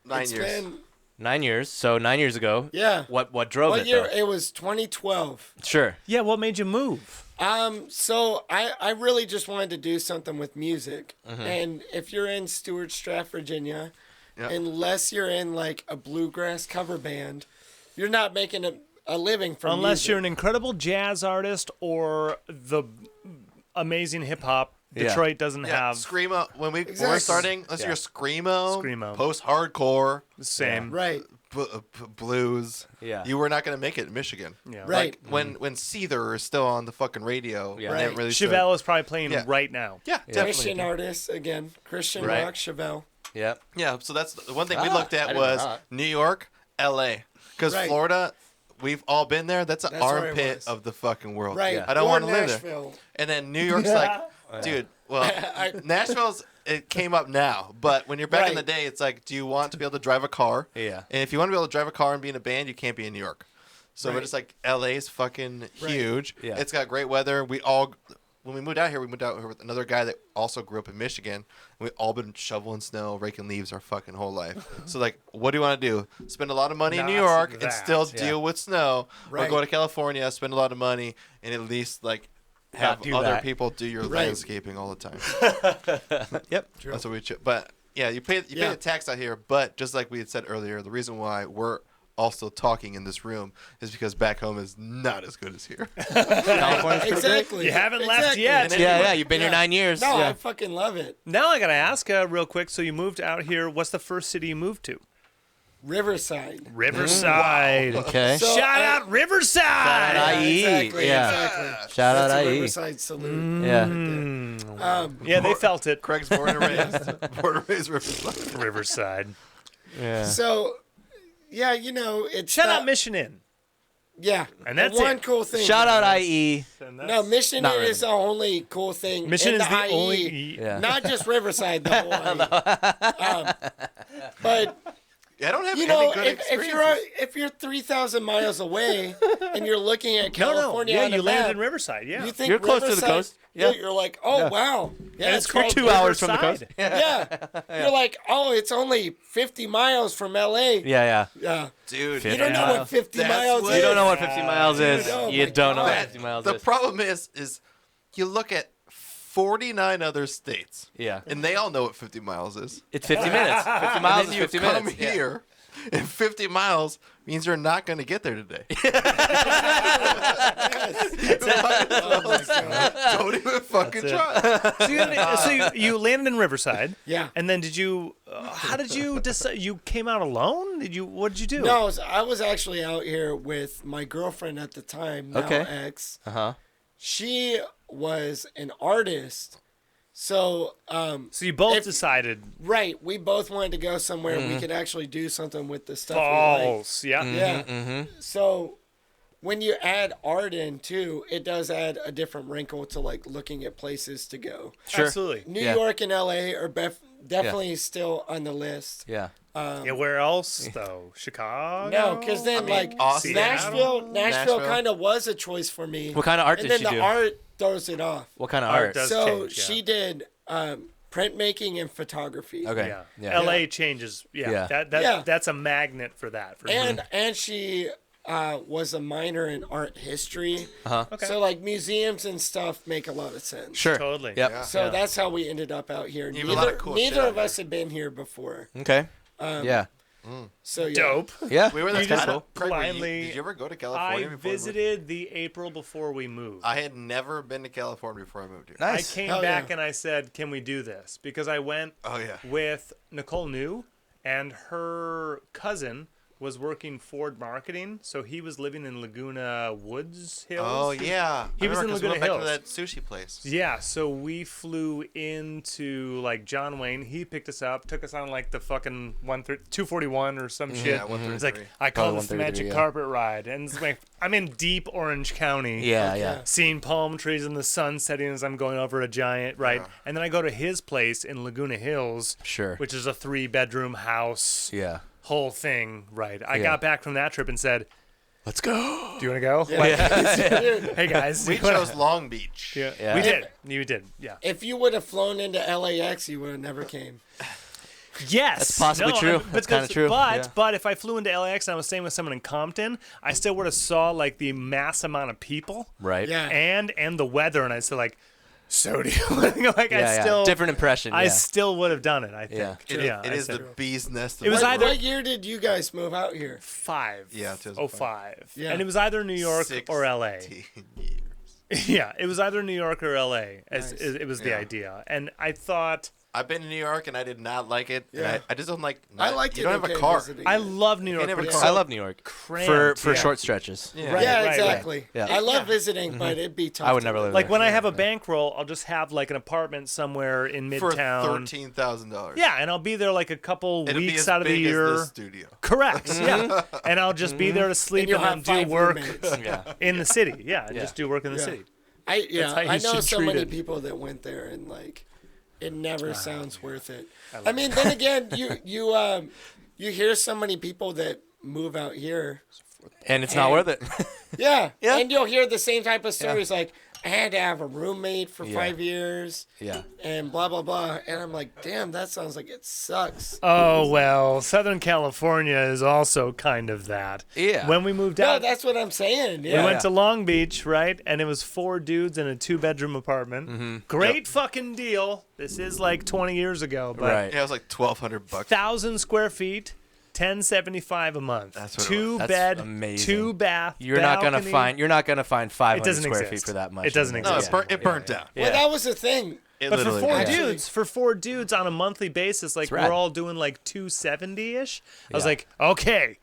9 It's years. been 9 years. So 9 years ago. yeah. What drove What it year? though? It was 2012. Sure. Yeah. What made you move? So I really just wanted to do something with music. Mm-hmm. And if you're in Stewart Strath, Virginia, Yep. unless you're in like a bluegrass cover band, you're not making a living from Unless music. you're an incredible jazz artist or the amazing hip hop. Yeah. Detroit doesn't Yeah, have screamo. When we Exactly. were starting, unless Yeah. you're screamo, Screamo. post-hardcore, the same. right. blues. Yeah. You were not going to make it in Michigan. Yeah. Right. Like when Seether is still on the fucking radio. Yeah. when they Right. released Chevelle is probably playing Yeah. right now. Yeah, Christian definitely. artists again. Christian Right. rock, Chevelle. Yep. Yeah, so that's the one thing we Ah, looked I at didn't know was that. New York, L.A. Because Right. Florida, we've all been there. That's an That's where it armpit was. of the fucking world. Right. Yeah. I don't Or want to live there. Nashville. And then New York's like, dude, well, Nashville's, it came up now. But when you're back in the Right. day, it's like, do you want to be able to drive a car? Yeah. And if you want to be able to drive a car and be in a band, you can't be in New York. So we're Right. just like, LA's fucking Right. huge. Yeah. It's got great weather. When we moved out here with another guy that also grew up in Michigan. And we all been shoveling snow, raking leaves our fucking whole life. So like, what do you want to do? Spend a lot of money in New Not York and that, still yeah. deal with snow, or Right. go to California, spend a lot of money, and at least like have do other that. people do your Right. landscaping all the time. Yep. That's what we. But yeah, you pay Yeah. the tax out here. But just like we had said earlier, the reason why we're also talking in this room is because back home is not as good as here. California's pretty great. Exactly. You haven't left Exactly. yet. Yeah, yeah. You've been here Yeah. 9 years. No, yeah. I fucking love it. Now I gotta ask real quick. So you moved out here. What's the first city you moved to? Riverside. Riverside. Okay. So- Shout out Riverside. Shout out IE. Exactly. Yeah. Exactly. Shout out That's a IE. Riverside salute. Yeah. Yeah, they felt it. Craig's born and raised Riverside. Riverside. Yeah. So, yeah, you know, it's Shout not, out Mission Inn. Yeah, And that's the one it. cool thing. Shout out IE. No, Mission Not Inn really. is the only cool thing. Mission in is the IE, only. Yeah. Not just Riverside, the whole IE. But I don't have you any know, good experiences. if you're 3,000 miles away and you're looking at No, no. California Yeah, on you the landed map, in Riverside. Yeah. you think You're close to the Riverside- coast. Yeah. You're like, oh wow, yeah, And it's it's called 2 hours from the coast. Riverside. Yeah. You're like, oh, it's only 50 miles from LA. Yeah, Yeah. Dude, You don't know Yeah. what 50 That's miles what- yeah. is. You don't know what 50 miles is. oh You my don't know what God. 50 miles the is. problem is you look at 49 other states, Yeah. and they all know what 50 miles is. It's 50 minutes. 50 And miles then is you 50 come minutes. Yeah. here, and 50 miles means you're not going to get there today. Don't even fucking That's it. try. So you landed in Riverside. Yeah. And then did you? How did you decide? You came out alone? Did you? What did you do? No, I was actually out here with my girlfriend at the time, now Okay. ex. Uh-huh. She was an artist. So, So you both If- decided right, we both wanted to go somewhere we could actually do something with the stuff we like. balls. Yeah. Yeah. So when you add art in too, it does add a different wrinkle to like looking at places to go. Sure. Absolutely. New Yeah. York and LA are definitely still on the list. Yeah. Yeah. Where else though? Chicago. No, because then like Austin. Nashville Nashville. kind of was a choice for me. What kind of art and did then she the do? art throws it off. What kind of Art art? does So change, yeah. she did printmaking and photography. Okay. Yeah. Yeah. LA changes. Yeah. Yeah. That Yeah. that's a magnet for that. For And she was a minor in art history. Okay. So like museums and stuff make a lot of sense. Sure. Totally. Yep. Yeah. So that's how we ended up out here. You have a lot of cool shit neither out of us had been here before. Okay. yeah. So yeah. Dope. Yeah. We were You the just kind of Craig, were you- blindly- Did you ever go to I California before? You moved? visited the April before we moved. I had never been to California before I moved here. Nice. I came Hell back yeah. and I said, "Can we do this?" Because I went Oh yeah. with Nicole New, and her cousin was working Ford marketing, so he was living in Laguna Woods Hills. Oh yeah. He was in we went Laguna back to Hills. that sushi place. Yeah, so we flew into like John Wayne. He picked us up, took us on like the fucking 241 or some shit. Yeah, 133. It's like I call Probably this the 133, magic yeah. carpet ride, and it's like I'm in deep Orange County. Yeah. Okay. Yeah. Seeing palm trees and the sun setting as I'm going over a giant, right? Yeah. And then I go to his place in Laguna Hills, Sure. which is a 3-bedroom house, Yeah. whole thing, right? I Yeah. got back from that trip and said, Let's go. "Do you want to go?" Dude, Hey guys, We you wanna- chose Long Beach. Yeah, Yeah. we did. You did. Yeah. if you would have flown into LAX, you would have never came. Yes, That's possibly true. That's kinda true, yeah. But if I flew into LAX and I was staying with someone in Compton, I still would have saw like the mass amount of people Right. Yeah. and the weather, and I still like. So do you like? Yeah. I Yeah. still Different impression. I yeah. still would have done it. I think. Yeah. It I is said the bee's nest. Of It was What, either- what year did you guys move out here? 5. Yeah, 2005. 05. Yeah. And it was either New York or LA. 16 years. Yeah, it was either New York or LA. As Nice. it was the Yeah. idea, and I thought. I've been to New York and I did not like it. Yeah. And I just don't like. I liked You it. don't have okay a car. visiting I it. love New York. have a but car. it's I so love New York cramped, for yeah. short stretches. Yeah. Right, Yeah, right, right. exactly. Yeah. I love Yeah. visiting, but it'd be tough. I would to never live Like there. when I have a bankroll, I'll just have like an apartment somewhere in For Midtown. $13,000. Yeah, and I'll be there like a couple It'll be weeks as out of the big as year. this studio. Correct. Yeah, and I'll just be there to sleep And you'll and, have then 5 do work roommates. Yeah. in the city. Yeah, and Yeah. just do work in the Yeah. city. I how you I know should so treat many it. people that went there and like it never sounds worth it. love I mean, then again, you hear so many people that move out here. And it's not worth it. Yeah. Yeah. And you'll hear the same type of stories like I had to have a roommate for Yeah. 5 years yeah. and blah blah blah. And I'm like, damn, that sounds like it sucks. Oh well, Southern California is also kind of that. Yeah. When we moved No, out, that's what I'm saying. we Yeah. went to Long Beach, right? And it was 4 dudes in a 2-bedroom apartment. Mm-hmm. Great fucking deal. This is like 20 years ago, but Right. Yeah, it was like $1,200. 1,000 square feet, $10.75 a month. That's what it was. 2 That's bed, amazing. 2 bath. You're not gonna balcony. find. You're not gonna find It 500 doesn't square exist. feet for that much. It doesn't No, exist. it burnt down. Well, that was the thing. It But for literally 4 burnt down. dudes, for 4 dudes on a monthly basis, like rad. we're all doing like 270-ish. I was Yeah. like, okay,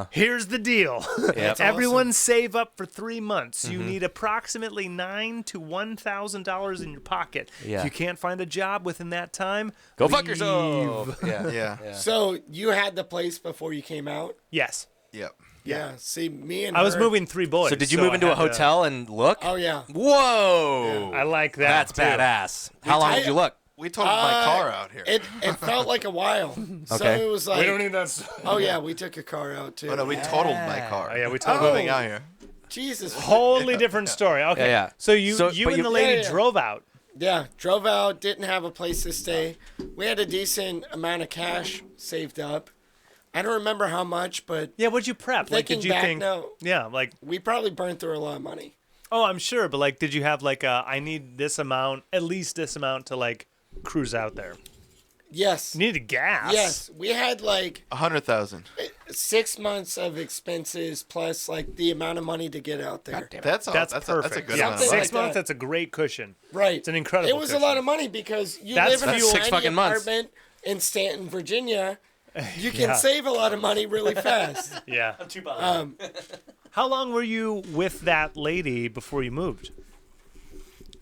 here's the deal. Yep. Everyone save up for 3 months. You need approximately $9,000 to $1,000 in your pocket. Yeah. If you can't find a job within that time, Go fuck leave. yourself. Yeah. Yeah. So you had the place before you came out? Yes. Yep. Yeah. See, me and I was her- moving 3 boys. So did you so move I into a had to- hotel and look? Oh yeah. Whoa. I like that. That's too. badass. How long did you look? We totaled my car out here. It felt like a while. So Okay. it was like, We don't need that. oh yeah, we took a car out too. Oh no, we totaled my car. Oh, yeah, we We're totaled moving Oh. out here. Jesus. Totally different story. Okay. Yeah, yeah. So you So- you but and you- the lady Yeah, yeah. drove out. Yeah, drove out, didn't have a place to stay. We had a decent amount of cash saved up. I don't remember how much, but Yeah, what'd you prep? Like, thinking did you back think? now, Yeah, like, we probably burned through a lot of money. oh, I'm sure, but like, did you have like I need this amount, at least this amount to like cruise out there? Yes. You needed gas. Yes, we had like 100,000. 6 months of expenses plus like the amount of money to get out there. That's That's that's perfect. a good yeah, amount. Something 6 like months. that. That's a great cushion. Right. It's an incredible. It was a lot of money because you That's live in a fuel. 6 tiny fucking months. apartment in Stanton, Virginia. You can Yeah. save a lot of money really fast. Yeah. Um, How long were you with that lady before you moved?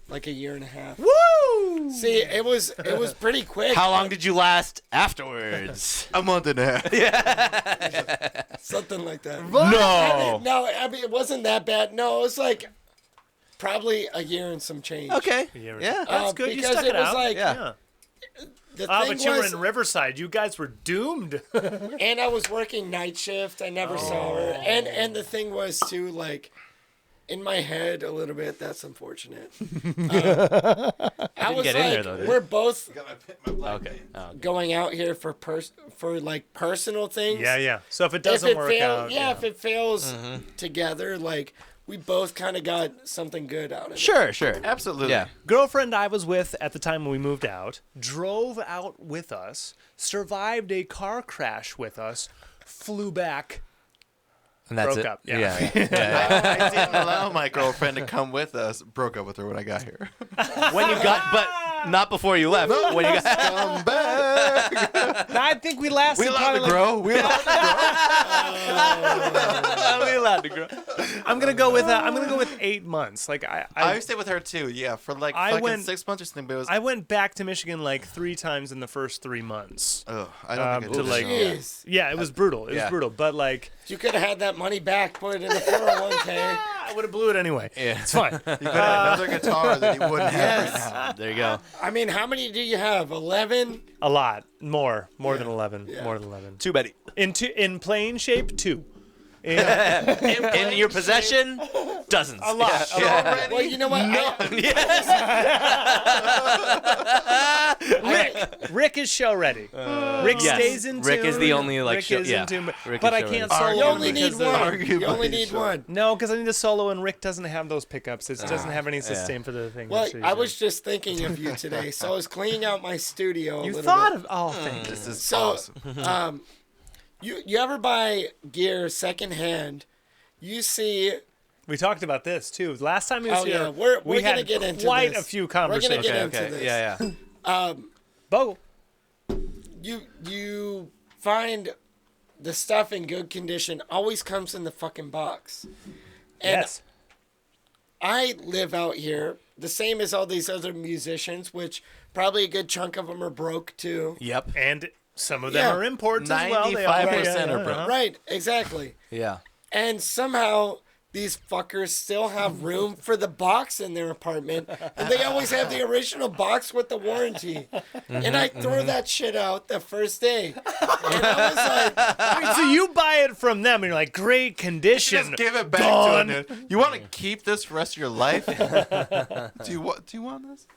like a year and a half. Woo! See, it was pretty quick. How long did you last afterwards? A month and a half. Something like that. No. No, I mean it wasn't that bad. No, it was like probably a year and some change. Okay. Yeah. Yeah. That's good. You Because stuck it was out. like Yeah. the Ah, thing but you were was, in Riverside. You guys were doomed. and I was working night shift. I never saw her. And the thing was too like in my head a little bit. That's unfortunate. I was get in like, there, though, did we're both Okay. going out here for like personal things. Yeah. So if it doesn't work out, if it fails together, like we both kind of got something good out of it. Sure. Absolutely. Yeah. Girlfriend I was with at the time when we moved out drove out with us, survived a car crash with us, flew back. And that's Broke it. up, yeah. I didn't allow my girlfriend to come with us. Broke up with her when I got here. When you got, but not before you left. When you got, Come back. I think we lasted. We allowed probably to like- grow. We allowed to grow. we allowed to grow. I'm gonna go with 8 months. Like I stayed with her too. Yeah, for like I fucking went- 6 months or something. But it was. I went back to Michigan like 3 times in the first 3 months. Ugh, I don't think I to did. like- Jeez. Yeah, it was brutal. It was Yeah. brutal. But like, You could have had that money back, put it in the 401k. I would have blew it anyway. Yeah. It's fine. You could have another guitar that he wouldn't have right now. There you go. I mean, how many do you have? 11? A lot more than 11. Yeah. More than 11. Too many. In playing shape, 2. In your possession, dozens. A lot. Already? Well, you know what? Rick is show ready. Rick Yes. stays in tune. Rick is the only, like, Rick show- is yeah. in tune, Rick but is I show can't ready. solo You him only because need one. arguably You only need sure. one. No, because I need a solo, and Rick doesn't have those pickups. It doesn't have any sustain for the thing. Well, so I was just thinking of you today, so I was cleaning out my studio a You little thought bit. of? Oh, thank you. This is So, awesome. You ever buy gear secondhand? You see, We talked about this too. Last time he was Oh, here, yeah. We're we gonna had get into quite this. a few We're gonna conversations. get Okay, into okay. this. Yeah. Bogle. you find the stuff in good condition always comes in the fucking box. And Yes. I live out here the same as all these other musicians, which probably a good chunk of them are broke too. Yep. And some of them Yeah. are imports as well. They all- 95% are yeah, broke. Right, exactly. Yeah. And somehow these fuckers still have room for the box in their apartment, and they always have the original box with the warranty. And I throw that shit out the first day. And I was like, Wait, so you buy it from them, and you're like, great condition. Just give it back Gone. to him. You want to keep this for the rest of your life? Do you want this?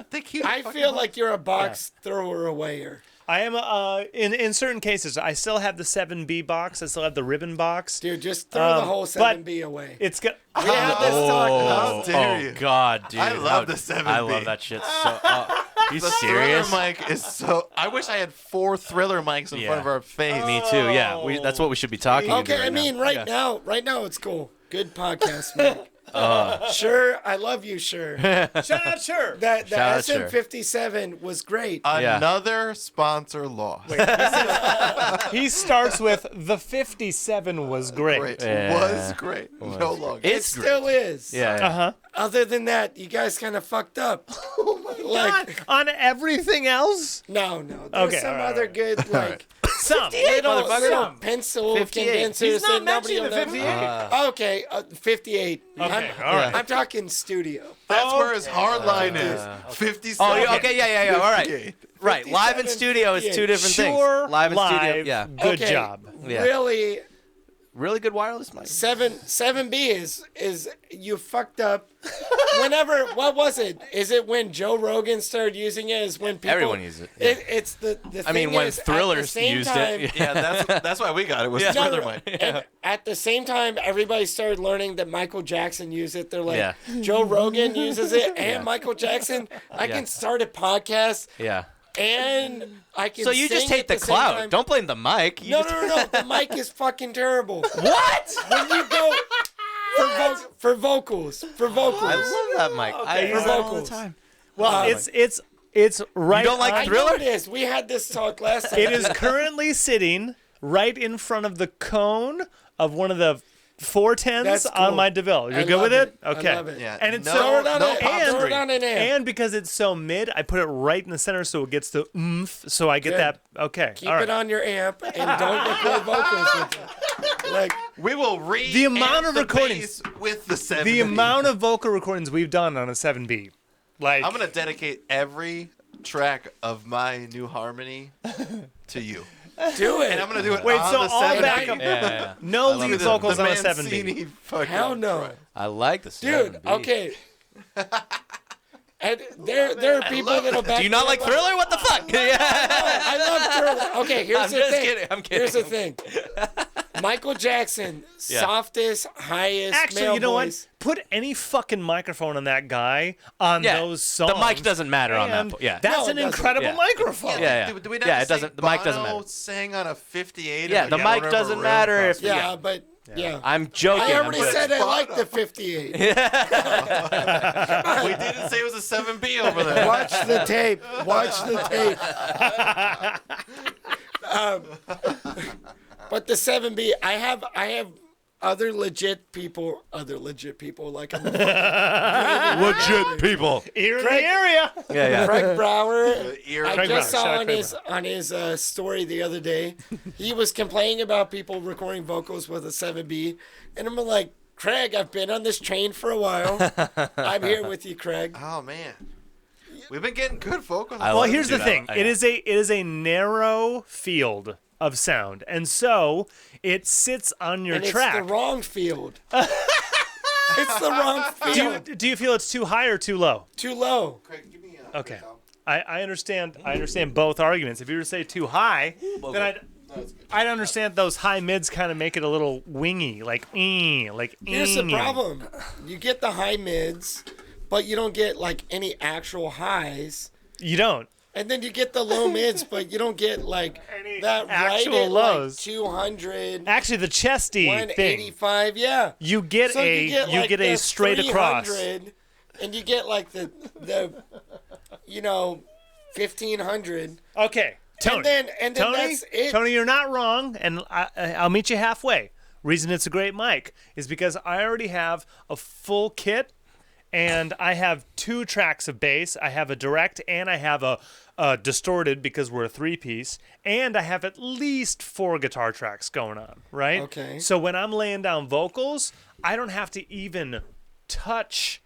They keep. I feel like you're a box thrower awayer. I am in certain cases. I still have the 7B box. I still have the ribbon box. Dude, just throw the whole but 7B away. It's got. We had this talk. How dare you? God, dude. I love the 7B. I love that shit so. You The serious? Thriller mic is so. I wish I had 4 Thriller mics in Yeah. front of our face. Me too. Yeah. That's what we should be talking about. Okay, I mean, right now it's cool. Good podcast, man. Sure, I love you, sure. Shout out, sure. That the Shout out, sure. SM57 was great. Yeah. Another sponsor lost. He starts with the 57 was great. Great. Yeah. Was great. No longer. It It's still is. Yeah. Uh huh. Other than that, you guys kind of fucked up. Like, On everything else, no. There's Okay, some all right, other all right. good, like, some. little pencil 58. condensers He's not that nobody mentioning will the know. 58. Okay, 58. Okay, I'm, all right. I'm talking studio. That's where his hard line is. 57. Oh, yeah, okay. Yeah. All right. 58. Right. Live in 57, studio is 2 different Sure, things. Live in studio. live, Yeah. Good Okay, job. Yeah. Really, Really good wireless mic. 7B is you fucked up. Whenever, what was it? Is it when Joe Rogan started using it? Is when people Everyone uses it, yeah. It's the I mean, thing when is, at the Thrillers same used time, it. Yeah, that's why we got it. Was Yeah. Thriller No, mic. and at the same time, everybody started learning that Michael Jackson used it. They're like, Yeah. Joe Rogan uses it, and Michael Jackson. I Yeah. can start a podcast, Yeah. and I can. So you just sing hate at the same cloud. time. Don't blame the mic. You No, just- no. The mic is fucking terrible. What? When you go for vocals, I love that mic. I Okay. use For that all the vocals. time. Well, it's right. You don't like on- I Thriller? know it is. We had this talk last time. It is currently sitting right in front of the cone of one of the 410s That's on cool. my DeVille. You're I good with love it? it. I Okay. love it. Yeah. And it's no, so it on no it. pop And- screen. on an amp. and because it's so mid, I put it right in the center so it gets the oomph. So I get Good. that. Okay. Keep all right. it on your amp and don't record vocals with it. Like, We will read The amount of recordings- with the 7. The amount of vocal recordings we've done on a 7B. Like, I'm gonna dedicate every track of my new harmony to you. Do it. And I'm gonna do it. Wait, on so the all 7B. backup- Yeah. No love lead it. vocals The on a 7B. Mancini fucking Hell no. track. I like the Dude, 7B. okay. And there are people that'll back Do you not me like up. Thriller? What the fuck? Yeah. I love Thriller. Okay, here's I'm the just thing. kidding, I'm kidding. Here's the thing. Michael Jackson, Yeah. softest, highest Actually, male you know voice. what? Put any fucking microphone on that guy on Yeah, those songs. the mic doesn't matter on that and po- yeah. That's No, it an doesn't. incredible Yeah. microphone. Yeah. Do we not Yeah, just it doesn't- say the mic doesn't Bono matter. sang on a 58. Yeah, of the a mic River doesn't Rail matter Cross if- the Yeah, Street? but yeah. I'm joking. I already I'm said joking. I like the 58. We didn't say it was a 7B over there. Watch the tape. Watch the tape. But the 7B, I have other legit people like I'm Legit people. Here in the Craig- area. Yeah, yeah. Craig Brower. Ear- I Craig just Brown. saw Shout out on Craig his story the other day, he was complaining about people recording vocals with a 7B, and I'm like, Craig, I've been on this train for a while. I'm here with you, Craig. Oh man, we've been getting good vocals. I Well, love here's it, the dude. thing. I- It is a narrow field of sound, and so it sits on your And track. it's the wrong field. It's the wrong field. Do you feel it's too high or too low? Too low. Craig, give me a Okay. I understand. I understand both arguments. If you were to say too high, then I'd understand those high mids kind of make it a little wingy, like Here's the problem. You get the high mids, but you don't get like any actual highs. You don't. And then you get the low mids, but you don't get like Any that right actual at lows. like 200, Actually, the chesty thing, 185. Yeah. you get So a like a the straight across. 300, and you get like the 1500. Okay, Tony. And then Tony, that's it. Tony, you're not wrong, and I'll meet you halfway. Reason it's a great mic is because I already have a full kit, and I have 2 tracks of bass. I have a direct, and I have a distorted because we're a 3-piece, and I have at least 4 guitar tracks going on. Right? Okay. So when I'm laying down vocals, I don't have to even touch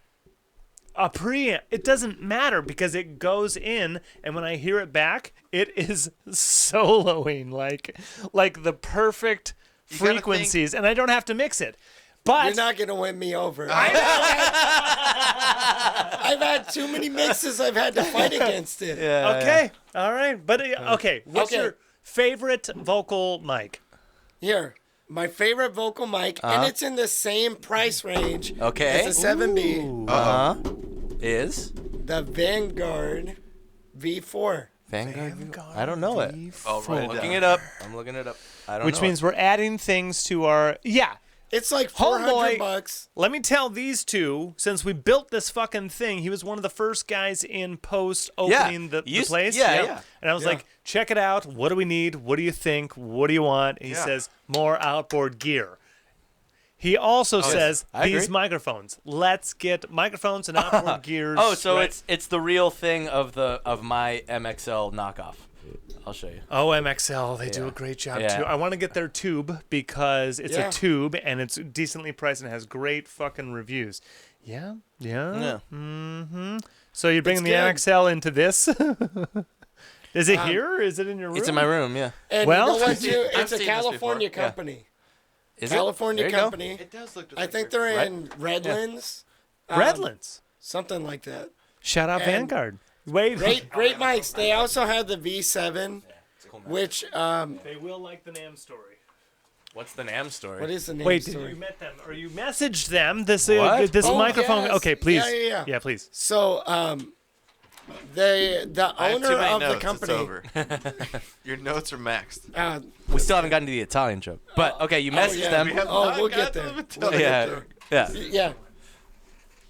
a preamp. It doesn't matter because it goes in, and when I hear it back, it is soloing like the perfect gotta think- frequencies, and I don't have to mix it. But You're not gonna win me over. I've had too many mixes. I've had to fight against it. okay, all right, but okay. What's Okay. your favorite vocal mic? Here, my favorite vocal mic, and it's in the same price range Okay. as a 7B. Is The Vanguard V4. Vanguard? I don't know it. Oh, right. I'm looking it up. I don't Which know means we're adding things to our It's like $400 bucks. Let me tell these two, since we built this fucking thing, he was one of the first guys in post opening the place. yeah. And I was Yeah. like, check it out. What do we need? What do you think? What do you want? He Yeah. says, more outboard gear. He also says, I these agree. microphones. Let's get microphones and outboard gears. Oh, so right? it's the real thing of my MXL knockoff. I'll show you. Oh, MXL, they do Yeah. a great job Yeah. too. I want to get their tube because it's Yeah. a tube and it's decently priced and has great fucking reviews. Yeah. Yeah. So you're bringing the good. MXL into this? Is it here or is it in your room? It's in my room. Yeah. And Well- you know what, too? I've It's a seen this California before. Yeah. company. Is California it? There you go. company. It does look. Just I like think your- they're in Redlands. Redlands. Something like that. Shout out and- Vanguard. Wait. Great mics. They also have the V7, which, They will like the NAM story. What's the NAM story? what is the name Wait, story? did you met them or you messaged them this What? this Oh, microphone? yes. Okay, please. Yeah. please. So, the I have owner too many of notes. the company. It's over. Your notes are maxed. We still haven't gotten to the Italian joke. But okay, you messaged yeah, them. we have- Oh, we'll not get got to there. them until We'll they yeah. get Yeah. there. Yeah.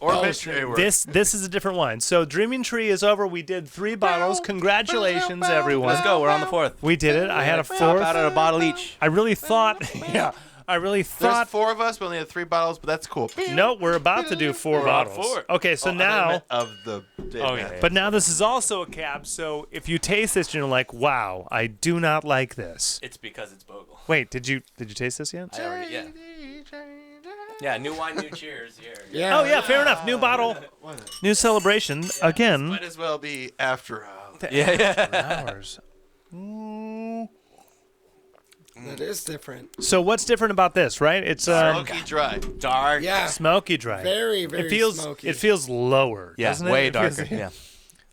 Or Oh, missionary work. This is a different wine. So Dreaming Tree is over. We did 3 bottles. Congratulations, everyone. Let's go. We're on the 4th. We did it. I had a Pop 4th. out at a bottle each. I really thought, I really There's thought. 4 of us. We only had 3 bottles, but that's cool. No, we're about to do 4 We're on bottles. 4. Okay, so Oh, I thought you now, meant of the. Oh, yeah. but now this is also a cab. So if you taste this, you're like, wow, I do not like this. It's because it's Bogle. Wait, did you taste this yet? I already, yeah. Yeah, new wine, new cheers. Here. Yeah. Oh yeah, fair enough. New bottle, new celebration again. Might as well be after all. Yeah, yeah. Hours. That is different. So what's different about this, right? It's Smoky dry. Dark. Yeah. smoky dry. Very, very it feels smoky. it feels lower. Yeah, doesn't it? way It feels darker. Yeah.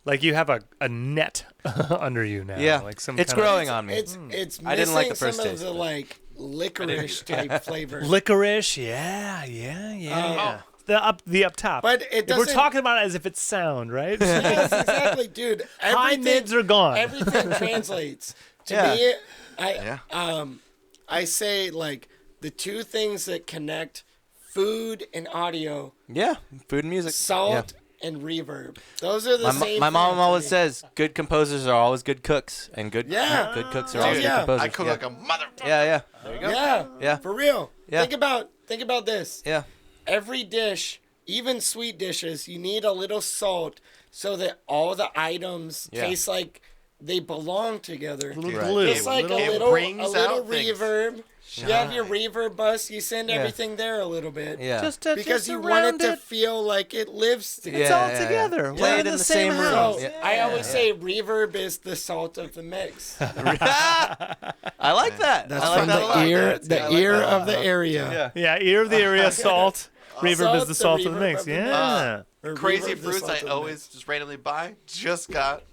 like you have a net under you now. Yeah. like some It's kind growing on me. It's missing I didn't like the first some taste, of the but- like licorice type flavor. Of licorice. Yeah. The up top. But it If we're doesn't- talking about it as if it's sound, right? Yes, exactly, dude. High mids are gone. Everything translates. To Yeah. me, Yeah. I say like the two things that connect food and audio, Yeah. Food and music. salt and reverb. Those are the My, same. my mom thing to always me. says good composers are always good cooks, and good Yeah. good cooks are Oh, always yeah. good composers. I cook yeah. like a mother. Yeah. There you go. Yeah, Yeah. for real. Yeah. Think about this. Yeah. Every dish, even sweet dishes, you need a little salt so that all the items Yeah. taste like they belong together. little Right. glue. Just like It a little brings out things. reverb. You have your reverb bus, you send everything there a little bit. Yeah. Because you want it to feel like it lives together. It's all together. Play We're it in the same room. So Yeah. I always say reverb is the salt of the mix. I like that. That's I like from that a lot. the ear, That's- I the like ear that. of the area. Yeah. Yeah, ear of the area, salt. Reverb is the salt of the reverb mix. of the Yeah. Or Crazy reverb the fruits salt I of the always mix. just randomly buy. Just got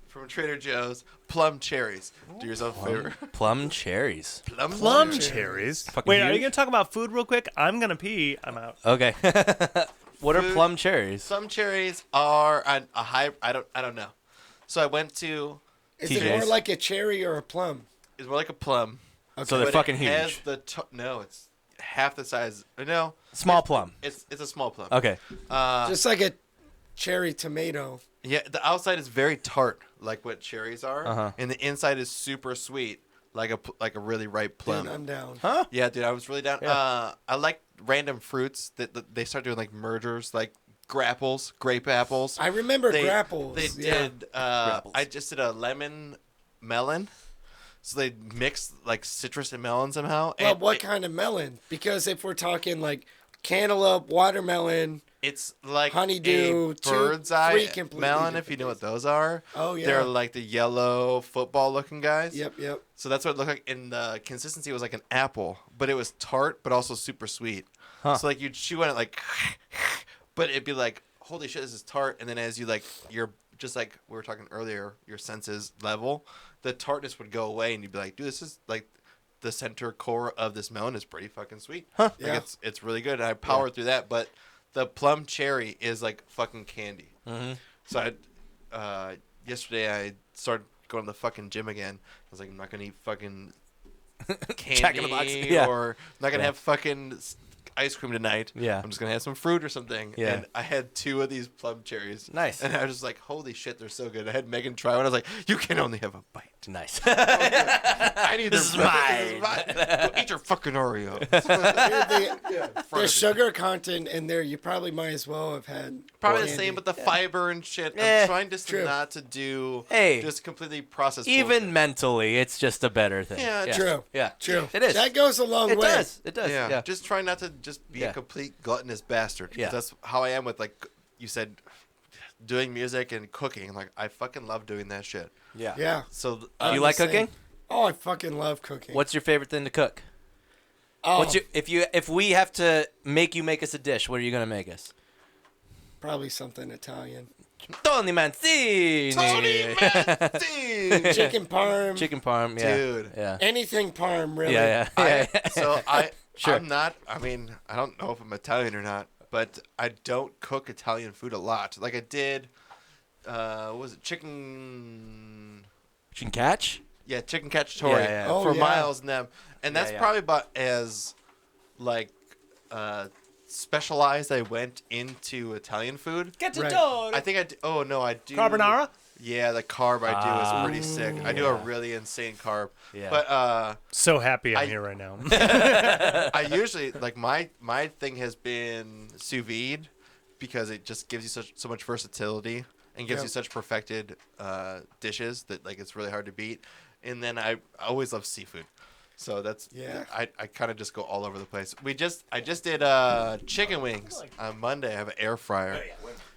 from Trader Joe's plum cherries. Do yourself a favor. Plum cherries. Plum cherries. cherries. Fucking Wait, are you huge. going to talk about food real quick? I'm going to pee. I'm out. Okay. What are Food. plum cherries? Some cherries are a high. I don't know. So I went to. Is it more TJ's. like a cherry or a plum? It's more like a plum. So they're but fucking it has huge. no, it's half the size. No, Small plum. it's a small plum. Okay. Just like a cherry tomato. Yeah, the outside is very tart, like what cherries are, Uh-huh. and the inside is super sweet, like a really ripe plum. Dude, I'm down. Huh? Yeah, dude, I was really down. Yeah. I like random fruits that they start doing like mergers, like grapples, grape apples. I remember They- grapples. They yeah. did. Grapples. I just did a lemon melon, so they mixed like citrus and melon somehow. Well, and what kind of melon? Because if we're talking like cantaloupe, watermelon, It's like Honeydew, a two- bird's three eye completely melon, if different you know what tastes. those are. Oh, yeah. They're like the yellow football-looking guys. Yep. So that's what it looked like. And the consistency was like an apple, but it was tart, but also super sweet. Huh. So like you'd chew on it like, but it'd be like, holy shit, this is tart. And then as you like, you're just like we were talking earlier, your senses level, the tartness would go away, and you'd be like, dude, this is like the center core of this melon is pretty fucking sweet. Huh. Like Yeah. it's really good. And I powered through that, but the plum cherry is like fucking candy. Mm-hmm. So yesterday I started going to the fucking gym again. I was like, I'm not gonna eat fucking candy Jack in the Box. Yeah. or I'm not gonna Yeah. have fucking ice cream tonight. Yeah. I'm just gonna have some fruit or something. Yeah. And I had 2 of these plum cherries. Nice. And I was just like, holy shit, they're so good. I had Megan try one. I was like, you can only have a bite. Nice. I need This is mine. Go eat your fucking Oreo. Dude, the, Yeah, in front the of you. sugar content in there, you probably might as well have had. Probably the candy. same, but the fiber and shit. Eh, I'm trying just true. not to do Hey. just completely processed Even bullshit. mentally, it's just a better thing. Yeah, True. Yeah. True. It is. That goes a long It way. does. It does. Yeah. Yeah. Just try not to just be Yeah. a complete gluttonous bastard. 'Cause Yeah. That's how I am with, like you said, doing music and cooking. Like, I fucking love doing that shit. Yeah. Yeah. So, I'm You the like same. cooking? Oh, I fucking love cooking. What's your favorite thing to cook? Oh, What's your if we have to make us a dish, what are you gonna make us? probably something Italian. Tony Mancini. Mancini! Chicken parm. Chicken parm. Yeah. Dude. Yeah. Anything parm, really. Yeah. Yeah. So Sure. I'm not. I mean, I don't know if I'm Italian or not, but I don't cook Italian food a lot. Like I did. What was it chicken? Chicken catch. Yeah, chicken cacciatore Yeah, yeah. Oh, for yeah. Miles and them, and that's yeah. probably about as like specialized I went into Italian food. Right. I think I. Oh no, I do. Carbonara? Yeah, the carb I do is pretty sick. I do a yeah. really insane carb. Yeah. But So happy I'm I- here right now. I usually like my thing has been sous vide because it just gives you so much versatility and gives Yeah. you such perfected dishes that like it's really hard to beat. And then I always love seafood. So that's Yeah. I kind of just go all over the place. I just did chicken wings on Monday. I have an air fryer.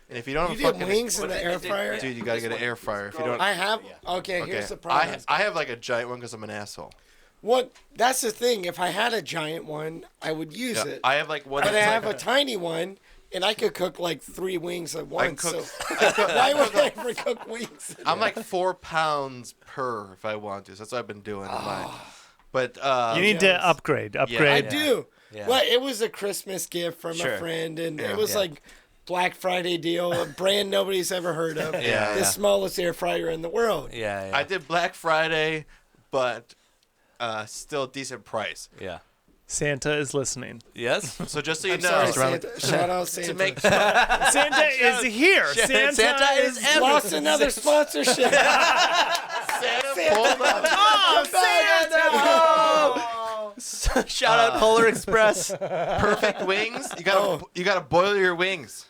And if you don't You have a did fucking wings in the air fryer? dude, you gotta get an air fryer. If you don't, I have. Okay, okay. here's the problem. I have like a giant one because I'm an asshole. What? That's the thing. If I had a giant one, I would use Yeah, it. I have like one. But I that's have like, a tiny one, and I could cook like 3 wings at once. cook- So why would I ever cook wings? I'm like 4 pounds per if I want to. So that's what I've been doing. In mine. But You need jealous. to upgrade. I Upgrade. do. Yeah. Well, it was a Christmas gift from Sure. a friend, and Yeah. it was Yeah. like Black Friday deal, a brand nobody's ever heard of. Yeah, The yeah. smallest air fryer in the world. Yeah, yeah. I did Black Friday, but still decent price. Yeah. Santa is listening. Yes. So just so you I'm know, sorry, around Santa. Shout out Santa. to make Santa is here. Santa, is is Lost another sponsorship. Santa pulled up. Oh, Shout out Polar Express. Perfect wings. You Oh. gotta boil your wings.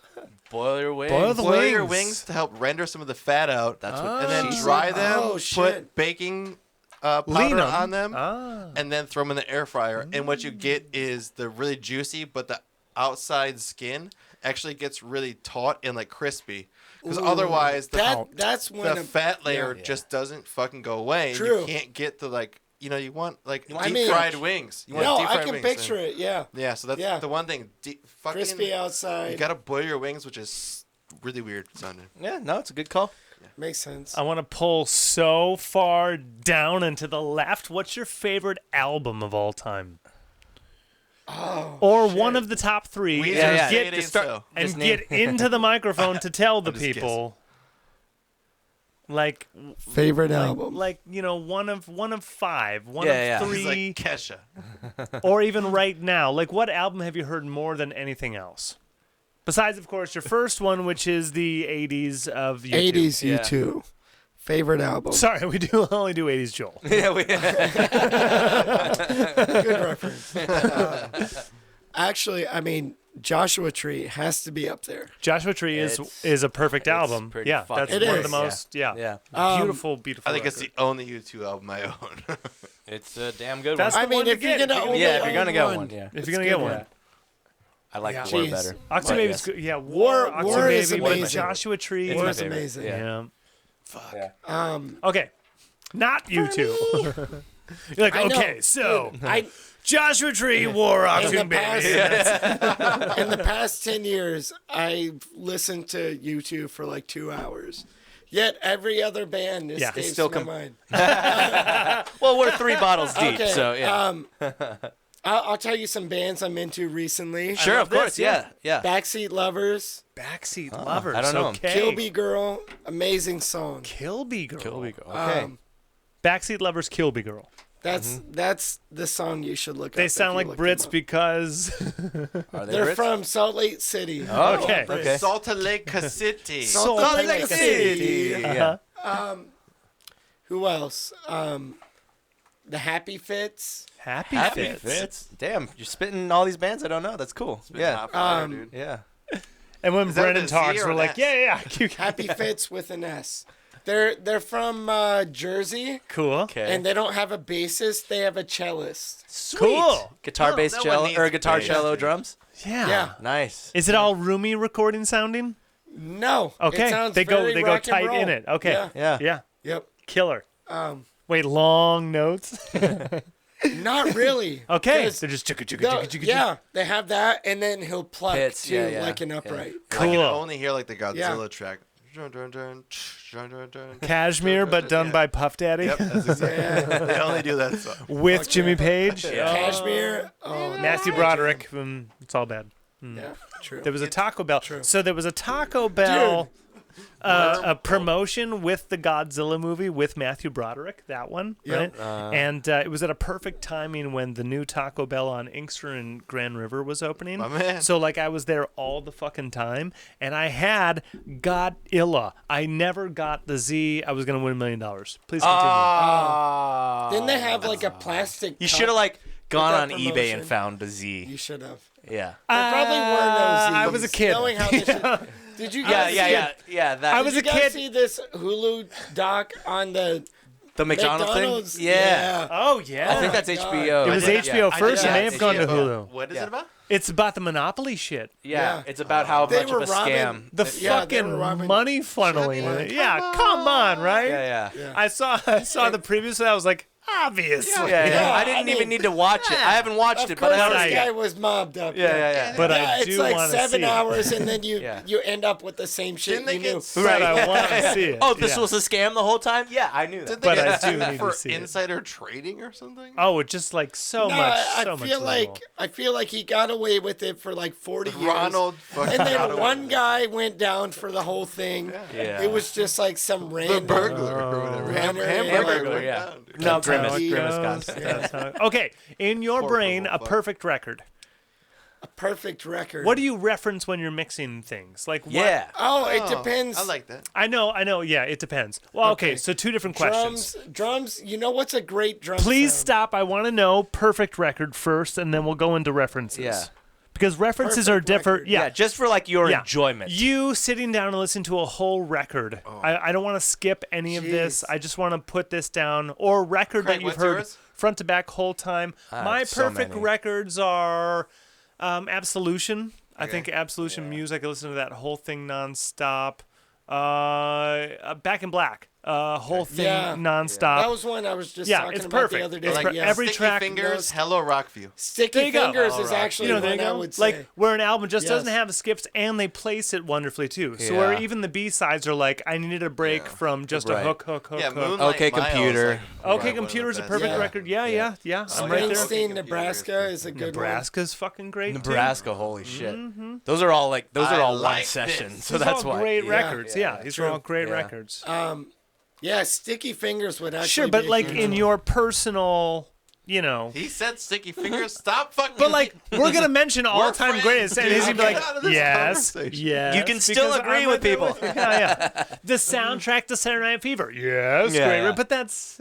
Boil your wings. Boil the Boil your wings. wings to help render some of the fat out. That's what. And then she dry said. them. Oh, Put shit. baking Lean powder 'em. on them. Ah. And then throw them in the air fryer. And what you get is the really juicy, but the outside skin actually gets really taut and like crispy. Because otherwise, That's when the fat layer Yeah. just doesn't fucking go away. And True. you can't get the like. You want like I deep mean- fried wings. You want No, deep I fried can wings. picture it. Yeah, Yeah, so that's Yeah. the one thing. Fucking, crispy You outside. gotta boil your wings, which is really weird sounding. Yeah, no, it's a good call. Makes sense. I want to pull so far down and to the left. What's your favorite album of all time? Oh, Or shit. one of the top 3. Weezer, and yeah. Say get, It Just Ain't start- So. and Just get into the microphone to tell the I'm just people. Like, Favorite album. like one of 5, one Yeah, of yeah. He's 3, like Kesha. or even right now. Like, what album have you heard more than anything else? Besides, of course, your first one, which is the 80s of YouTube. 80s Yeah. U2. Favorite album. Sorry, we do only do 80s Joel. Yeah, we. Good reference. Actually, I mean, Joshua Tree has to be up there. Joshua Tree It's- is a perfect it's album. pretty Yeah, fucking that's It one is. of the most. Yeah, Yeah. beautiful, beautiful. I think it's record. the only U2 album I own. It's a damn good That's one. I the mean, one to if you're get. gonna only Yeah, if you're gonna own get one, one, yeah. If it's you're gonna good get one. Yeah. I like Yeah. War Jeez. better. Octobaby But is yes. good. Yeah, War Octobaby, is but amazing. Joshua Tree. It's War my is favorite. amazing. Yeah. Yeah. Yeah. Okay, not you two. You're like, I know. okay, so Dude, I Joshua Tree, War in the Octobaby. in the past 10 years, I've listened to U2 for like 2 hours. Yet every other band is Yeah. stays Still to my mind. Well, we're 3 bottles deep, Okay, so yeah. I'll tell you some bands I'm into recently. Sure, love of course, this, yeah. yeah. Backseat Lovers, Backseat Lovers. I don't know 'em. Okay. Kilby Girl, amazing song. Kilby Girl. Okay. Backseat Lovers, Kilby Girl. That's the song you should look up. They if sound you like look Brits them up. because. Are they They're Brits? from Salt Lake City. Oh, Okay. Okay. Salt Lake City. Salt Lake Lake City. City. Yeah. Who else? The Happy Fits. Happy, Happy Fits. Fits. Damn, you're spitting all these bands I don't know. That's cool. Yeah. Hot fire, Um, dude. Yeah. And when Is that Brendan with a Z talks, or we're an like, S? yeah. Happy Fits with an S. They're from Jersey, Cool. Okay. and they don't have a bassist. They have a cellist. Sweet. Cool. Guitar, No, bass, no one cello, needs or guitar, bass. cello, drums. Yeah. Yeah. Nice. Is it all roomy recording sounding? No. Okay. It sounds They go very go rock and tight roll. in it. Okay. Yeah. Yeah. Yeah. Yep. Killer. Um, Wait, long notes. not really. Okay. 'Cause They're just chugga chugga the- chugga chugga. yeah, they have that, and then he'll pluck Hits, to yeah, yeah, like an yeah. upright. I can Cool. only hear like the Godzilla Yeah. track. Dun, dun, dun, dun, dun, dun. Cashmere, but done Yeah. by Puff Daddy Yep, that's exactly. They only do that song. with Fuck Jimmy yeah. Page. Cashmere. Oh, Matthew Broderick. It's all bad. Yeah, true. There was a Taco Bell. So there was a Taco Bell a promotion with the Godzilla movie with Matthew Broderick, that one, Yep. right? And it was at a perfect timing when the new Taco Bell on Inkster and Grand River was opening. My man. So like I was there all the fucking time, and I had Godzilla. I never got the Z. I was gonna win $1 million. Please continue. Ah. Didn't they have like a plastic? You cup? should have like gone that on eBay promotion? and found a Z. You should have. Yeah. There probably were no Z's. I was a kid. Knowing how this shit- Did you Yeah, guys yeah. That I Did was you a guys kid. see this Hulu doc on the the McDonald's, McDonald's? thing. Yeah. Oh yeah. I think that's my God. HBO. It was Yeah. HBO I first, did and not they have see gone it, to but Hulu. What is Yeah. it about? It's about the Monopoly shit. Yeah, Yeah. it's about how They much of were a robbing- scam. The Yeah, they fucking were robbing- money funneling. Come Yeah, come on, right? Yeah, yeah. Yeah. I saw the previews. And I was like, Obviously. Yeah. I I didn't mean, even need to watch it. I haven't watched Of it, course, but I But this I- guy was mobbed up. yeah. But Yeah, I it's do like want to see 7 it. hours, and then you Yeah. you end up with the same shit Didn't they you get knew. sued? But I want to see it. Oh, this yeah. was a scam the whole time? Yeah, I knew that. Did they But I get do sued need to for see it. insider trading or something? Oh, it's just like so No, much. I So much feel like level. I feel like he got away with it for like 40 years. Ronald fucking And got then away one with guy went down for the whole thing. Yeah. It was just like some it. random The burglar or whatever. Runner, Hamburger, Hamburglar, yeah. down, dude. No, That's how Grimace. it Grimace goes. got That's how it- Okay, in your Poor brain, little a fuck. perfect record. a perfect record. What do you reference when you're mixing things? Like what? Yeah. Oh, it Oh, depends. I like that. I know. Yeah, it depends. Well, okay, Okay. so two different questions. Drums. You know what's a great drum? Please sound? stop. I want to know perfect record first, and then we'll go into references. Yeah. Because references Perfect are different. record. Yeah. Just for like your Yeah. enjoyment. You sitting down and listen to a whole record. I don't want to skip any of this. Jeez. I just want to put this down. Or a record Craig, that you've what's heard yours? front to back whole time. I My have so perfect many. records are Absolution. I Okay. think Absolution music. I listen to that whole thing nonstop. Back in Black. Whole thing Yeah. nonstop. That was one I was just Yeah, talking it's about perfect. the other day. It's Like per- yeah. every Sticky track Fingers, goes- Hello Rockview. There Sticky you go. Fingers All is right. actually You know, there one you I go. would say. Like where an album just doesn't Yes. have the skips and they place it wonderfully too. So where Yeah. even the B sides are like, I needed a break Yeah. from just Right. a hook. Yeah, hook. Moonlight Okay, Miles, Computer. like, Okay, probably one of Computer is the a best. perfect Yeah. record. Yeah. I'm I right there. like Springsteen, Computer. Nebraska is a good Nebraska's fucking great. Nebraska, holy shit. Those are all like those I are all one like session. this. So These that's are all why. great yeah. records. Yeah, these are all great Yeah. records. one. Yeah, Sticky Fingers would actually. Sure, be but a like huge in one. your personal, you know. He said Sticky Fingers. Stop fucking. But like we're gonna mention all-time friends, greatest, and dude. he's gonna be Get like, out of this yes, conversation. yes. You can still because agree I'm with right there people. you. Yeah. The soundtrack to Saturday Night Fever, yes, Yeah, great, yeah. but that's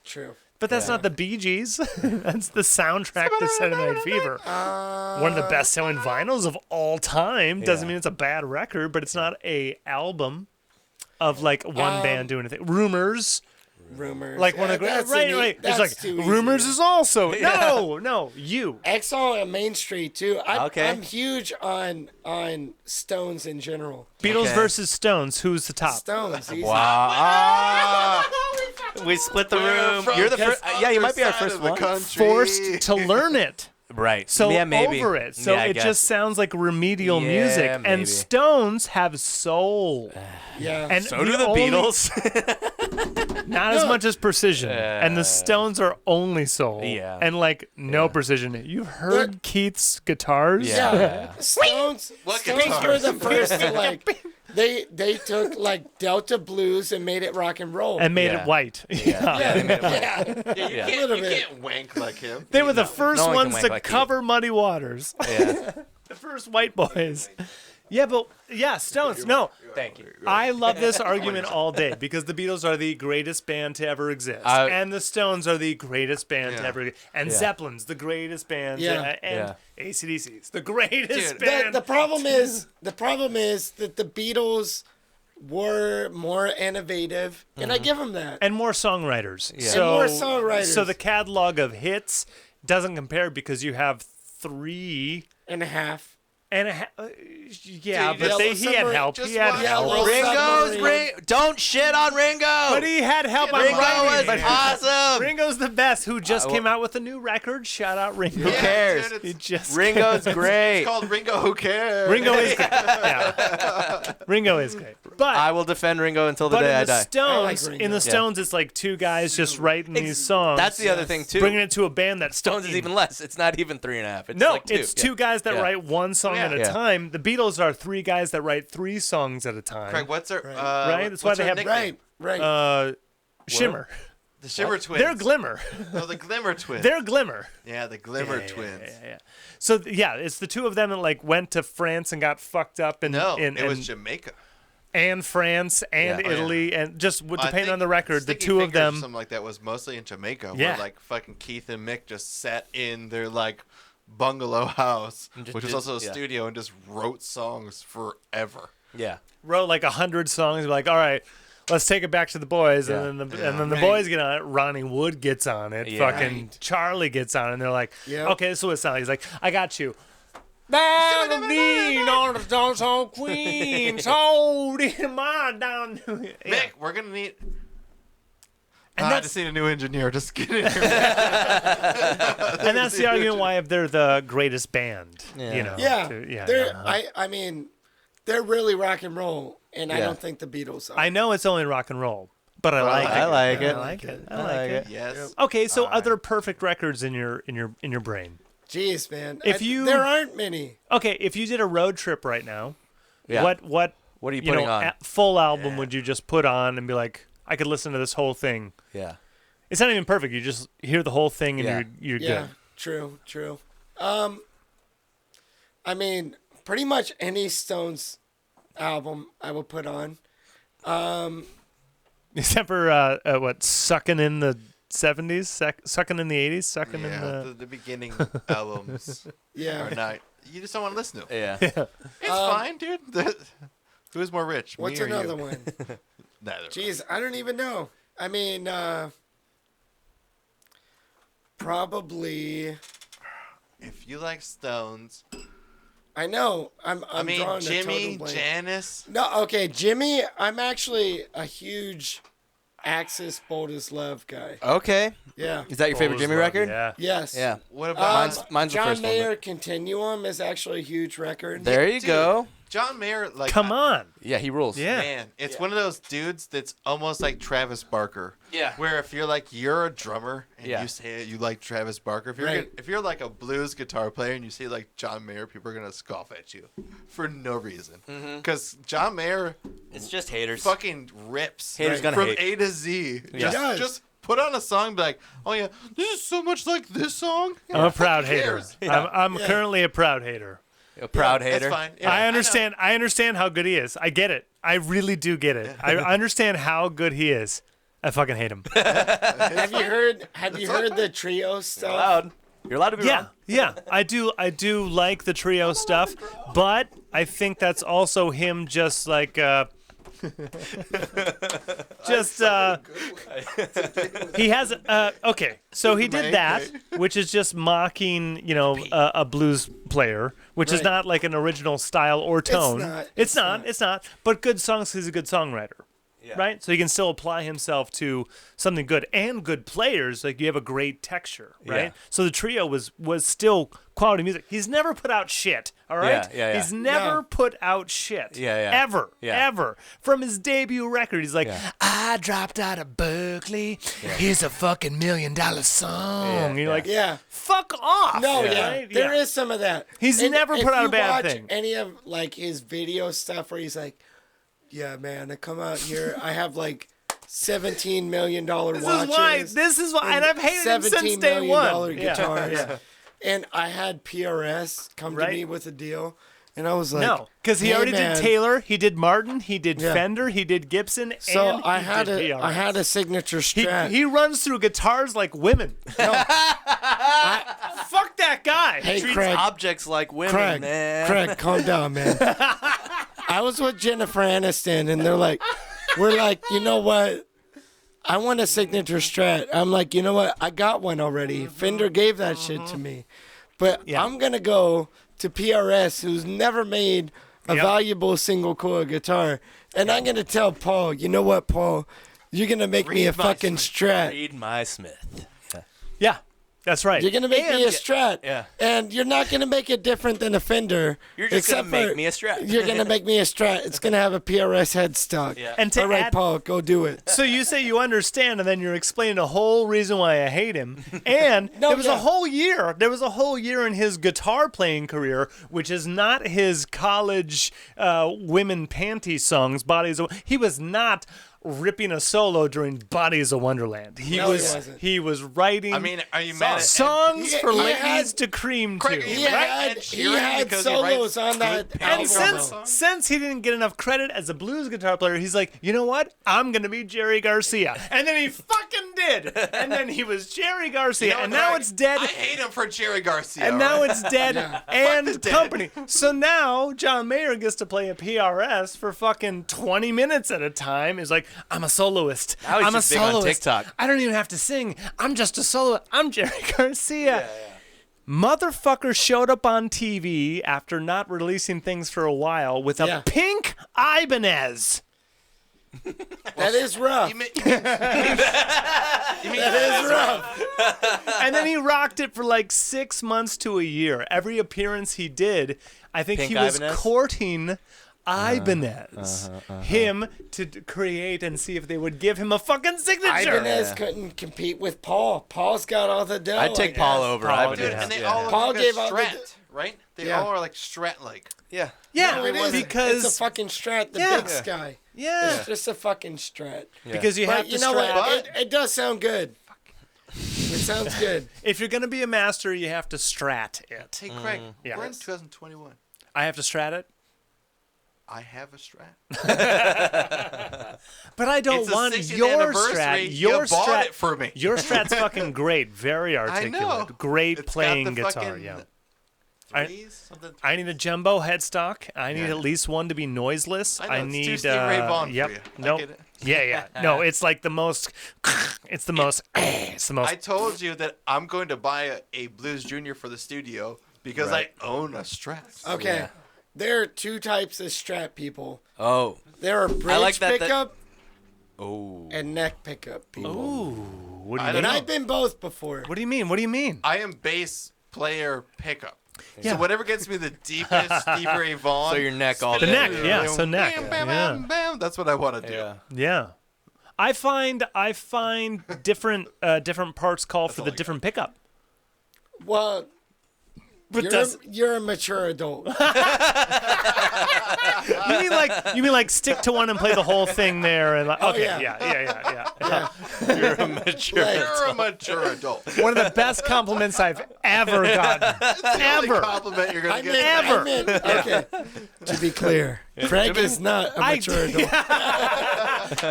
True. But that's not the Bee Gees. That's the soundtrack to Saturday Night Fever. One of the best-selling vinyls of all time. Doesn't Yeah. mean it's a bad record, but it's not a album of like one band doing a thing. Rumors, Rumors. like one of the that's right. It's that's like too easy. Rumors is also no. You Exile on Main Street too. Okay. I'm huge on Stones in general. Beatles Okay. versus Stones. Who's the top? Stones. Easy. Wow. Ah. We split the room. From You're the first. Yeah, you might be our other first side of the one. country. Forced to learn it. Right. So yeah, maybe. over it. So Yeah, I it guess. just sounds like remedial Yeah, music. maybe. And Stones have soul. Yeah. And So do the only- Beatles. Not as much as precision. And the Stones are only soul. Yeah. And like no precision. You've heard Keith's guitars? Yeah. Stones. What Stones guitars? were the first to like. They took like Delta blues and made it rock and roll. And made Yeah. it white. yeah, they made it yeah. Yeah, you, Yeah. can't, Little you bit. can't wank like him. They were the first No one can ones wank to like Keith. cover Muddy Waters. Yeah. The first white boys. Yeah, but yeah, Stones. No, Thank you. I love this argument all day because the Beatles are the greatest band to ever exist, I- and the Stones are the greatest band to Yeah. ever, and Yeah. Zeppelin's the greatest band, Yeah. and AC/DC's the greatest Dude, band. The problem is that the Beatles were more innovative, and I give them that. and more songwriters. Yeah. So, And more songwriters. So the catalog of hits doesn't compare because you have 3 And a half. and a half. Yeah, Dude, but Yellow he had Submarine, help. just He had watch help. Yellow Ringo's Submarine. Don't shit on Ringo. But he had help on Ringo writing. was But awesome. Ringo's the best. Who just well- came out with a new record? Shout out Ringo. Who cares? Dude, He it's just Ringo's great. called Ringo. Who cares? Ringo is great. Yeah. Ringo is great. But I will defend Ringo until the but day in I the die. Stones, Ringo. in the Yeah. Stones, it's like two guys just writing these songs. That's the other thing too. bringing it to a band that's Stones is even less. It's not even 3.5. It's no, like 2. it's two guys that Yeah. write one song at a Yeah. time. The Beatles are 3 guys that write 3 songs at a time. Craig, what's her? Right? That's why what's they her have- nickname? Right. Shimmer. The Shimmer Twins. They're Glimmer. No, the Glimmer Twins. They're Glimmer. Yeah, the Glimmer Twins. Yeah. So yeah, it's the two of them that like went to France and got fucked up in No, in, it was in- Jamaica. and France and Yeah. Italy and just I depending think on the record, the Sticky two of Fingers or them. something like that was mostly in Jamaica. Yeah. Where like fucking Keith and Mick just sat in their like bungalow house, And just which was did- also a yeah. studio, and just wrote songs forever. Yeah. Wrote like 100 songs. And be like, all right, let's take it back to the boys, Yeah. and then the Yeah. and then the Right. boys get on it. Ronnie Wood gets on it. Yeah. Fucking Right. Charlie gets on it. And they're like, Yep. okay, this is what it sounds like. He's like, I got you. Lean on the stone, so queen, so my down. Mick, we're gonna need. And I that's just need a new engineer. Just get in here. and that's the argument why they're the greatest band. Yeah. You know. Yeah, Yeah. they're. yeah. I mean, they're really rock and roll, and I Yeah. don't think the Beatles are. I know it's only rock and roll, but I like it. I like it. I like it. I like it. Yes. Okay, so All right. other perfect records in your brain. Jeez, man. If you- there aren't many. Okay, if you did a road trip right now, Yeah. what What are you you putting know on? full album would you just put on and be like, I could listen to this whole thing? Yeah. It's not even perfect. You just hear the whole thing and Yeah. you're Yeah, good. true. I mean, pretty much any Stones album I will put on. Except for what sucking in the 70s, sucking in the 80s, sucking in Yeah, the. the beginning albums Yeah. are not. You just don't want to listen to them. Yeah. It's fine, dude. Who's more rich? What's me or another you? one? Neither. Jeez, I don't even know. I mean, probably. If you like Stones, I know. I'm I mean drawing a Jimmy, total blank. Janice. No, okay, Jimmy. I'm actually a huge Axis Bold as Love guy. Okay. Yeah. Is that your favorite Bowles Jimmy Love, record? Yeah. Yes. Yeah. What about Mine's the John first one, Mayer but- Continuum is actually a huge record. There you Dude, go. John Mayer? Like, Come on. Yeah, he rules. Yeah. man, it's one of those dudes that's almost like Travis Barker. Yeah. Where if you're a drummer and Yeah. you say you like Travis Barker, Right. if you're like a blues guitar player and you say like John Mayer, people are gonna scoff at you for no reason. Because John Mayer It's just haters. fucking rips Haters gonna from hate. A to Z. Yeah. Just put on a song, and be like, oh yeah, this is so much like this song. I'm a proud Who hater. cares? I'm Yeah. currently a proud hater. A proud That's hater. fine. Yeah, I know. understand. I understand how good he is. I get it. I really do get it. I understand how good he is. I fucking hate him. Have you heard? Have you heard the trio stuff? Allowed. You're allowed to be Yeah, wrong. yeah. I do like the trio stuff, but I think that's also him just like he has okay. So he did that, which is just mocking, a blues player, which is Right. not like an original style or tone. not. It's not. But good songs, he's a good songwriter. Right? So he can still apply himself to something good and good players. Like you have a great texture, right? Yeah. So the trio was still quality music. He's never put out shit, all right? Yeah. He's never No. put out shit. Yeah. Ever. Yeah. Ever. From his debut record, he's like, Yeah. I dropped out of Berkeley. Here's a fucking $1 million song. Yeah, And you're yeah. like, Yeah. fuck off. No, Yeah. yeah, Right? there Yeah. is some of that. He's never if put out a you bad watch thing. Any of like his video stuff where he's like, "Yeah, man, I come out here, I have like $17 million watches. This is why, and I've hated him since $17 day million one. guitars." Yeah. And I had PRS come Right. to me with a deal, and I was like, No, because he "Hey, already man." did Taylor, he did Martin, he did Yeah. Fender, he did Gibson, So and I he had did a PRS. I had a signature He, Strat. he runs through guitars like women. Fuck that guy. Hey, Treats Craig. objects like women, Craig, man. Craig, calm down, man. I was with Jennifer Aniston, and we're like, you know what? I want a signature Strat. I'm like, you know what? I got one already. Fender gave that shit to me, but Yeah. I'm gonna go to PRS, who's never made a Yep. valuable single coil guitar, and I'm gonna tell Paul, you know what, Paul? You're gonna make me a Read my fucking Strat. Read my Smith. Yeah, that's right. You're gonna make me a Strat, yeah. and you're not gonna make it different than a Fender. You're just gonna except make for me a Strat. You're gonna make me a Strat. It's gonna have a PRS headstock. Yeah. And to All right, add, Paul, go do it. so you say you understand, and then you're explaining the whole reason why I hate him. And No, there was yeah. a whole year. There was a whole year in his guitar playing career, which is not his college women panty songs. Bodies. He was not ripping a solo during Bodies of Wonderland. He No, he was. wasn't. He was writing. I mean, are you mad at songs He- for he ladies had- to cream Craig, to. he He had had, Ed he Sheeran had because he writes solos on that good And album. album. since he didn't get enough credit as a blues guitar player, he's like, you know what? I'm gonna be Jerry Garcia, and then he fucking did, and then he was Jerry Garcia, You know and what, now Craig? it's dead, I hate him for Jerry Garcia. and now alright? it's dead Yeah. and the dead. company. So now John Mayer gets to play a PRS for fucking 20 minutes at a time. Is like, I'm a soloist. Now he's I'm just a big on soloist. TikTok. I don't even have to sing. I'm just a solo. I'm Jerry Garcia. Motherfucker showed up on TV after not releasing things for a while with a Yeah. pink Ibanez. That is rough. You mean That is rough. And then he rocked it for like 6 months to a year. Every appearance he did, I think Pink he was Ibanez? courting Ibanez, him to create and see if they would give him a fucking signature. Ibanez couldn't compete with Paul. Paul's got all the dough. I'd take Paul over Paul Ibanez. Dude, Yeah. and they Yeah. all look Paul like gave a all the- Strat, right? They Yeah. all are like Strat-like. Yeah. Yeah, No, it isn't. because It's a fucking Strat, the Yeah. big sky. yeah, It's just a fucking Strat. Yeah. because you But have to you know strap. what? It does sound good. It sounds good. If you're gonna be a master, you have to strat it. Hey, Craig, Yeah. we're in 2021. I have to strat it, I have a Strat. but I don't It's the want 60th your anniversary. strat. You Your bought strat it for me. Your strat's fucking great, very articulate, know. great It's got playing the guitar. fucking Yeah. Threes, something. I need a jumbo headstock. I need Yeah. at least one to be noiseless. I know, it's need too Stevie Ray Vaughan for yep. you. I Nope. get it. Yeah. No, it's like the most. It's the most. It's the most. I told you that I'm going to buy a Blues Junior for the studio because Right. I own a Strat. Okay. Yeah. There are two types of Strat people. Oh. There are bridge like that- pickup Oh. and neck pickup people. Ooh. What do you I mean? don't And know. I've been both before. What do you mean? What do you mean? I am bass player pickup. Yeah. So whatever gets me the deepest Stevie Ray Vaughan. So your neck all The day. neck, yeah. So neck. Bam, bam, Yeah. bam, bam. That's what I want to do. Yeah. Yeah. I find different different parts call for all the I different pickup. Well, But you're a mature adult. you mean like stick to one and play the whole thing there and like, okay, yeah. yeah. You're a mature. Like, You're a mature adult. One of the best compliments I've ever gotten. Only Ever. compliment you're I gonna meant, get. Ever. I meant, okay. To be clear, Craig is not a mature adult.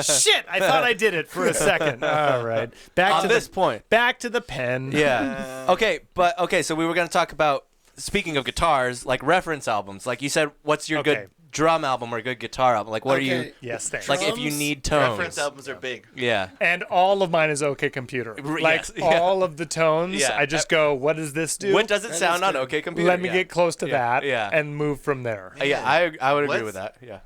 Shit, I thought I did it for a second. All right. Back On to this the point. back to the pen. Yeah. Okay, so we were gonna talk about, speaking of guitars, like reference albums. Like you said, what's your Okay. good drum album or good guitar album? Like what are you Okay. Yes, thanks. like if you Drums? need tones? Reference albums are big. Yeah. And all of mine is OK Computer. Like yes, yeah. all of the tones, Yeah. I just go, what does this do? What does it That sound is on good. OK Computer? Let me Yeah. get close to that yeah. and move from there. Yeah, I would agree What's- with that. Yeah.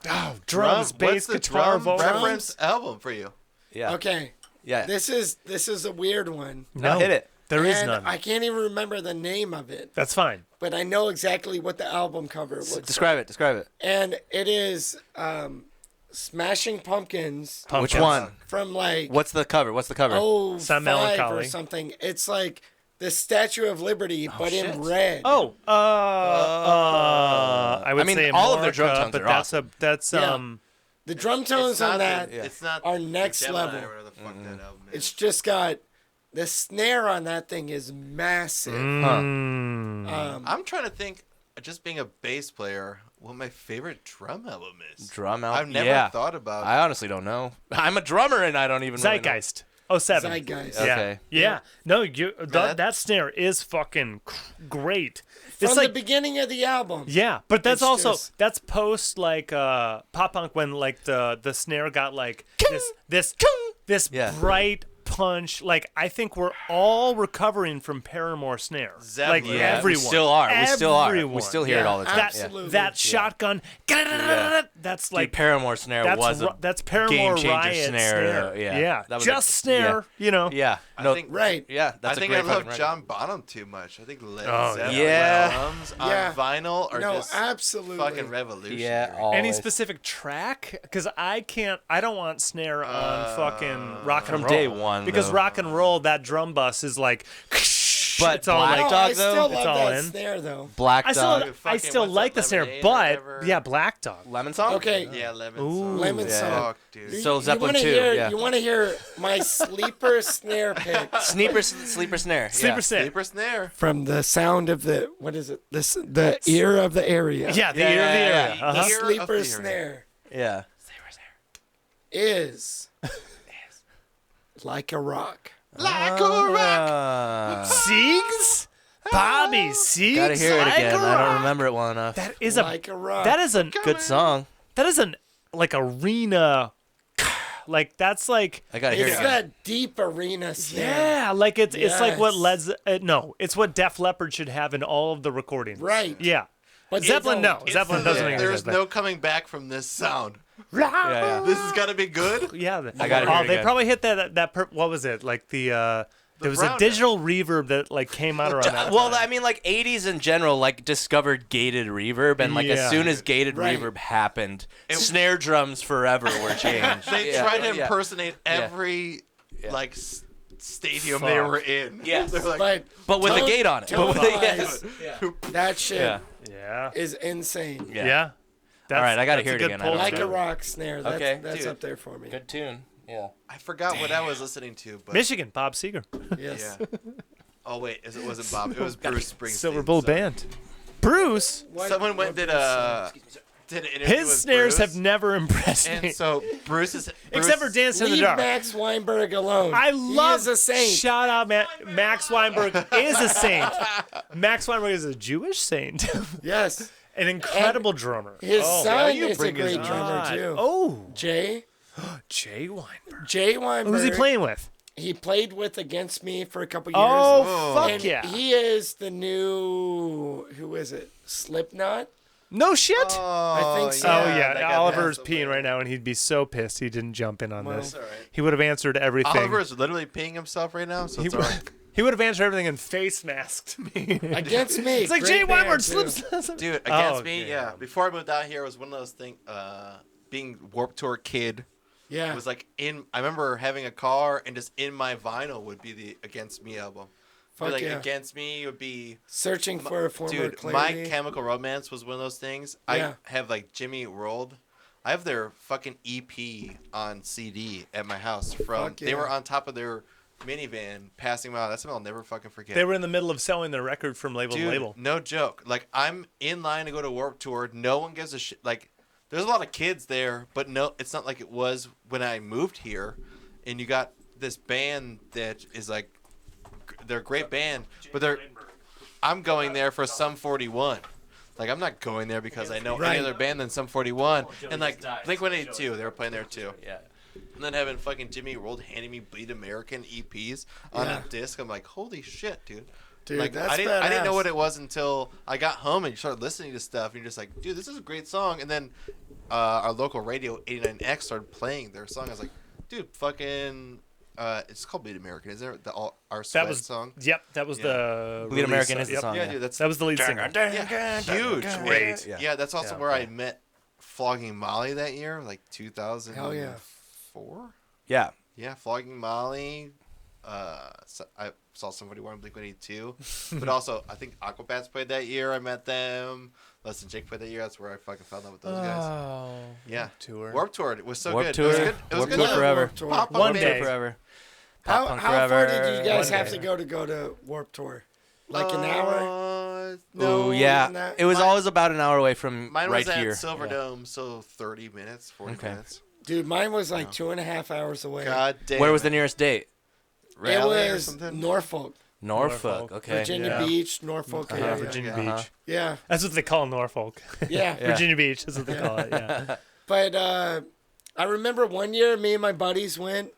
Oh, drums, Drum- bass, what's the guitar, drum vocals. reference album for you? Yeah. Okay, Yeah. this is a weird one. No, hit it. There is And none. I can't even remember the name of it, That's fine. but I know exactly what the album cover looks like. Describe it. And it is Smashing Pumpkins Which Pumpkins. one? from like What's the cover? oh Some 5 Melancholy. or something. It's like the Statue of Liberty, but in red. Oh, I would I mean, say all of their drum Amorica, tones but are that's Yeah. The drum tones It's not on that the- it's not are the next Gemini level. or whatever the fuck that album is. It's just got the snare on that thing is massive. I'm trying to think, just being a bass player, what my favorite drum album is. Drum album? I've never Yeah. thought about. I honestly don't know. I'm a drummer and I don't even really know. Zeitgeist. 07. Zeitgeist. Yeah. Okay. Yeah. No, that- that snare is fucking great. From It's the like beginning of the album. yeah, but that's It's also just- that's post like pop punk when like the snare got like this Yeah. bright punch. Like I think we're all recovering from Paramore snare. Zeppelin. Like Yeah, everyone. We still are. We still are. We Everyone. still hear it Yeah, all the time. That absolutely. that shotgun. That's Dude, like Paramore snare was a that's Paramore game changer Riot snare. Yeah. That was just snare. You know. Yeah. I No, think- Right. yeah, that's I think a I great love fucking record. John Bonham too much. I think Led Oh, Zeppelin yeah. drums Yeah. on vinyl are No, just absolutely. fucking revolutionary. Yeah. Any always. specific track? Because I don't want snare on fucking rock and From roll. day one, Because though. rock and roll, that drum bus is like. But it's all Black like. No, Dog, I though? still It's love all that in. snare though. Black I Dog. still Fucking, like the what's that, snare, Lemonade or but whatever? yeah, Black Dog. Lemon Song? Okay. Yeah, Lemon Ooh. Song. Lemon Yeah. Song. Fuck, dude. So Zeppelin you wanna 2, hear, yeah. You want to hear my sleeper snare pick Sleeper snare. Sleeper yeah. snare. Sleeper snare. from the sound of the what is it? The ear of the area. Yeah, the Yeah, ear of the yeah, area. yeah. The Uh-huh. Ear of sleeper the area. snare Yeah. is like a rock. Like a rock. Siegs? Bobby Siegs? Gotta hear it Like again. a I don't rock. remember it well enough. That is Like a rock. That is an Good song. that is an like arena. Like that's like I gotta hear it It's again. that deep arena snare. yeah, like it's like what Yes. no, it's what Def Leppard should have in all of the recordings. Right. Yeah. But they Zeppelin, no. don't. Zeppelin doesn't make any There's sense. no coming back from this sound. Yeah. This has got to be good. Yeah, I gotta hear it they again. probably hit what was it? Like there was a brown digital reverb that like came out around that. Well, time. I mean, like 80s in general, like discovered gated reverb, and like as Yeah. soon as gated Right. reverb happened, snare drums forever were changed. They Yeah, tried to yeah. impersonate every like stadium they Fuck. were in. Yes. They're like, but with a Tone- gate on it. tone But with a, wise, yes. that shit Yeah. yeah, is insane. yeah. All right, I gotta that's hear a it good again. I pull don't Like step. a rock snare. That's, Okay, that's dude. up there for me. Good tune. Yeah. I forgot what I was listening to, but Michigan, Bob Seger, Yes. yeah. Oh wait, it wasn't Bob. It was Bruce Springsteen. Silver Bullet so- Band. Bruce, What- Someone went what did an interview his with snares Bruce, have never impressed me. and so Except for Dance in the Leave Dark. Max Weinberg alone. I love. He is a saint. Shout out, Max Weinberg is a saint. Max Weinberg is a Jewish saint, Yes. an incredible drummer. His Oh, son you is a bring his great drummer God. too. Oh, Jay. Jay Weinberg. Jay Weinberg. Who's he playing with? He played with Against Me for a couple years. Oh, fuck and yeah. he is the new, who is it? Slipknot? No shit. I think so. Oh that yeah, guy Oliver's has peeing something. right now, and he'd be so pissed he didn't jump in on Well, this. It's all right. He would have answered everything. Oliver's literally peeing himself right now, so he, it's all right. he would have answered everything and face masked me. Against Me. It's like great Jay band, Weinberg too. slips. Dude, Against Oh, Me, okay. yeah. Before I moved out here, it was one of those things. Being Warped Tour kid, Yeah. it was like in. I remember having a car, and just in my vinyl would be the Against Me album. Fuck like yeah. Against Me would be. Searching for a former Dude, clarity. My Chemical Romance was one of those things. Yeah. I have like Jimmy World. I have their fucking EP on CD at my house from. Fuck They yeah. were on top of their minivan passing by. That's something I'll never fucking forget. They were in the middle of selling their record from label to Dude, label. no joke. Like I'm in line to go to Warped Tour. No one gives a shit. Like there's a lot of kids there, but no, it's not like it was when I moved here. And you got this band that is like, they're a great band, but I'm going there for Sum 41. Like I'm not going there because I know Right. any other band than Sum 41. And like Blink 182, they were playing there too. Yeah. And then having fucking Jimmy World handing me Bleed American EPs on Yeah. a disc, I'm like, holy shit, dude. Dude, Like that's I didn't know badass. what it was until I got home and you started listening to stuff and you're just like, dude, this is a great song. And then our local radio 89X started playing their song. I was like, dude, fucking, it's called Bleed American. Is there our Sweat That was song? Yep, that was the Bleed American release, is the song. Yeah, dude, that's That was the lead singer. yeah, huge. Great. Yeah, that's also Yeah, where I okay. met Flogging Molly that year, like 2004. Hell yeah. Yeah. Yeah, Flogging Molly. I saw somebody wearing Blink 182, but also I think Aquabats played that year. I met them. Less Than Jake played that year. That's where I fucking fell in love with those guys. Oh, Yeah, tour. Warped Tour. It was so Warped good. It was Tour. good. It was Warped good. Tour to- forever. Warped Tour. Pop One Punk day. Band. Forever. How, Pop Punk how far forever. did you guys One have day. to go to Warped Tour? Like an hour? No, Oh yeah. isn't that- It was mine- always about an hour away from Mine right was at here. Silverdome, so 30 minutes, 40 Okay. minutes. Dude, mine was like 2.5 hours away. God damn. Where was the nearest date? It Raleigh or was something? Norfolk. Norfolk. Norfolk. Okay. Virginia Yeah. Beach, Norfolk area. Virginia Uh-huh. Beach. Yeah, That's what they call Norfolk. yeah. Yeah. Virginia Beach. That's what they call it. Yeah. But I remember one year, me and my buddies went,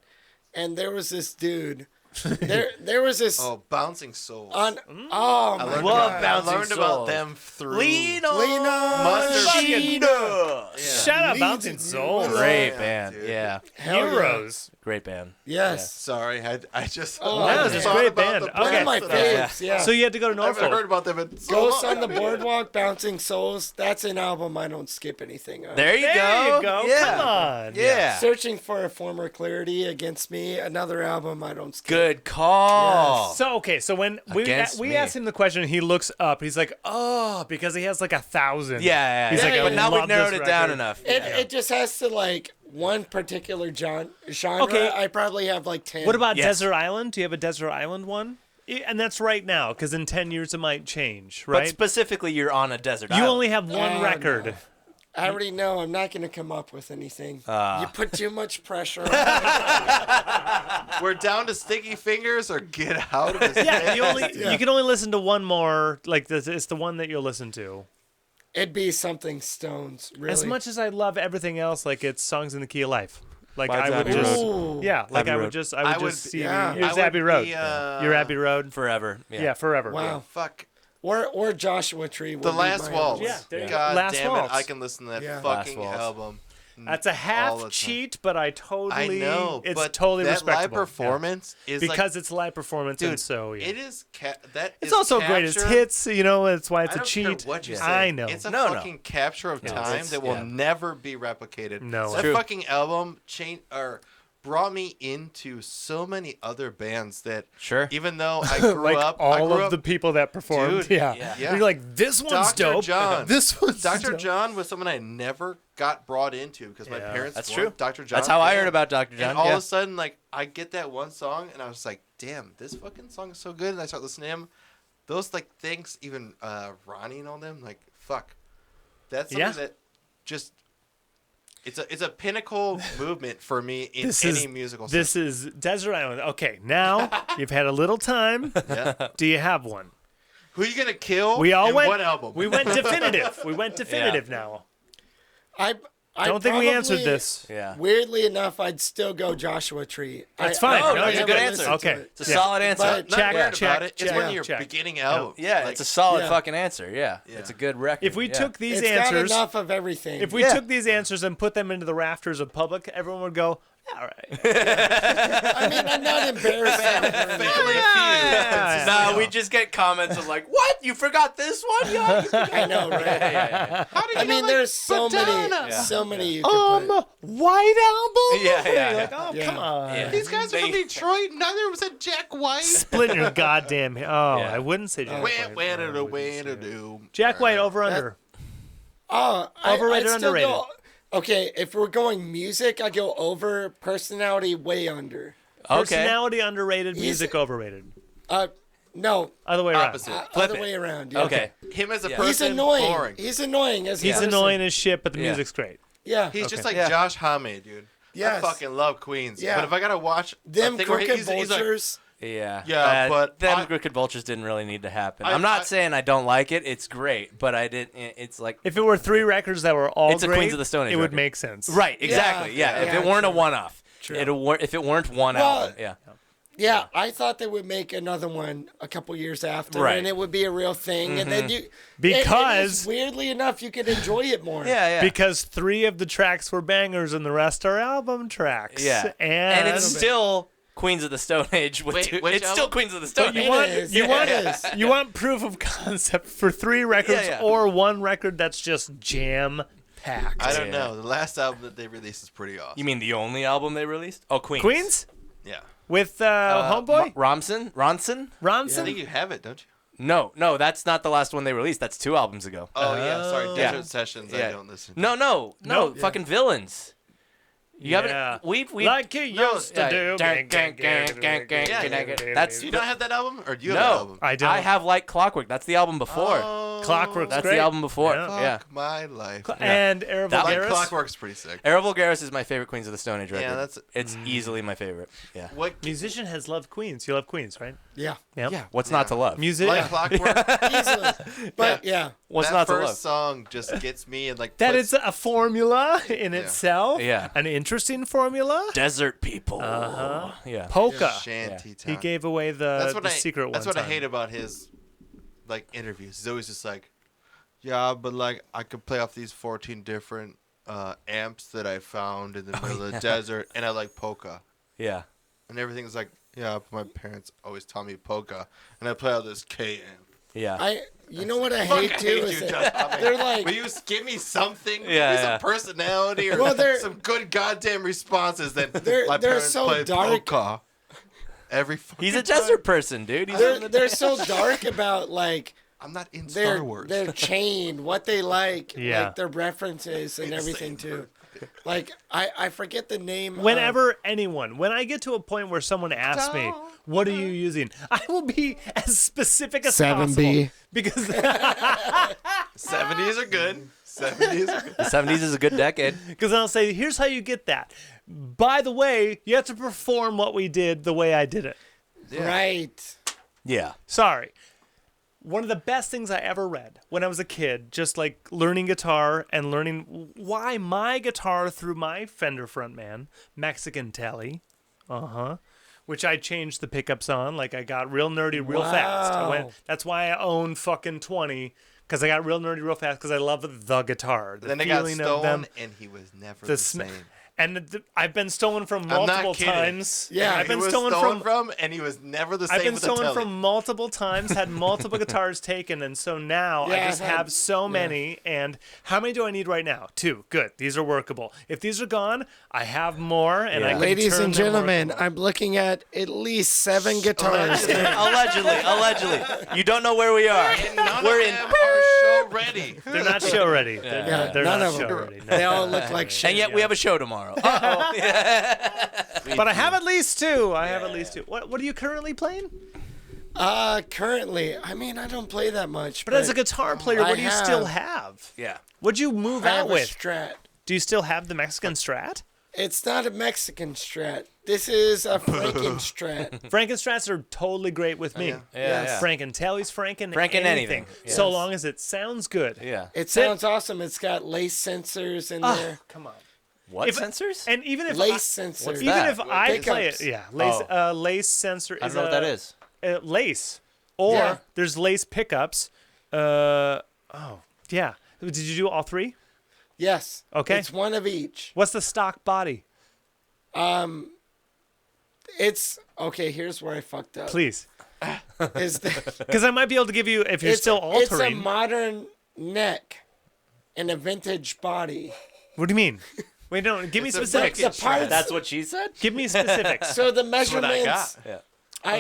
and there was this dude. There was this Oh, Bouncing Souls. on. Oh I my learned, Love about, Bouncing I learned about Souls. them through. Lean Lean on Mustard Sheena. Yeah. Shout out Leads Bouncing it, Souls. dude. Great Yeah, band. dude. Yeah. Hell yeah. Heroes. Great band. Yes. Sorry, I just. Oh, I yeah, just it's thought a great about band. the Okay. One of my bands that I- faves. Yeah. So you had to go to I haven't heard Norfolk. about them in so Ghosts long. on the Boardwalk, Bouncing Souls. That's an album I don't skip anything on. There you There go. you go. Yeah. Come on. Yeah. Searching for a Former Clarity, Against Me. Another album I don't skip. Good call. So okay, so when we Against me. asked him the question, he looks up. He's like, "Oh," because he has like 1,000. Yeah. He's like, Yeah, "I but now love we've narrowed this it down record." enough. It just has to like one particular genre. Okay. I probably have like 10. What about Yes. Desert Island? Do you have a Desert Island one? And that's right now, because in 10 years it might change, But right? specifically, you're on a desert You island. only have one Oh, record. no. I already know I'm not going to come up with anything. Ah. You put too much pressure on me. We're down to Sticky Fingers or Get Out of This. Yeah, you Band. you can only listen to one more. Like this, it's the one that you'll listen to. It'd be something Stones, really. As much as I love everything else, like it's songs in the key of life. Like Mine's I would Abbey just, Road. yeah, like Abbey I would Road. just, I I would would- just see. yeah. Here's I would Abbey Road. be, You're Abbey Road. forever. Yeah, forever. Wow. Fuck. Or Joshua Tree. The would be Last my Waltz. other Yeah, there you go. God Last damn Waltz. it! I can listen to that Yeah. fucking Last Waltz. album. That's a all the half time. cheat, but I totally. I know, it's but totally that respectable. live performance is because it's live performance, dude, and so yeah. it is. That It's is also greatest capture- hits. You know, it's why it's I a don't cheat. care what you say. I know. It's a No, no. fucking capture of time it's- that will yeah. never be replicated. No. that True. fucking album brought me into so many other bands that Sure. even though I grew like up, all I grew of up, the people that performed. Dude, yeah. yeah. You're like, this one's Dr. dope. John. This one's Dr. dope. John was someone I never got brought into because my Yeah. parents That's weren't true. Dr. John. That's how I fans. heard about Dr. John. And all yeah. of a sudden, like, I get that one song, and I was like, damn, this fucking song is so good. And I start listening to him. Those, like, things, even Ronnie and all them, like, fuck. That's something Yeah. that just... It's a pinnacle movement for me in This any is musical This is Desert Island. Okay, now you've had a little time. sense. Yeah. Do you have one? Who are you going to kill We all in went. one album? We went definitive. We went definitive now. I Don't think we answered probably- this. Yeah. Weirdly enough, I'd still go Joshua Tree. That's fine. No, No, it's a you're good good. answer. Okay. It's a Yeah. solid answer. But- Not Check, weird check, about it. It's check, one of your check. beginning albums. Yeah, Like, it's a solid Yeah. fucking answer. Yeah. Yeah. It's a good record. If we yeah. took these It's got answers, enough of everything. if we Yeah. took these answers and put them into the rafters of public, everyone would go, all right. I mean, I'm not embarrassed. Family Yeah. No, we just get comments of like, "What? You forgot this one? Yeah." I know, right? How did I you mean, like there's so Madonna? many, so many you could put. White Album? Yeah, yeah, You're like, yeah. oh, Yeah. come on. Yeah. These guys are from They- Detroit. Neither was a Jack White. Split your goddamn. Oh, Yeah. I wouldn't say Jack White. Wah-wah-da-da-wah-da-do. Jack White over under. Oh, Overrated, I'd still underrated? Go, okay, if we're going music, I go over. Personality, way under. Okay. Personality underrated, He's- music overrated. No, Other way around. Opposite. Flip other it. way around. Yeah. Okay. Him as a Yeah. person, He's annoying. boring. He's annoying as a He's person. annoying as shit, but the Yeah. music's great. Yeah. He's just Okay. like Yeah. Josh Homme, dude. Yes. I fucking love Queens. Yeah. But if I gotta watch Them a thing where crooked he's like, vultures. Yeah. Yeah, but them I- Crooked Vultures didn't really need to happen. I- I'm not I- saying I don't like it. It's great, but I didn't. It's like If it were 3 records that were all It's a great, Queens of the Stone Age it would record. make sense. right, exactly. Yeah. If yeah, it weren't a true. one-off, True. if it weren't one Well, album, yeah. Yeah, I thought they would make another one a couple years after, Right. and it would be a real thing. And then you, Because- weirdly enough, you could enjoy it more. Yeah, yeah. Because 3 of the tracks were bangers and the rest are album tracks. yeah. And, it's still Queens of the Stone Age with Wait, two. which It's still album? Queens of the Stone you Age. want is. you Yeah, want it is. you want proof of concept for 3 records Yeah, yeah. or 1 record that's just jam packed. I don't Yeah. know. The last album that they released is pretty awesome. You mean the only album they released? Oh, Queens. Queens Yeah. with Homeboy Ronson? I Ronson. think you have it, don't you? No, that's not the last one they released. That's 2 albums ago. Oh, yeah. Sorry. Yeah. Desert Sessions. I Yeah. don't listen to. No, No. fucking Villains. You Yeah. haven't. We've Like you used to yeah. do. That's Do you not have that album? Or do you have no. that album? I don't. I have Like Clockwork. That's the album before. Oh, Clockwork's That's great. the album before. Yeah. Fuck Yeah. my life. And Era That- Like Vulgaris. Clockwork's pretty sick. Era Vulgaris is my favorite Queens of the Stone Age record. Yeah, that's- it's easily my favorite. Yeah. What? Musician has loved Queens. You love Queens, right? Yeah, Yep. Yeah. What's not to love? Music. Like Clockwork. easily. But yeah, What's that not to first love? song just gets me and like. That puts- is a formula in itself. Yeah. An interesting formula. Desert people. Uh-huh. Yeah. Polka. Shanty He town. gave away the secret one That's what I time. hate about his like interviews. He's always just like, yeah, but like I could play off these 14 different amps that I found in the middle of the desert, and I like polka, Yeah. and everything's like, yeah, but my parents always taught me polka, and I play all this K amp. Yeah. you know what I Fuck, hate I too hate is you, that Josh Homme. they're like, Will you give me something? Yeah, Give me yeah. some personality or Well, they're- some good goddamn responses that They're- my they're parents so played dark. polka. Every fucking He's a time. desert person, dude. He's they're so dark about like I'm not in their Star Wars. their chain, what they like, Yeah. like their references and everything too. Like I forget the name. Whenever when I get to a point where someone asks me, what are you using? I will be as specific as 7B. possible. Because 70s are good. 70s are good. the 70s is a good decade. Because I'll say, here's how you get that. By the way, you have to perform what we did the way I did it. right. Yeah. Sorry. One of the best things I ever read when I was a kid, just like learning guitar and learning why my guitar through my Fender Frontman, Mexican Telly, which I changed the pickups on. Like I got real nerdy real fast. Wow. That's why I own fucking 20, because I got real nerdy real fast because I love the guitar. The Then they got feeling of them. stolen, and he was never The the sm- same. And I've been stolen from not multiple kidding. times. Yeah, I've been he was stolen from. and he was never the same. I've been with the stolen telly. from multiple times, had multiple guitars taken, and so now I Yeah, just I've had- have so many. And how many do I need right now? 2. Good. These are workable. If these are gone, I have more, and I Yeah. can Ladies turn and them gentlemen, workable. I'm looking at least 7 guitars. Allegedly. You don't know where we are. None We're of in. them are show ready. They're not show ready. Yeah, They're none not of them. show ready. They all look like shit. And yet we have a show tomorrow. Uh-oh. But I have at least 2. I have at least 2. What are you currently playing? Currently, I mean, I don't play that much. But as a guitar player, I what do you still have- have? Yeah. What'd you move I out have a with? Strat. Do you still have the Mexican Strat? It's not a Mexican Strat. This is a Franken Strat. Frankenstrats are totally great with me. yeah. Yeah. Franken-Telly's Franken Franken anything. anything. So Yes. long as it sounds good. Yeah. It sounds awesome. It's got lace sensors in there. Come on. What If- sensors? And even if Lace I, sensors. What's even that? if I play it, Pickups. yeah, lace Oh. lace sensor is I don't know what that is. Lace, or Yeah. there's lace pickups. Oh yeah. Did you do all 3? Yes. Okay. It's one of each. What's the stock body? It's okay. Here's where I fucked up. Please, Is that because I might be able to give you if you're still It's a altering. modern neck and a vintage body. What do you mean? Wait, no. Give me It's a specifics. Franken The parts. That's what she said? Give me specifics. So the That's what I measurements. got. Yeah.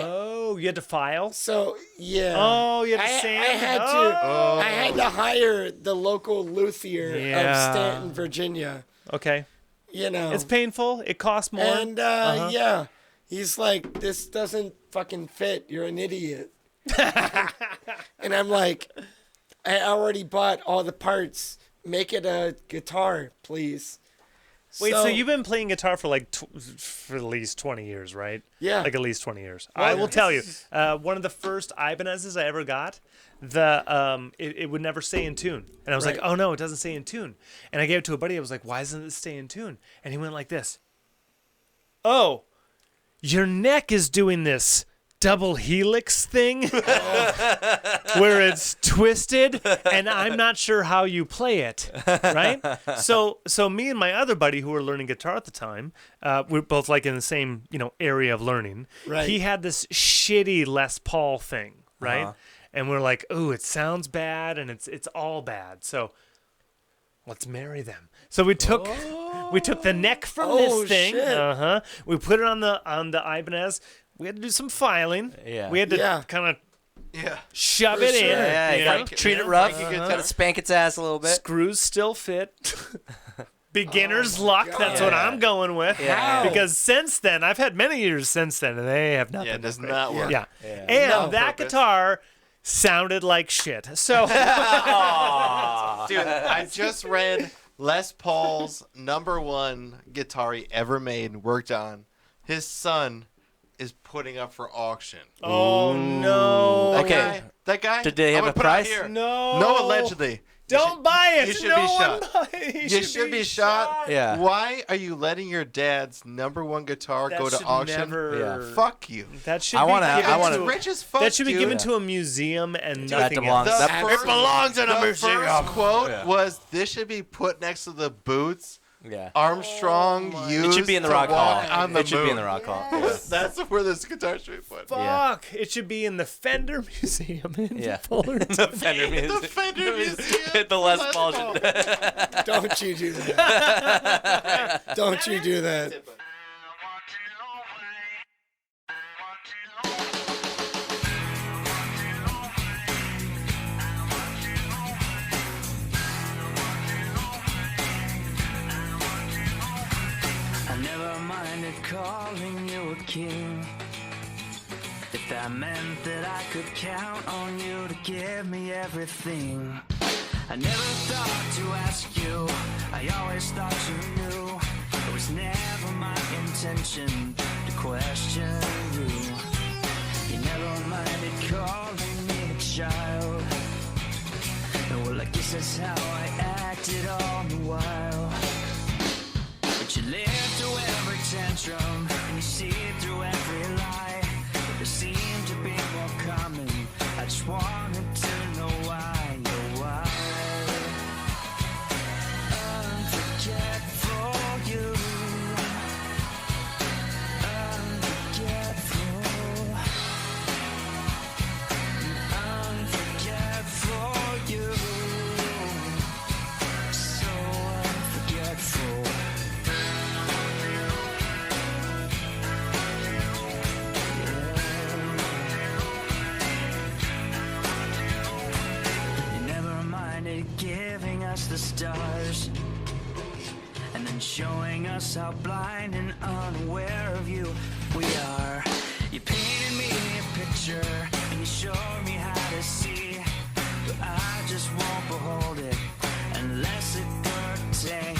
Oh, you had to file. So yeah. Oh, you had to I sand. had to. Oh. I had to hire the local luthier of Yeah. Stanton, Virginia. Okay. You know. It's painful. It costs more. And yeah, he's like, this doesn't fucking fit. You're an idiot. And I'm like, I already bought all the parts. Make it a guitar, please. Wait, so you've been playing guitar for like for at least 20 years, right? Yeah. Like at least 20 years. I will tell you, one of the first Ibanez's I ever got, it would never stay in tune. And I was like, Right. oh no, it doesn't stay in tune. And I gave it to a buddy. I was like, why doesn't it stay in tune? And he went like this. Oh, your neck is doing this double helix thing where it's twisted and I'm not sure how you play it, right? So me and my other buddy who were learning guitar at the time, we're both like in the same, area of learning. Right. He had this shitty Les Paul thing, right? Uh-huh. And we're like, "Ooh, it sounds bad and it's all bad." So let's marry them. So we took the neck from Oh, this thing. shit. We put it on the Ibanez. We had to do some filing. Yeah. We had to Yeah. kind of Yeah. shove For it in. sure. Yeah, you you know? gotta treat it rough. Frankie gets Gotta spank its ass a little bit. Screws still fit. Beginner's luck. That's what Yeah. I'm going with. Yeah. Because since then, I've had many years since then, and they have nothing. Yeah, it does great. not work. Yeah. Yeah. And No. that Focus. guitar sounded like shit. So Dude, I just read Les Paul's #1 guitar he ever made and worked on. His son is putting up for auction. oh no. Okay. That guy. Did they I'm have gonna a put it out price? here. No. No, allegedly. Don't buy it. You should no be one shot. buy it. You should be shot. Yeah. Why are you letting your dad's #1 guitar That go to should auction? never- Yeah. Fuck you. That should I be wanna- given I wanna- to- It's rich as fuck. That should be dude. given to a museum and That nothing belongs- else. The that- first- it belongs in a the museum. first quote Yeah. was, "This should be put next to the boots Yeah. Armstrong used It should be in the to Rock Hall. walk on the It should be in the moon." Rock Hall. Yeah. That's where this guitar should be put. Fuck! It should be in the Fender Museum in Yeah. Fullerton. The Fender Museum. The Fender Museum. The Les Les Paul. Paul. Don't you do that. Don't you do that. I never minded calling you a king, if that meant that I could count on you to give me everything. I never thought to ask you, I always thought you knew. It was never my intention to question you. You never minded calling me a child. Well, I guess that's how I acted all the while. But you live through every tantrum, and you see through every wanted to know why you're wild. Unforgetful you. Unforgetful. Unforgetful you. So unforgetful. You never minded giving us the stars and then showing us how blind and unaware of you we are. You painted me a picture and you showed me how to see, but I just won't behold it unless it pertains